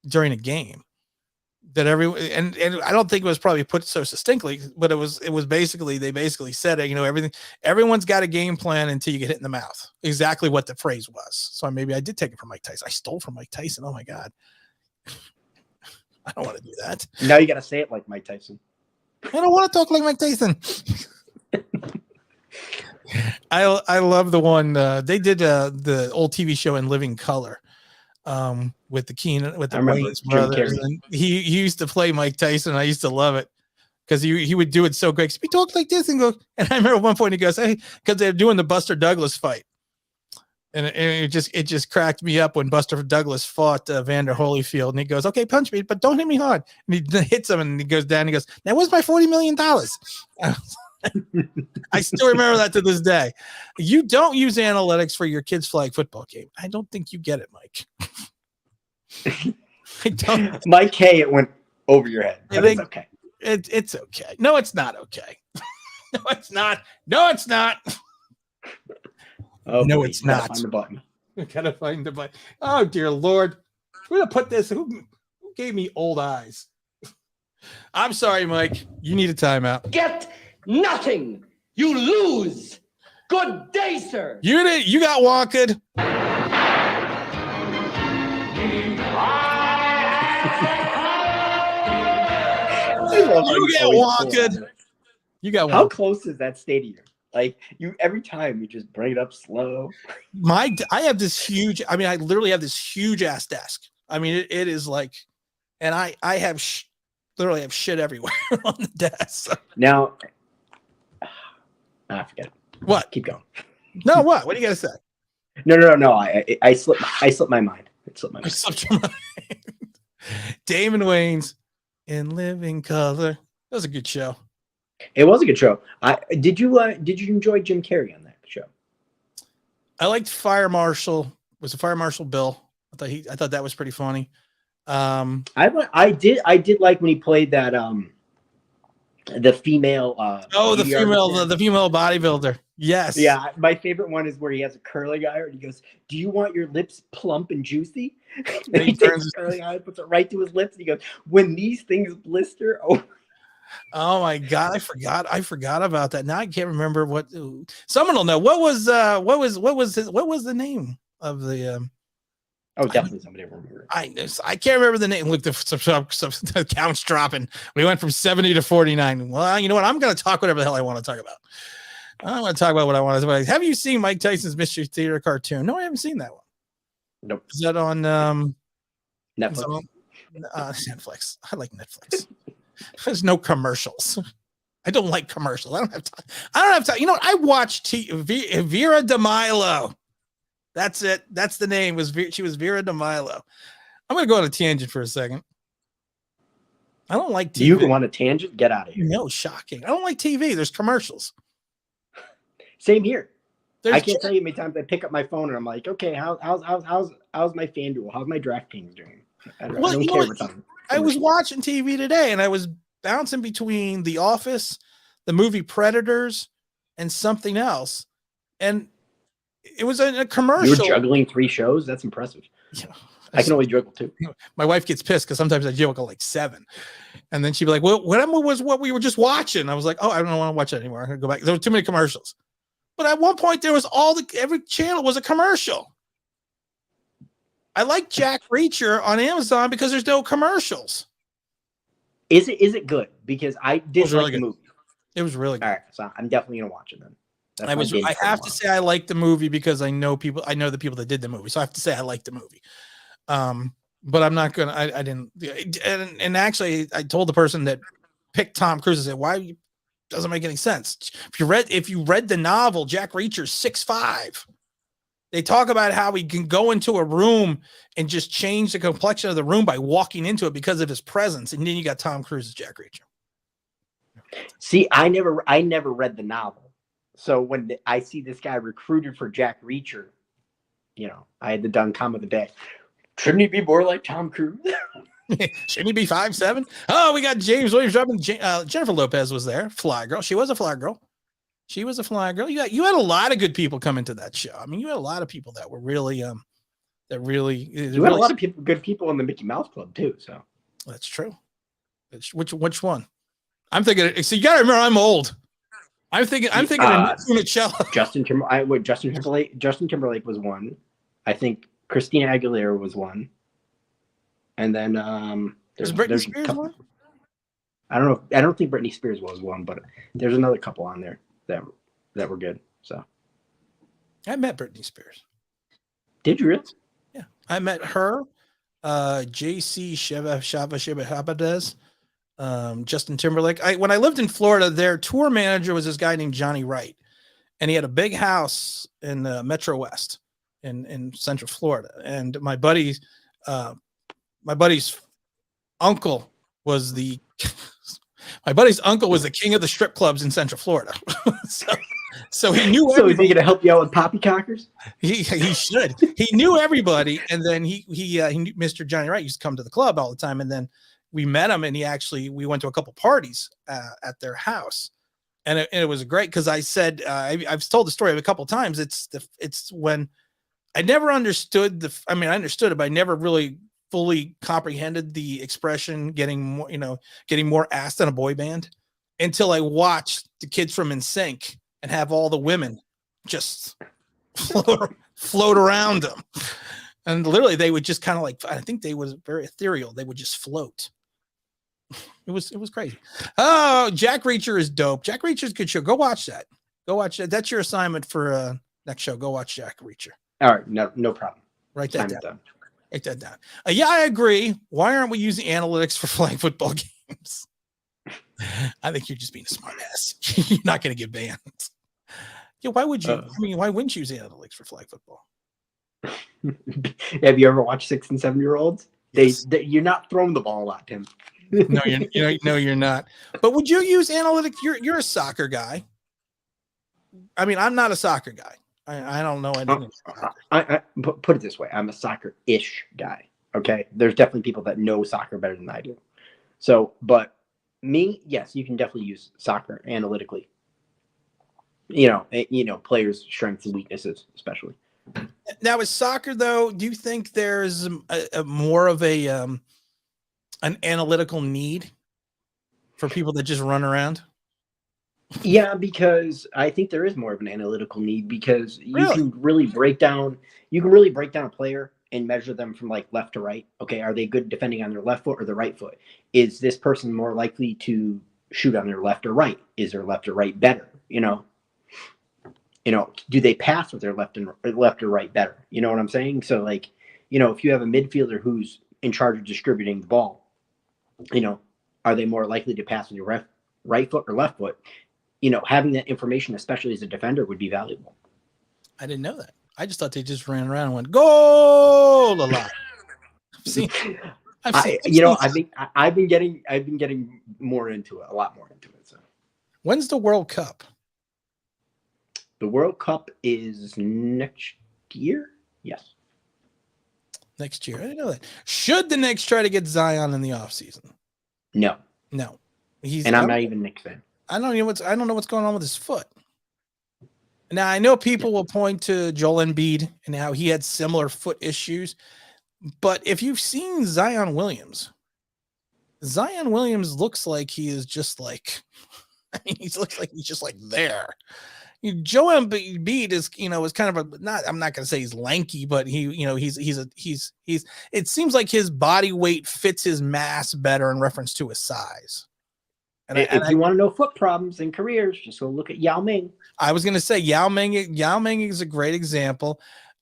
during a game, that everyone, and I don't think it was probably put so succinctly, but it was basically, they basically said it, everyone's got a game plan until you get hit in the mouth. Exactly what the phrase was. So maybe I did take it from Mike Tyson. I stole from Mike Tyson. Oh my God. I don't want to do that. Now you got to say it like Mike Tyson. I don't want to talk like Mike Tyson. I love the one they did the old TV show In Living Color with the Wayans brothers. And he used to play Mike Tyson. I used to love it because he would do it so great. So he talked like this and go. And I remember at one point he goes, "Hey," because they're doing the Buster Douglas fight, and it just cracked me up when Buster Douglas fought Vander Holyfield, and he goes, "Okay, punch me, but don't hit me hard." And he hits him, and he goes down. And he goes, "Now where's my $40 million?" I still remember that to this day. You don't use analytics for your kid's flag football game. I don't think you get it, Mike. I don't. Mike K, it went over your head. It's okay. It's okay. No, it's not okay. No, it's not. No, it's not. Oh, no, boy, it's not. Find the button. I gotta find the button. Oh dear Lord. We're gonna put this. Who gave me old eyes? I'm sorry, Mike. You need a timeout. Get nothing. You lose. Good day, sir. You got wonked. You get wonked. You got wonked. How close is that stadium? Like every time you just bring it up slow. I have this huge. I mean, I literally have this huge ass desk. I mean, it is like, and I have literally have shit everywhere on the desk. Now, forget it. What? Keep going. No, what? What do you got to say? No. I slipped my mind. It slipped my mind. Slipped your mind. Damon Wayans in Living Color. That was a good show. It was a good show. Did you enjoy Jim Carrey on that show? I liked Fire Marshal. Was it Fire Marshal Bill? I thought that was pretty funny. I did like when he played that The female. Oh, the BDR female, fan. the female bodybuilder. Yes. Yeah, my favorite one is where he has a curling iron and he goes, "Do you want your lips plump and juicy?" And he takes the curling iron, puts it right to his lips, and he goes, "When these things blister, oh." Oh my God, I forgot about that. Now I can't remember what. Someone will know. What was the name of the? Oh, definitely somebody will remember. I can't remember the name. Look, the count's dropping. We went from 70 to 49. Well, you know what? I'm going to talk whatever the hell I want to talk about. I want to talk about what I want to talk about. Have you seen Mike Tyson's Mystery Theater cartoon? No, I haven't seen that one. Nope. Is that on Netflix? Netflix. I like Netflix. There's no commercials. I don't like commercials. I don't have time. You know what? I watched Vera DeMilo. That's it. That's the name. She was Vera DeMilo. I'm going to go on a tangent for a second. I don't like TV. You want a tangent? Get out of here. No, shocking. I don't like TV. There's commercials. Same here. I can't tell you how many times I pick up my phone and I'm like, okay, how's my FanDuel? How's my DraftKings doing? I don't care what's on. I was watching TV today and I was bouncing between The Office, the movie Predators, and something else. And it was a commercial. You're juggling 3 shows? That's impressive. Yeah, I can only juggle 2. My wife gets pissed because sometimes I juggle like 7. And then she'd be like, well, what was what we were just watching? I was like, oh, I don't want to watch it anymore. I'm going to go back. There were too many commercials. But at one point, there was every channel was a commercial. I like Jack Reacher on Amazon because there's no commercials. Is it good? Because I did like the movie. It was really good. All right, so I'm definitely gonna watch it then. I have to say I like the movie because I know the people that did the movie. So I have to say I like the movie. But I'm not gonna. I didn't. And actually, I told the person that picked Tom Cruise. I said, "Why? Doesn't make any sense." If you read the novel, Jack Reacher's 6'5". They talk about how he can go into a room and just change the complexion of the room by walking into it because of his presence. And then you got Tom Cruise as Jack Reacher. See, I never read the novel. So when I see this guy recruited for Jack Reacher, I had the done comment of the day. Shouldn't he be more like Tom Cruise? Shouldn't he be 5'7"? Oh, we got James Williams dropping. Jennifer Lopez was there. Fly girl. She was a fly girl. You had a lot of good people come into that show. I mean, you had a lot of people that were really, you had a lot of good people in the Mickey Mouse Club too. So that's true. Which one? I'm thinking. So you got to remember, I'm old. I'm thinking of Funicello. Justin Timberlake was one. I think Christina Aguilera was one. And then there's Britney Spears one. I don't know. I don't think Britney Spears was one, but there's another couple on there that were good. So I met Britney Spears. Did you really? Yeah, I met her, JC Shabadez, Justin Timberlake. When I lived in Florida, their tour manager was this guy named Johnny Wright, and he had a big house in Metro West in Central Florida. And my buddy's uncle was the king of the strip clubs in Central Florida. so he knew. So is he going to help you out with poppycockers? He should. He knew everybody, and then he knew Mr. Johnny Wright used to come to the club all the time, and then we met him, and we went to a couple parties at their house, and it was great because I said I've told the story a couple of times. It's when I never understood I understood it, but I never really fully comprehended the expression getting more ass than a boy band until I watched the kids from NSYNC and have all the women just float around them. And literally they would just kind of I think they was very ethereal. They would just float. It was crazy. Oh, Jack Reacher is dope. Jack Reacher's a good show. Go watch that. That's your assignment for next show. Go watch Jack Reacher. All right. No problem. Write that down. Write that down. Yeah, I agree. Why aren't we using analytics for flag football games? I think you're just being a smart ass. You're not going to get banned. Yeah, why would you? Why wouldn't you use analytics for flag football? Have you ever watched 6 and 7 year olds? Yes. You're not throwing the ball a lot, Tim. No, you're not. But would you use analytics? You're a soccer guy. I'm not a soccer guy. I don't know anything. I put it this way: I'm a soccer-ish guy. Okay, there's definitely people that know soccer better than I do. So, but Me, yes, you can definitely use soccer analytically. Players' strengths and weaknesses, especially. Now, with soccer, though, do you think there's a more of an analytical need for people that just run around? Yeah, because I think there is more of an analytical need because you Really? can really break down a player and measure them from like left to right. Okay, are they good defending on their left foot or the right foot? Is this person more likely to shoot on their left or right? Is their left or right better? Do they pass with their left or right better? You know what I'm saying? So like, if you have a midfielder who's in charge of distributing the ball, are they more likely to pass with your right foot or left foot? Having that information, especially as a defender, would be valuable. I didn't know that. I just thought they just ran around and went goal a lot. I've been getting more into it, a lot more into it. So, when's the World Cup? The World Cup is next year. Yes, next year. I didn't know that. Should the Knicks try to get Zion in the offseason? No. I'm not even a Knicks fan. I don't know what's going on with his foot. Now I know people will point to Joel Embiid and how he had similar foot issues, but if you've seen Zion Williams looks like he is just like, he looks like he's just like there. Joel Embiid is, is kind of I'm not going to say he's lanky, but he's it seems like his body weight fits his mass better in reference to his size. And if you want to know foot problems in careers, just go look at Yao Ming. I was going to say Yao Ming is a great example.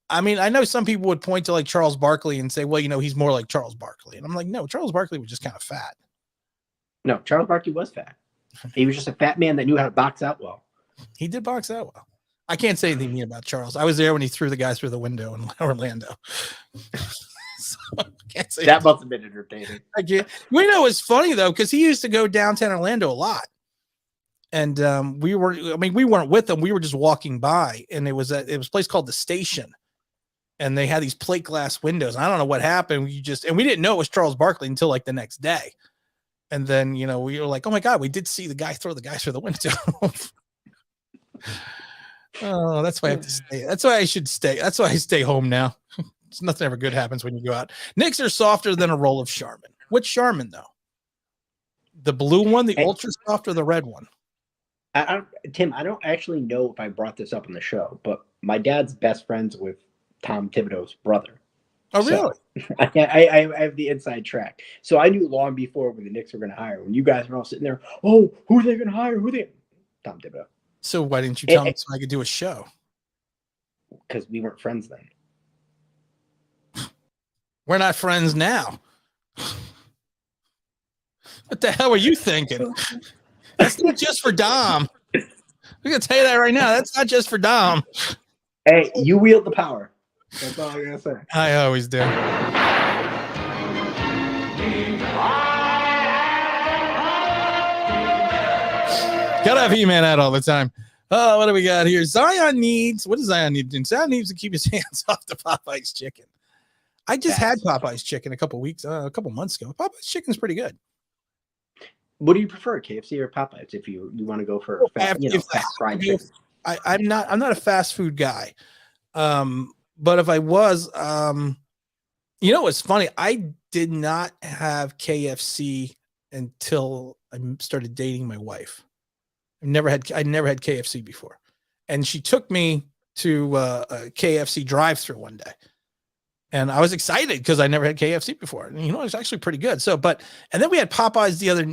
I mean, I know some people would point to like Charles Barkley and say, well, he's more like Charles Barkley. And I'm like, no, Charles Barkley was just kind of fat. No, Charles Barkley was fat. He was just a fat man that knew how to box out well. He did box out well. I can't say anything mean about Charles. I was there when he threw the guy through the window in Orlando. So, I can't say that must have been entertaining. It's funny though, because he used to go downtown Orlando a lot. And we weren't with him. We were just walking by, and it was a place called The Station. And they had these plate glass windows. And I don't know what happened. We didn't know it was Charles Barkley until like the next day. And then, we were like, oh my God, we did see the guy throw the guy through the window. Oh, that's why I have to stay. That's why I should stay. That's why I stay home now. Nothing ever good happens when you go out. Knicks are softer than a roll of Charmin. Which Charmin though? The blue one, the ultra soft, or the red one? Tim, I don't actually know if I brought this up on the show, but my dad's best friends with Tom Thibodeau's brother. Oh, really? So, I have the inside track. So I knew long before when the Knicks were going to hire. When you guys were all sitting there, oh, who are they going to hire? Tom Thibodeau. So why didn't you tell me so I could do a show? Because we weren't friends then. We're not friends now. What the hell were you thinking? That's not just for Dom. I'm going to tell you that right now. That's not just for Dom. Hey, you wield the power. That's all I'm going to say. I always do. Gotta have He-Man out all the time. Oh, what do we got here? What does Zion need to do? Zion needs to keep his hands off the Popeye's chicken. I just had Popeye's chicken a couple months ago. Popeye's chicken's pretty good. What do you prefer, KFC or Popeyes? If you want to go for fast fried chicken. I'm not a fast food guy. But if I was, what's funny? I did not have KFC until I started dating my wife. I never had KFC before, and she took me to a KFC drive-through one day, and I was excited because I never had KFC before. And, it was actually pretty good. So, and then we had Popeyes the other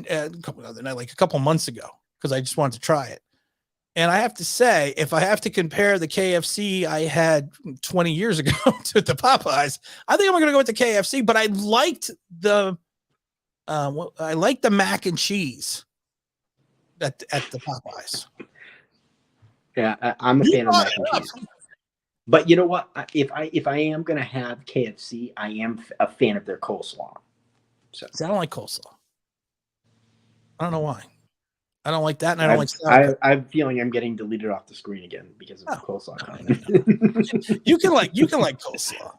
night, like a couple months ago, because I just wanted to try it. And I have to say, if I have to compare the KFC I had 20 years ago to the Popeyes, I think I'm going to go with the KFC. But I liked the mac and cheese at the Popeyes. Yeah, I'm a fan of mac and cheese. But you know what? If I am going to have KFC, I am a fan of their coleslaw. So I don't like coleslaw. I don't know why. I don't like that, and I don't like sour. I'm feeling I'm getting deleted off the screen again because of the coleslaw. You can like coleslaw.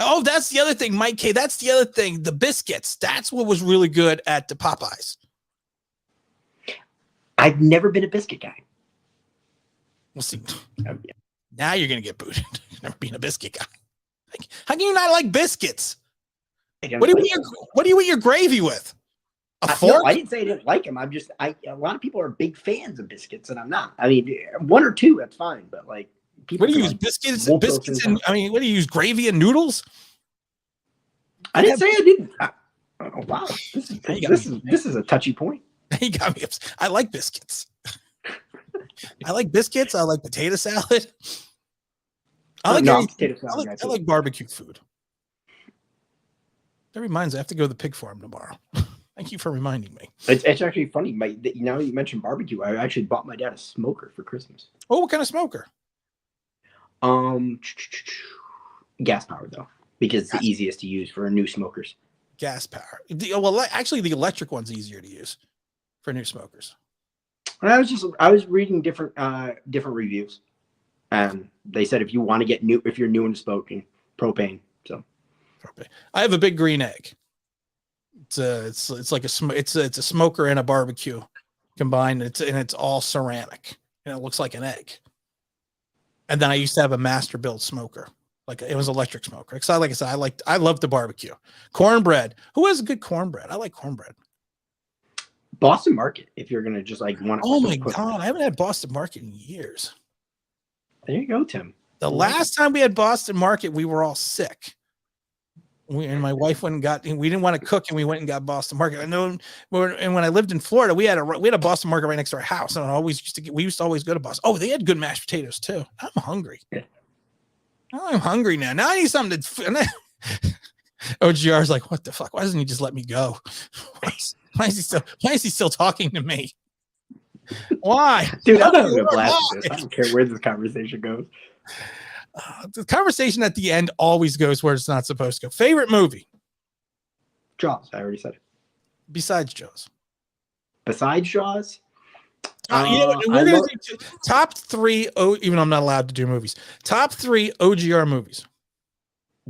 Oh, that's the other thing, Mike K. That's the other thing. The biscuits. That's what was really good at the Popeyes. I've never been a biscuit guy. We'll see. Yeah. Now you're gonna get booted. Never being a biscuit guy. Like, how can you not like biscuits? What do you eat your gravy with? A fork? No, I didn't say I didn't like them. A lot of people are big fans of biscuits, and I'm not. I mean, one or two, that's fine. But like, people What do you use? like Biscuits? multiple Biscuits things. and I mean, what do you use? Gravy and noodles? I didn't say I didn't. Oh, wow, You got this is a touchy point. You got me upset. I like biscuits. I like biscuits. I like potato salad. I like Potato salad. I like barbecue food. That reminds me, I have to go to the pig farm tomorrow. Thank you for reminding me. It's actually funny. Now you mentioned barbecue. I actually bought my dad a smoker for Christmas. Oh, what kind of smoker? Gas powered though, because it's the easiest to use for new smokers. Gas power. Well, actually, the electric one's easier to use for new smokers. And I was reading different reviews, and they said if you want to get new, if you're new into smoking, propane. So I have a big green egg. It's like it's a smoker and a barbecue combined. It's all ceramic and it looks like an egg. And then I used to have a master build smoker, like it was electric smoker. Because like I said, I love the barbecue. Cornbread. Who has good cornbread? I like cornbread. Boston Market, if you're gonna just like want to. Oh my god, I haven't had Boston Market in years. There you go, Tim. The last time we had Boston Market, we were all sick. And my wife went and got. We didn't want to cook, and we went and got Boston Market. I know. And when I lived in Florida, we had a Boston Market right next to our house, and we used to always go to Boston. Oh, they had good mashed potatoes too. I'm hungry. Yeah. I'm hungry now. Now I need something to. OGR's like, what the fuck? Why doesn't he just let me go? Why is he still talking to me? Why? Dude, I'm having a blast with this. I don't care where this conversation goes. The conversation at the end always goes where it's not supposed to go. Favorite movie? Jaws. I already said it. Besides Jaws. Besides Jaws? We're going to do top three, even though I'm not allowed to do movies. Top three OGR movies.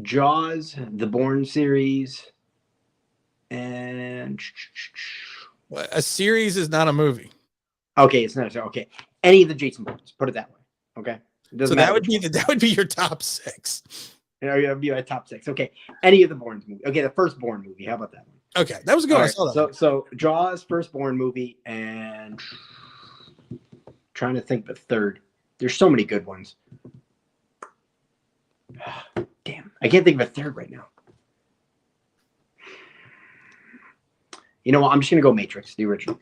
Jaws, the Bourne series, and A series is not a movie. okay, it's not okay. Any of the Jason Bournes, put it that way. Okay, so that would be your top six. It'd be my top six. Okay, any of the Bourne movies. Okay, the first Bourne movie. How about that one? Okay, that was a good. All I right, saw that. So Jaws, first Bourne movie, and trying to think the third. There's so many good ones. Damn, I can't think of a third right now. You know what? I'm just gonna go Matrix, the original.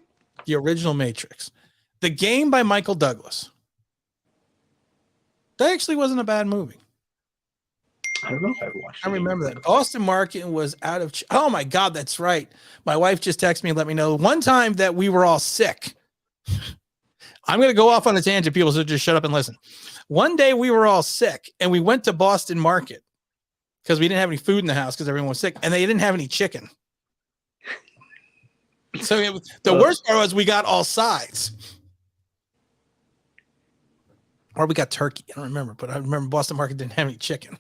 The original Matrix. The Game by Michael Douglas. That actually wasn't a bad movie. I don't know if I've watched it. I remember that. Boston Market was out of. Oh my God, that's right. My wife just texted me and let me know one time that we were all sick. I'm going to go off on a tangent, people, so just shut up and listen. One day we were all sick and we went to Boston Market because we didn't have any food in the house because everyone was sick and they didn't have any chicken. So the worst part was we got all sides. Or we got turkey. I don't remember, but I remember Boston Market didn't have any chicken.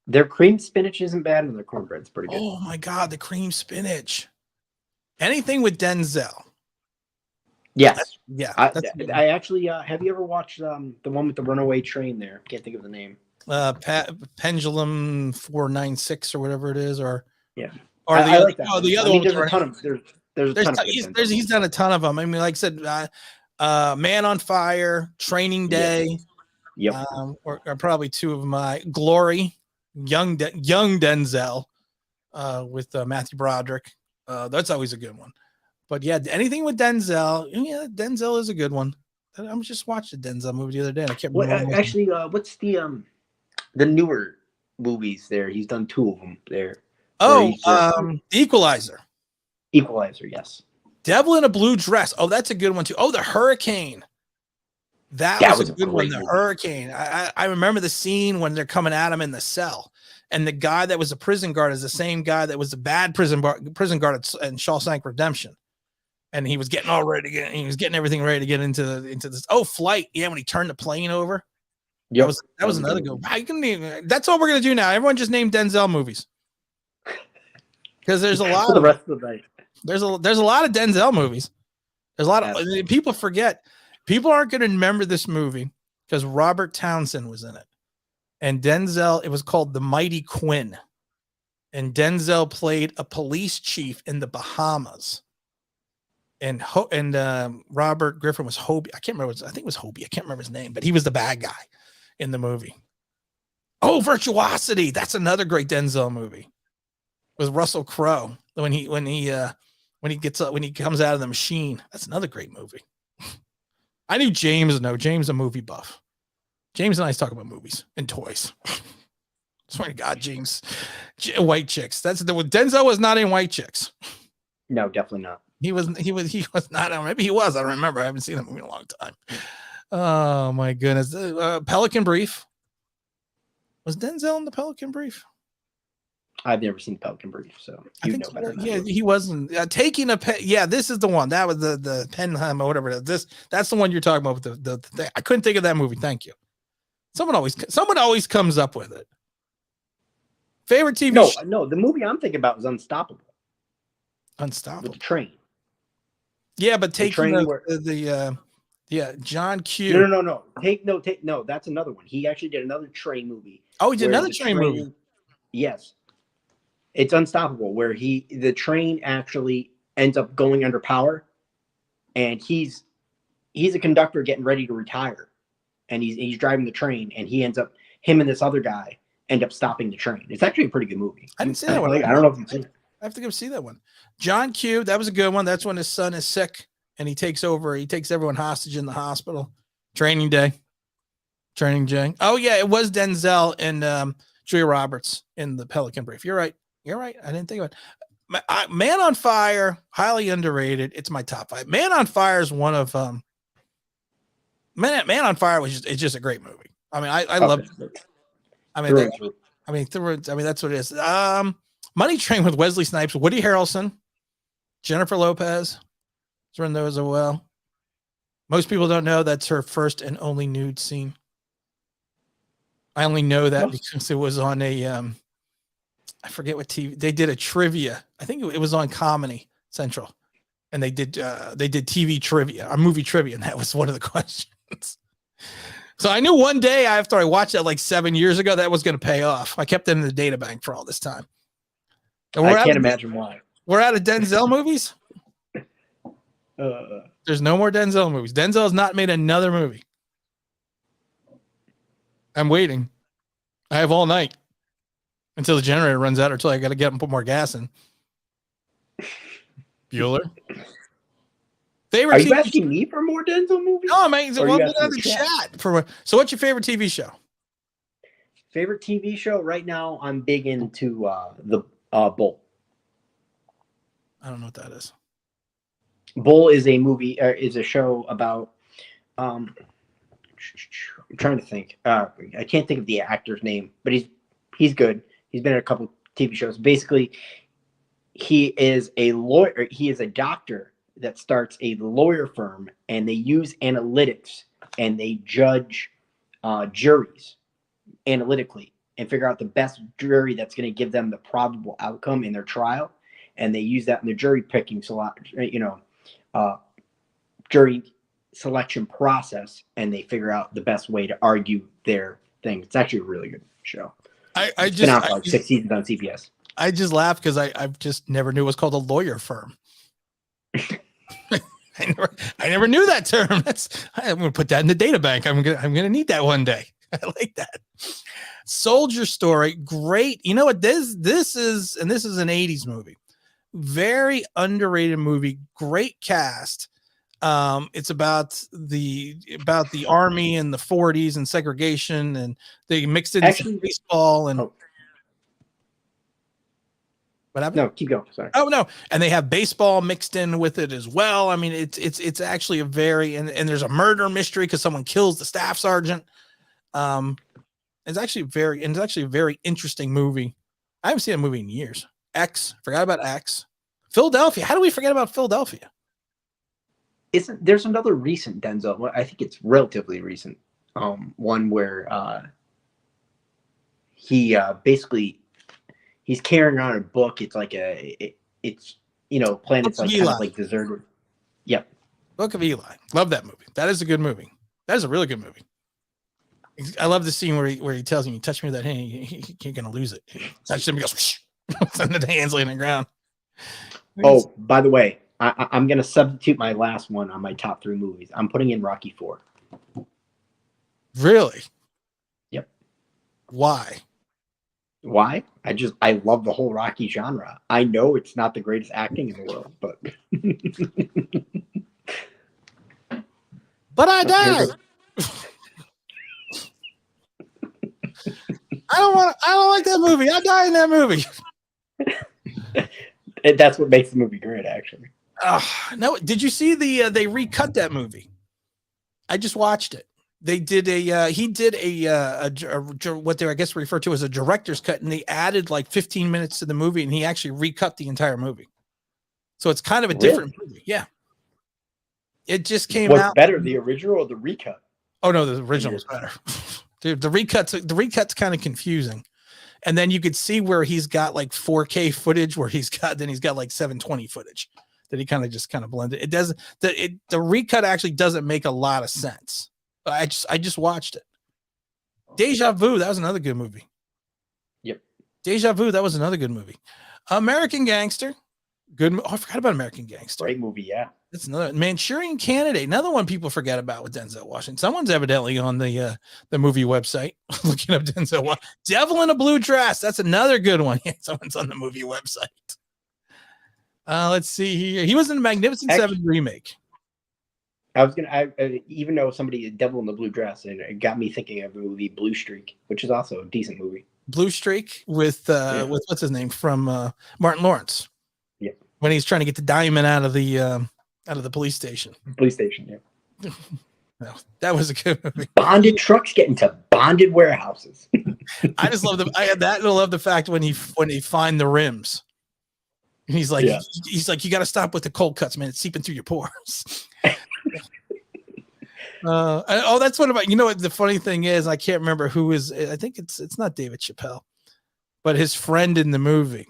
Their cream spinach isn't bad, and their cornbread's pretty good. Oh my God, the cream spinach. Anything with Denzel. Yes. I actually have you ever watched the one with the runaway train there? Can't think of the name. Pendulum 496 or whatever it is, or yeah. Or I like that. the other one. There's a ton of he's done a ton of them. I mean, like I said, Man on Fire, Training Day. Yep. Are probably two of my Glory, young Denzel, with Matthew Broderick. That's always a good one. But yeah, anything with Denzel, yeah, Denzel is a good one. I just watched a Denzel movie the other day, and I can't remember. Well, actually, what's the newer movies there? He's done two of them there. The Equalizer. Equalizer, yes. Devil in a Blue Dress. Oh, that's a good one too. Oh, The Hurricane. That was a good one. The Hurricane. I remember the scene when they're coming at him in the cell, and the guy that was a prison guard is the same guy that was the bad prison guard in Shawshank Redemption. And he was getting all ready to get. He was getting everything ready to get into this. Oh, Flight. Yeah, when he turned the plane over. Yep. That was another good. That's all we're gonna do now. Everyone just name Denzel movies. Because there's a lot for the rest of the night. There's a lot of Denzel movies. There's a lot of people forget. People aren't going to remember this movie because Robert Townsend was in it, and Denzel. It was called The Mighty Quinn, and Denzel played a police chief in the Bahamas. And Robert Griffin was Hobie. I can't remember. I think it was Hobie. I can't remember his name, but he was the bad guy in the movie. Oh, Virtuosity. That's another great Denzel movie with Russell Crowe when he comes out of the machine. That's another great movie. I knew James. No, James, a movie buff. James and I talk about movies and toys. Swear to God, James. White chicks. That's the Denzel was not in White Chicks. No, definitely not. He was not. Maybe he was. I don't remember. I haven't seen that movie in a long time. Oh my goodness. Pelican Brief. Was Denzel in the Pelican Brief? I've never seen Pelican Brief, so I think he wasn't taking a pen. Yeah, this is the one. That was the Penheim or whatever it is. That's the one you're talking about with the I couldn't think of that movie. Thank you. Someone always comes up with it. Favorite TV show? No, the movie I'm thinking about is Unstoppable. Unstoppable. With the train. Yeah, but taking John Q. No. That's another one. He actually did another train movie. Oh, he did another train movie. Yes. It's Unstoppable, where the train actually ends up going under power, and he's a conductor getting ready to retire, and he's driving the train, and him and this other guy end up stopping the train. It's actually a pretty good movie. I didn't see that one. I don't know if you've seen it. I have to go see that one. John Q. That was a good one. that's when his son is sick and he takes everyone hostage in the hospital. Training Day. Oh yeah, it was Denzel and Julia Roberts in the Pelican Brief. You're right. I didn't think of it. Man on Fire, highly underrated. It's my top 5. Man on Fire is one of Man on Fire it's just a great movie. I mean, I love it. I mean, that's what it is. Money Train with Wesley Snipes, Woody Harrelson, Jennifer Lopez is in those as well. Most people don't know that's her first and only nude scene. I only know that because it was on a I forget what TV they did a trivia. I think it was on Comedy Central, and they did TV trivia or movie trivia, and that was one of the questions. So I knew one day after I watched that like 7 years ago that was going to pay off. I kept it in the data bank for all this time. And I can't imagine why. We're out of Denzel movies. There's no more Denzel movies. Denzel has not made another movie. I'm waiting. I have all night until the generator runs out or until I got to get up and put more gas in. Bueller. Are you asking me for more Denzel movies? No, man. Well, we'll have the chat. So what's your favorite TV show? Favorite TV show right now? I'm big into the Bull. I don't know what that is. Bull is a movie. Is a show about. I'm trying to think. I can't think of the actor's name, but he's good. He's been in a couple TV shows. Basically, he is a lawyer. He is a doctor that starts a lawyer firm, and they use analytics and they judge juries analytically and figure out the best jury that's going to give them the probable outcome in their trial. And they use that in the jury picking, jury selection process, and they figure out the best way to argue their thing. It's actually a really good show. It's been out for like 6 seasons on CBS. I just laughed because I just never knew it was called a lawyer firm. I never knew that term. I'm going to put that in the data bank. I'm going to need that one day. I like that. Soldier Story, great. You know what this is, and this is an 80s movie. Very underrated movie. Great cast. It's about the army in the 40s and segregation, and they mixed in baseball and. What happened? No, keep going. Sorry. Oh no, and they have baseball mixed in with it as well. I mean, it's actually a very and there's a murder mystery because someone kills the staff sergeant. It's actually a very interesting movie. I haven't seen a movie in years. Forgot about X. Philadelphia. How do we forget about Philadelphia? There's another recent Denzel. I think it's relatively recent. One where he basically. He's carrying around a book. It's like planets like kind of like deserted. Yep. Book of Eli. Love that movie. That is a good movie. That is a really good movie. I love the scene where he tells him, "You touch me with that hand, you're gonna lose it." Touch him, he goes, and the hands lay on the ground. Oh, by the way, I'm going to substitute my last one on my top 3 movies. I'm putting in Rocky 4. Really? Yep. Why? Why? I love the whole Rocky genre. I know it's not the greatest acting in the world, but But I died. I don't like that movie. I die in that movie. That's what makes the movie great, actually. No, did you see they recut that movie? I just watched it. They did he did a what they I guess refer to as a director's cut, and they added like 15 minutes to the movie, and he actually recut the entire movie. So it's kind of a different movie. Yeah. It just came out. What's better, the original or the recut? Oh no, the original was better. Dude, the recut's kind of confusing. And then you could see where he's got like 4K footage where he's got like 720 footage that he kind of blended. It doesn't the recut actually doesn't make a lot of sense. I just watched it. Deja Vu, that was another good movie. Yep. Deja Vu, that was another good movie. American Gangster. Good. I forgot about American Gangster. Great movie, yeah. That's another Manchurian Candidate. Another one people forget about with Denzel Washington. Someone's evidently on the movie website looking up Denzel Washington. Devil in a Blue Dress. That's another good one. Yeah, someone's on the movie website. Let's see here. He was in the Magnificent Seven remake. I was even though somebody Devil in the Blue Dress, and it got me thinking of the movie Blue Streak, which is also a decent movie. Blue Streak with what's his name from Martin Lawrence. Yeah. When he's trying to get the diamond out of the police station. Police station, yeah. No, that was a good movie. Bonded trucks get into bonded warehouses. I just love I love the fact when they find the rims. And he's like, you got to stop with the cold cuts, man. It's seeping through your pores. That's what about, what the funny thing is, I can't remember who is, I think it's not David Chappelle, but his friend in the movie.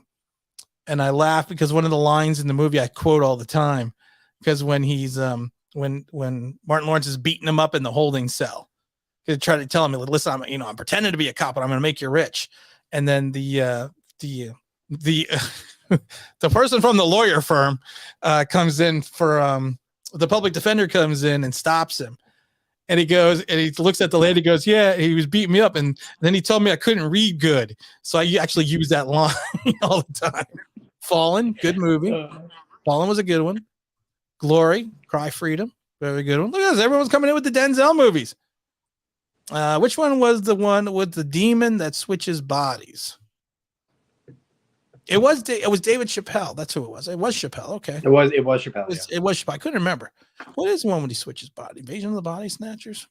And I laugh because one of the lines in the movie I quote all the time, because when he's when Martin Lawrence is beating him up in the holding cell, he's trying to tell him, listen, I'm pretending to be a cop, but I'm going to make you rich. And then the the person from the lawyer firm comes in for the public defender comes in and stops him. And he goes and he looks at the lady, goes, yeah, he was beating me up. And then he told me I couldn't read good. So I actually use that line all the time. Fallen, good movie. Fallen was a good one. Glory, Cry Freedom, very good one. Look at this. Everyone's coming in with the Denzel movies. Which one was the one with the demon that switches bodies? It was David Chappelle. That's who it was. It was Chappelle. Okay. It was Chappelle. It was Chappelle. I couldn't remember. What is the one when he switches body? Invasion of the Body Snatchers?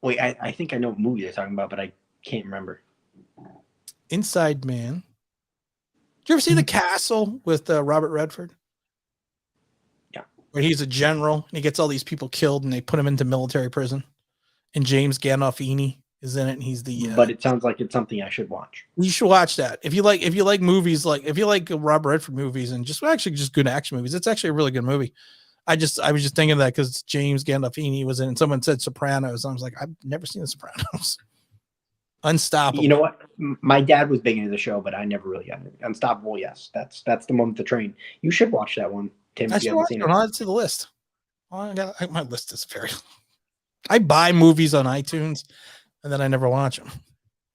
Wait, I think I know what movie they're talking about, but I can't remember. Inside Man. Did you ever see The Castle with Robert Redford? Yeah. Where he's a general and he gets all these people killed and they put him into military prison. And James Gandolfini is in it, and he's the. But it sounds like it's something I should watch. You should watch that if you like movies, like if you like Robert Redford movies and just good action movies. It's actually a really good movie. I was just thinking of that because James Gandolfini was in, and someone said Sopranos. I was like, I've never seen The Sopranos. Unstoppable. You know what? My dad was big into the show, but I never really got it. Unstoppable, yes. That's the moment to train. You should watch that one, Tim. I should watch it. I'll add it to the list. My list is very. I buy movies on iTunes, and then I never watch them.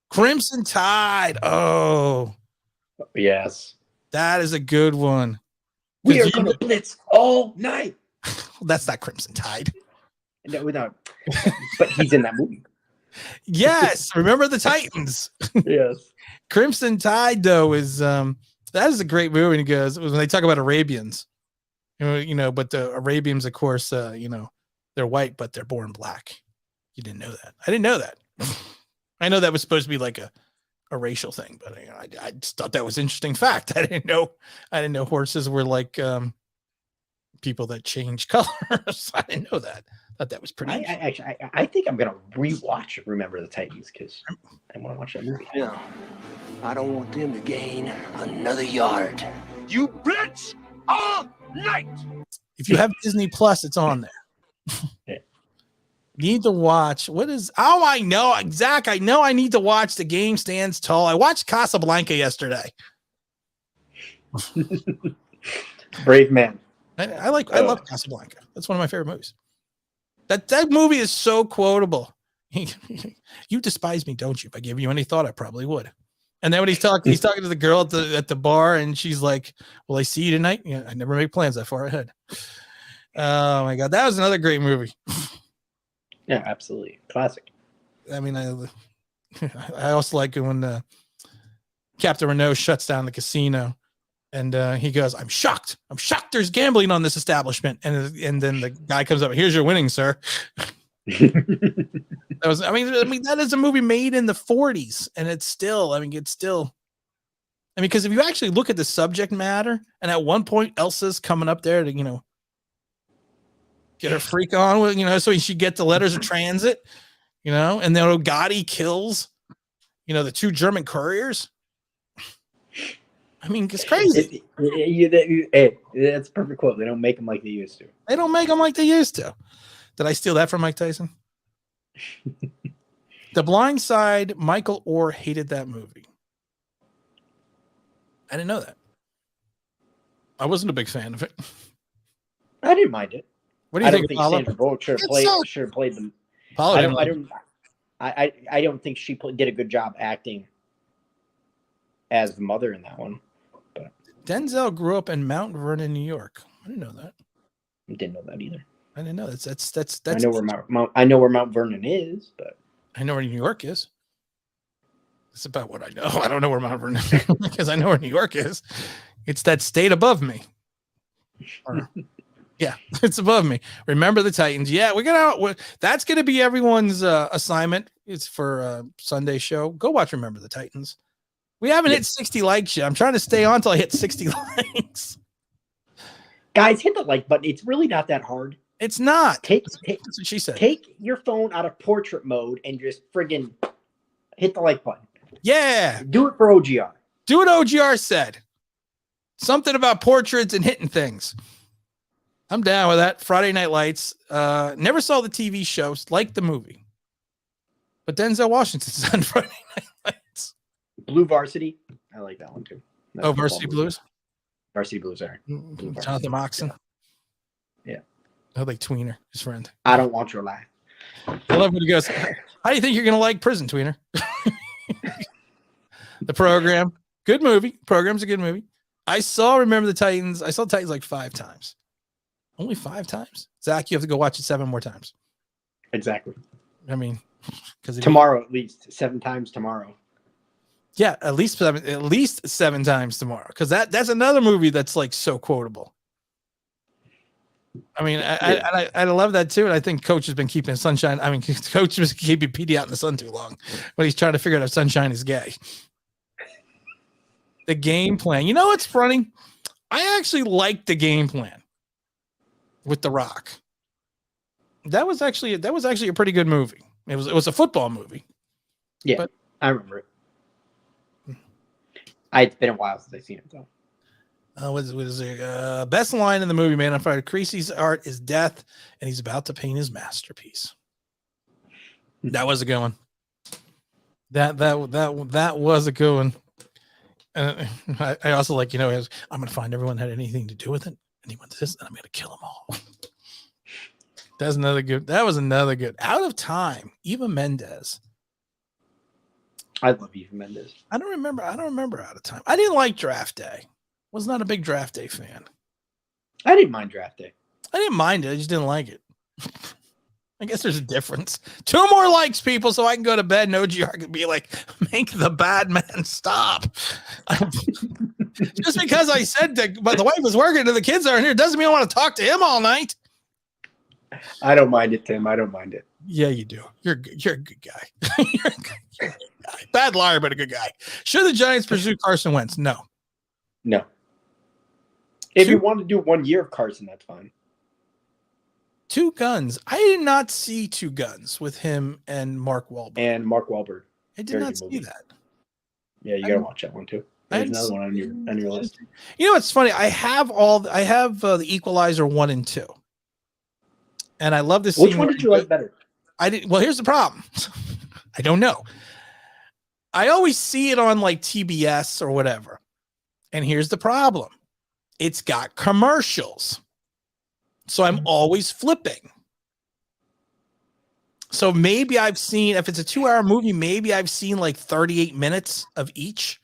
Crimson Tide. Oh, yes, that is a good one. We are going to blitz all night. That's not Crimson Tide. No, but he's in that movie. Yes, remember the Titans. Yes. Crimson Tide though is that is a great movie. And it goes when they talk about Arabians, but the Arabians, of course, they're white, but they're born black. You didn't know that. I didn't know that. I know that was supposed to be like a racial thing, but I just thought that was an interesting fact. I didn't know horses were like people that change colors. I didn't know that. Thought that was pretty. I think I'm gonna rewatch Remember the Titans because I want to watch that movie. Yeah, I don't want them to gain another yard. You blitz all night. If you have Disney Plus, it's on there. Yeah. You need to watch. What is? Oh, I know, Zach. I know. I need to watch The Game Stands Tall. I watched Casablanca yesterday. Brave man. I love Casablanca. That's one of my favorite movies. That movie is so quotable. You despise me, don't you? If I gave you any thought, I probably would. And then when he's talking to the girl at the bar, and she's like, "Will I see you tonight?" Yeah, I never make plans that far ahead. Oh my god, that was another great movie. Yeah, absolutely. Classic. I mean, I also like it when Captain Renault shuts down the casino, and he goes, "I'm shocked. I'm shocked. There's gambling on this establishment." And then the guy comes up, "Here's your winnings, sir." That was, I mean, that is a movie made in the 40s, and it's still, because if you actually look at the subject matter, and at one point Elsa's coming up there to, get her freak on with, so she get the letters of transit, and then Gotti kills, the two German couriers. I mean, it's crazy. Hey, that's a perfect quote. They don't make them like they used to. They don't make them like they used to. Did I steal that from Mike Tyson? The Blind Side, Michael Orr hated that movie. I didn't know that. I wasn't a big fan of it. I didn't mind it. What do you think, think Paula? Sandra Bullock should have played them. Paula I don't think she did a good job acting as the mother in that one. But Denzel grew up in Mount Vernon, New York. I didn't know that. I didn't know that either. I didn't know that's. I know where Mount Vernon is, but I know where New York is. That's about what I know. I don't know where Mount Vernon is because I know where New York is. It's that state above me. Yeah, it's above me. Remember the Titans. Yeah, that's going to be everyone's assignment. It's for Sunday show. Go watch Remember the Titans. We haven't hit 60 likes yet. I'm trying to stay on until I hit 60 likes. Guys, hit the like button. It's really not that hard. It's not. That's what she said. Take your phone out of portrait mode and just friggin' hit the like button. Yeah. Do it for OGR. Do what OGR said. Something about portraits and hitting things. I'm down with that. Friday Night Lights. Never saw the TV shows, like the movie. But Denzel Washington's on Friday Night Lights. Blue Varsity. I like that one too. That's Varsity Blues? Varsity Blues are. Jonathan Moxon. Yeah. I like Tweener, his friend. I don't want your life. I love when he goes, "How do you think you're going to like Prison, Tweener?" The Program. Good movie. Program's a good movie. I saw Remember the Titans. I saw Titans like 5 times. Only 5 times? Zach, you have to go watch it 7 more times. Exactly. I mean, because tomorrow at least 7 times tomorrow. Yeah, at least 7 times tomorrow. Because that's another movie that's like so quotable. I mean, I love that too. And I think Coach has been keeping Sunshine. I mean, Coach was keeping PD out in the sun too long, but he's trying to figure out if Sunshine is gay. The Game Plan. You know what's funny? I actually liked The Game Plan with The Rock. That was actually a pretty good movie. It was a football movie. Yeah, but I remember it. It's been a while since I've seen it though. What is it? Best line in the movie, Man on Fire. Creasy's art is death, and he's about to paint his masterpiece. That was a good one. That was a good one. I also like, I'm going to find everyone that had anything to do with it. Anyone to this, and I'm going to kill them all. That was another good. Out of Time. Eva Mendes. I love Eva Mendes. I don't remember Out of Time. I didn't like Draft Day. Was not a big Draft Day fan. I didn't mind Draft Day. I didn't mind it. I just didn't like it. I guess there's a difference. 2 more likes, people, so I can go to bed and OGR can be like, make the bad man stop. Just because I said that, but the wife was working and the kids aren't here doesn't mean I want to talk to him all night. I don't mind it, Tim. I don't mind it. Yeah, you do. You're a good guy. You're a good guy. Bad liar, but a good guy. Should the Giants pursue Carson Wentz? No. If you want to do 1 year of Carson, that's fine. 2 Guns. I did not see 2 Guns with him and Mark Wahlberg. I did not see that. Yeah, you got to watch that one too. There's another one on your list. You know what's funny? I have the Equalizer 1 and 2, and I love this. Which one did you like better? I did. Well, here's the problem. I don't know. I always see it on like TBS or whatever, and here's the problem: it's got commercials, so I'm always flipping. So maybe I've seen, if it's a 2-hour movie, maybe I've seen like 38 minutes of each.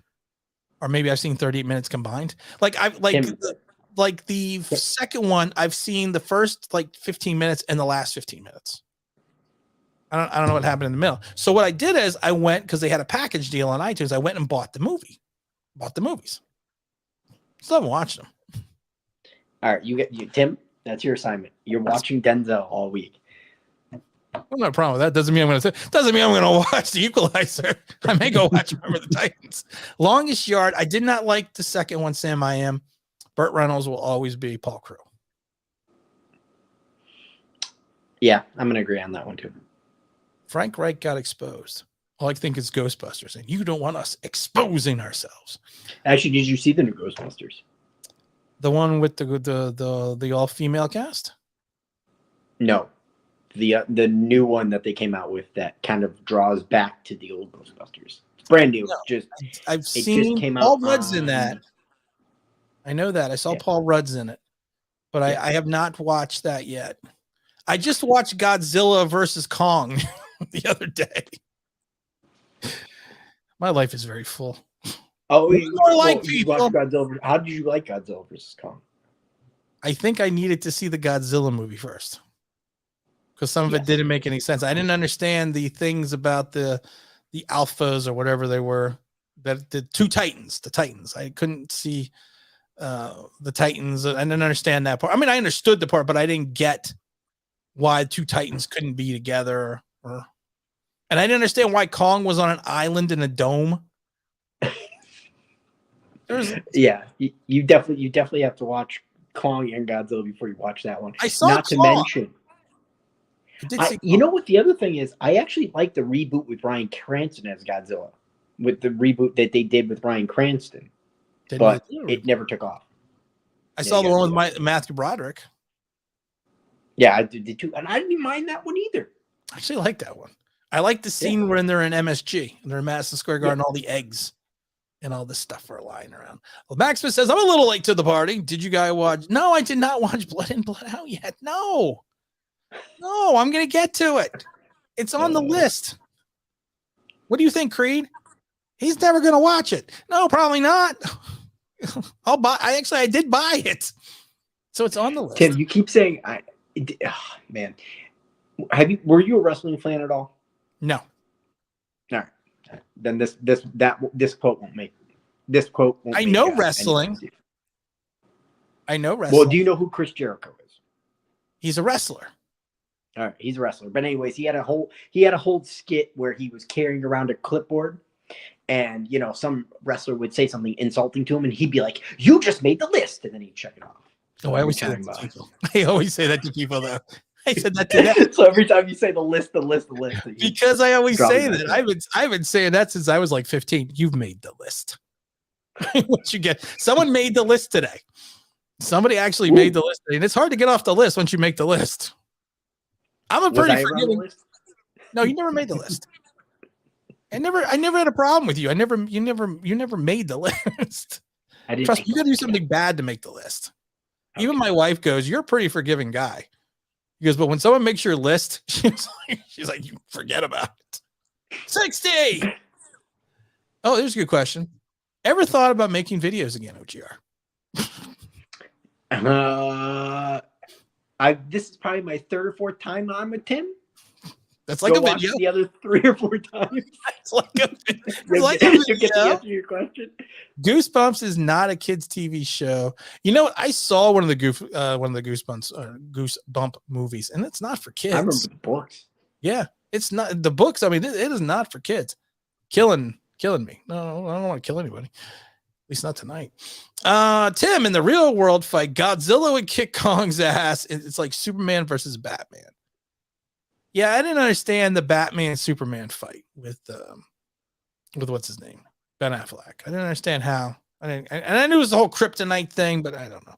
Or maybe I've seen 38 minutes combined. Like the second one, I've seen the first like 15 minutes and the last 15 minutes. I don't know what happened in the middle. So what I did is I went, because they had a package deal on iTunes. I went and bought the movies. Still haven't watched them. All right, Tim. That's your assignment. You're watching Denzel all week. I don't have a problem with that. Doesn't mean I'm going to watch The Equalizer. I may go watch Remember the Titans. Longest Yard. I did not like the second one, Sam I Am. Burt Reynolds will always be Paul Crewe. Yeah, I'm going to agree on that one too. Frank Reich got exposed. All I think is Ghostbusters, and you don't want us exposing ourselves. Actually, did you see the new Ghostbusters? The one with the all-female cast? No. The new one that they came out with that kind of draws back to the old Ghostbusters. It's brand new. No, I've seen Paul Rudd's in that. I know that. I saw Paul Rudd's in it, but I have not watched that yet. I just watched Godzilla versus Kong the other day. My life is very full. Oh, people. How did you like Godzilla versus Kong? I think I needed to see the Godzilla movie first, because some of it didn't make any sense. I didn't understand the things about the alphas or whatever they were, that the Titans. I couldn't see the Titans. I didn't understand that part. I mean, I understood the part, but I didn't get why two Titans couldn't be together. And I didn't understand why Kong was on an island in a dome. You definitely have to watch Kong and Godzilla before you watch that one. I saw Not Kong. to mention, you know what the other thing is? I actually like the reboot with Bryan Cranston as Godzilla, with the reboot that they did with Bryan Cranston, but it never took off. I saw the one with Matthew Broderick. Yeah, I did too, and I didn't mind that one either. I actually like that one. I like the scene when they're in MSG and they're in Madison Square Garden, all the eggs and all this stuff are lying around. Well, Maximus says, I'm a little late to the party. Did you guys watch? No, I did not watch Blood In, Blood Out yet. No, I'm going to get to it. It's on the list. What do you think, Creed? He's never going to watch it. No, probably not. I did buy it. So it's on the list. Tim, you keep saying, man, were you a wrestling fan at all? No. All right. Then this quote won't make I know wrestling. I know wrestling. Well, do you know who Chris Jericho is? He's a wrestler. All right, he's a wrestler. But anyways, he had a whole skit where he was carrying around a clipboard, and some wrestler would say something insulting to him, and he'd be like, "You just made the list," and then he'd check it off. So I always say that to people. I always say that to people, though. I said that to them. So every time you say the list. Because I always say that. I've been saying that since I was like 15. You've made the list. What you get? Someone made the list today. Somebody actually made the list today. And it's hard to get off the list once you make the list. I'm a pretty forgiving. No, you never made the list. I never had a problem with you. You never made the list. I didn't. Trust me, you gotta do something bad to make the list. Okay. Even my wife goes, "You're a pretty forgiving guy." He goes, but when someone makes your list, she's like, you forget about it. 60. Oh, there's a good question. Ever thought about making videos again, OGR? This is probably my third or fourth time on with Tim. That's like a video. The other 3 or 4 times. It's like a video. You get to answer your question. Goosebumps is not a kids' TV show. You know what? I saw one of the Goosebump movies, and it's not for kids. I remember the books. Yeah, it's not the books. I mean, it is not for kids. Killing me. No, I don't want to kill anybody. At least not tonight. Tim, in the real world fight, Godzilla would kick Kong's ass. It's like Superman versus Batman. Yeah, I didn't understand the Batman Superman fight with what's his name? Ben Affleck. I didn't understand how. And I knew it was the whole kryptonite thing, but I don't know.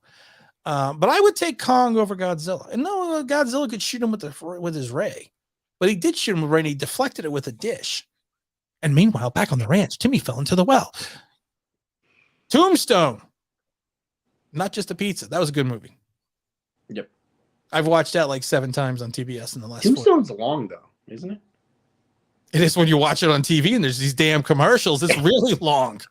But I would take Kong over Godzilla. And no, Godzilla could shoot him with his ray, but he did shoot him with a ray. And he deflected it with a dish. And meanwhile, back on the ranch, Timmy fell into the well. Tombstone, not just a pizza. That was a good movie. Yep. I've watched that like 7 times on TBS in the last. Tombstone's long though, isn't it? It is when you watch it on TV and there's these damn commercials. It's really long.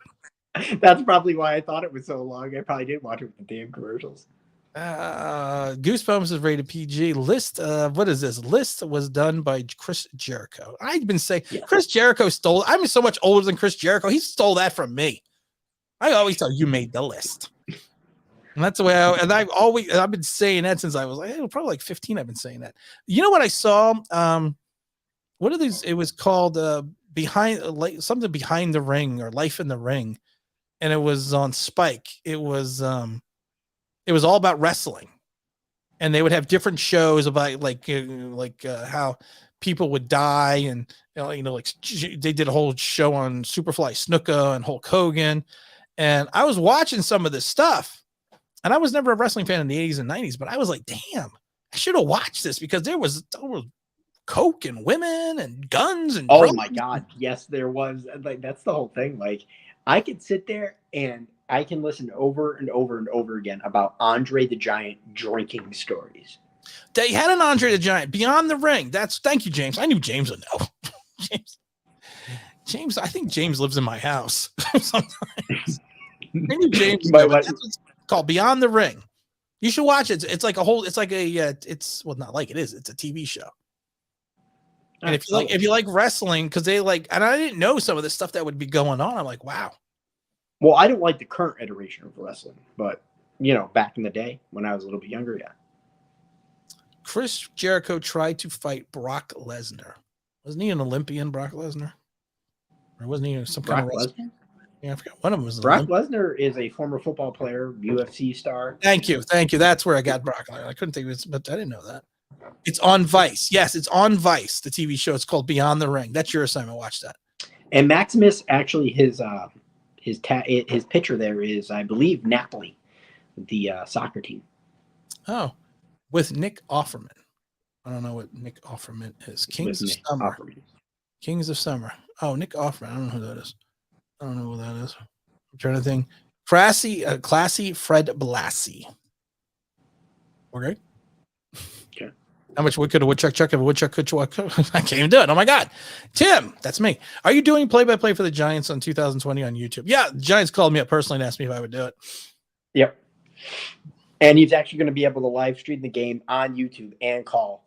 That's probably why I thought it was so long. I probably did watch it with the damn commercials. Goosebumps is rated PG. What is this? List was done by Chris Jericho. I've been saying Chris Jericho stole. I'm so much older than Chris Jericho. He stole that from me. I always tell you made the list. And that's the way I've been saying that since I was probably like 15. I've been saying that. You know what I saw? What are these? It was called something Behind the Ring or Life in the Ring. And it was on Spike. It was all about wrestling. And they would have different shows about how people would die. And, like they did a whole show on Superfly Snuka and Hulk Hogan. And I was watching some of this stuff, and I was never a wrestling fan in the 80s and 90s, but I was like, damn, I should have watched this because there was coke and women and guns and oh my god, yes, there was. Like that's the whole thing. Like I could sit there and I can listen over and over and over again about Andre the Giant drinking stories. They had an Andre the Giant Beyond the Ring. Thank you, James. I knew James would know. James, I think James lives in my house sometimes. I knew James. That's what it's called, Beyond the Ring. You should watch it. It's like a whole. It's like not like it is. It's a TV show. And if you like wrestling, because and I didn't know some of the stuff that would be going on. I'm like, wow. Well, I don't like the current iteration of wrestling, but back in the day when I was a little bit younger, yeah. Chris Jericho tried to fight Brock Lesnar. Wasn't he an Olympian, Brock Lesnar? Or wasn't he some kind of wrestler? Yeah, I forgot. One of them was Brock Lesnar is a former football player, UFC star. Thank you. That's where I got Brock Lesnar. I couldn't think of it, but I didn't know that. It's on Vice. Yes, it's on Vice, the TV show. It's called Beyond the Ring. That's your assignment. Watch that. And Maximus, actually, his picture there is, I believe, Napoli, the soccer team. Oh, with Nick Offerman. I don't know what Nick Offerman is. Kings of Summer. Kings of Summer. Oh, Nick Offerman. I don't know who that is. I don't know who that is. I'm trying to think. Classy Fred Blassie. Okay. Okay. How much wood could a woodchuck chuck if a woodchuck could chuck? I can't even do it. Oh my God. Tim, that's me. Are you doing play-by-play for the Giants on 2020 on YouTube? Yeah, the Giants called me up personally and asked me if I would do it. Yep. And he's actually going to be able to live stream the game on YouTube and call.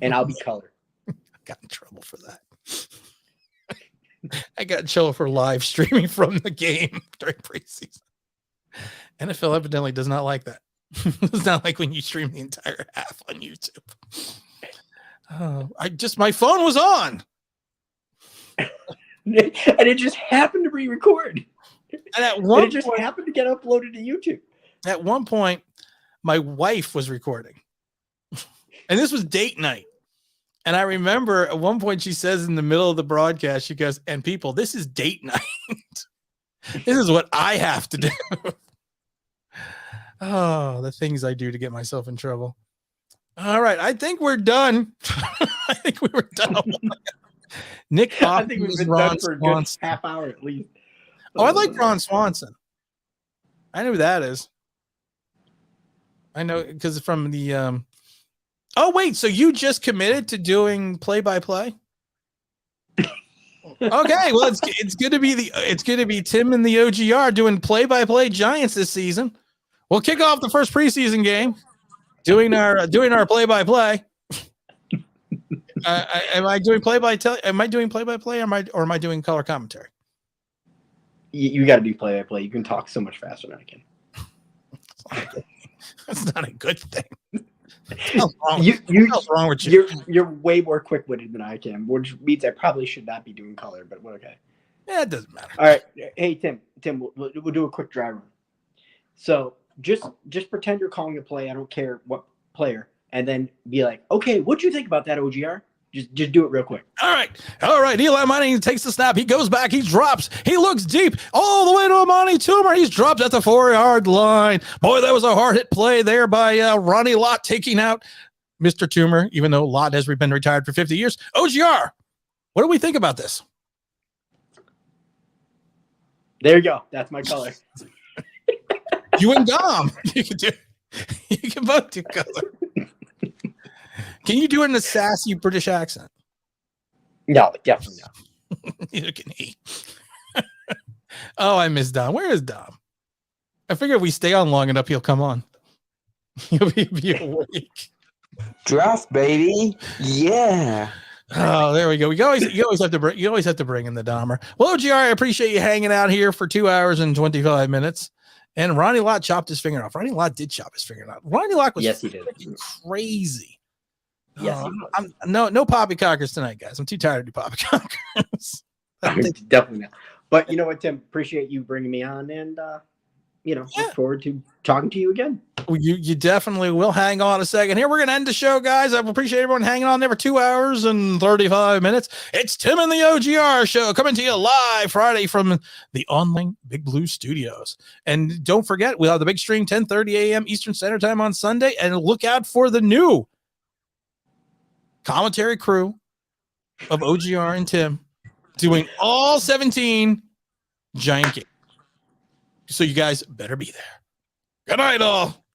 And I'll be color. I got in trouble for that. I got in trouble for live streaming from the game during preseason. NFL evidently does not like that. It's not like when you stream the entire half on YouTube. My phone was on. And it just happened to re-record. And at one point, it just happened to get uploaded to YouTube. At one point, my wife was recording. And this was date night. And I remember at one point she says in the middle of the broadcast, she goes, and people, this is date night. This is what I have to do. Oh, the things I do to get myself in trouble. All right. I think we're done. I think we were done. Nick Hoffman, I think we've been done for a good half hour at least. Oh, I like Ron Swanson. I know who that is. I know because from the oh wait, so you just committed to doing play-by-play? Okay, well it's good to be Tim and the OGR doing play-by-play Giants this season. We'll kick off the first preseason game doing our play-by-play. Am I doing play-by-play? Am I doing play-by-play or am I doing color commentary? You got to do play-by-play. You can talk so much faster than I can. That's not a good thing. What's wrong with you? You're way more quick-witted than I can, which means I probably should not be doing color, but we're okay. Yeah, it doesn't matter. All right. Hey, Tim, we'll do a quick dry run. So just pretend you're calling a play. I don't care what player. And then be like, okay, what'd you think about that, OGR? Just do it real quick. All right. Eli Manning takes the snap. He goes back. He drops. He looks deep all the way to Amani Toomer. He's dropped at the 4-yard line. Boy, that was a hard hit play there by Ronnie Lott taking out Mr. Toomer, even though Lott has been retired for 50 years. OGR, what do we think about this? There you go. That's my color. You and Dom. You can both do color. Can you do it in a sassy British accent? No, definitely not. Neither can he. Oh, I miss Dom. Where is Dom? I figure if we stay on long enough, he'll come on. He'll be awake. Draft, baby. Yeah. Oh, there we go. You always have to bring in the Dahmer. Well, OGR, I appreciate you hanging out here for 2 hours and 25 minutes. And Ronnie Lott chopped his finger off. Ronnie Lott did chop his finger off. Ronnie Lott was Yes, he did. Crazy. Yes, I'm no poppycockers tonight, guys. I'm too tired to do poppycockers. definitely not. But you know what, Tim? Appreciate you bringing me on, and look forward to talking to you again. You definitely will. Hang on a second here. We're gonna end the show, guys. I appreciate everyone hanging on there for 2 hours and 35 minutes. It's Tim and the OGR show coming to you live Friday from the online Big Blue Studios. And don't forget, we'll have the big stream 10:30 a.m. Eastern Standard Time on Sunday. And look out for the new commentary crew of OGR and Tim doing all 17 giant games. So you guys better be there. Good night, all.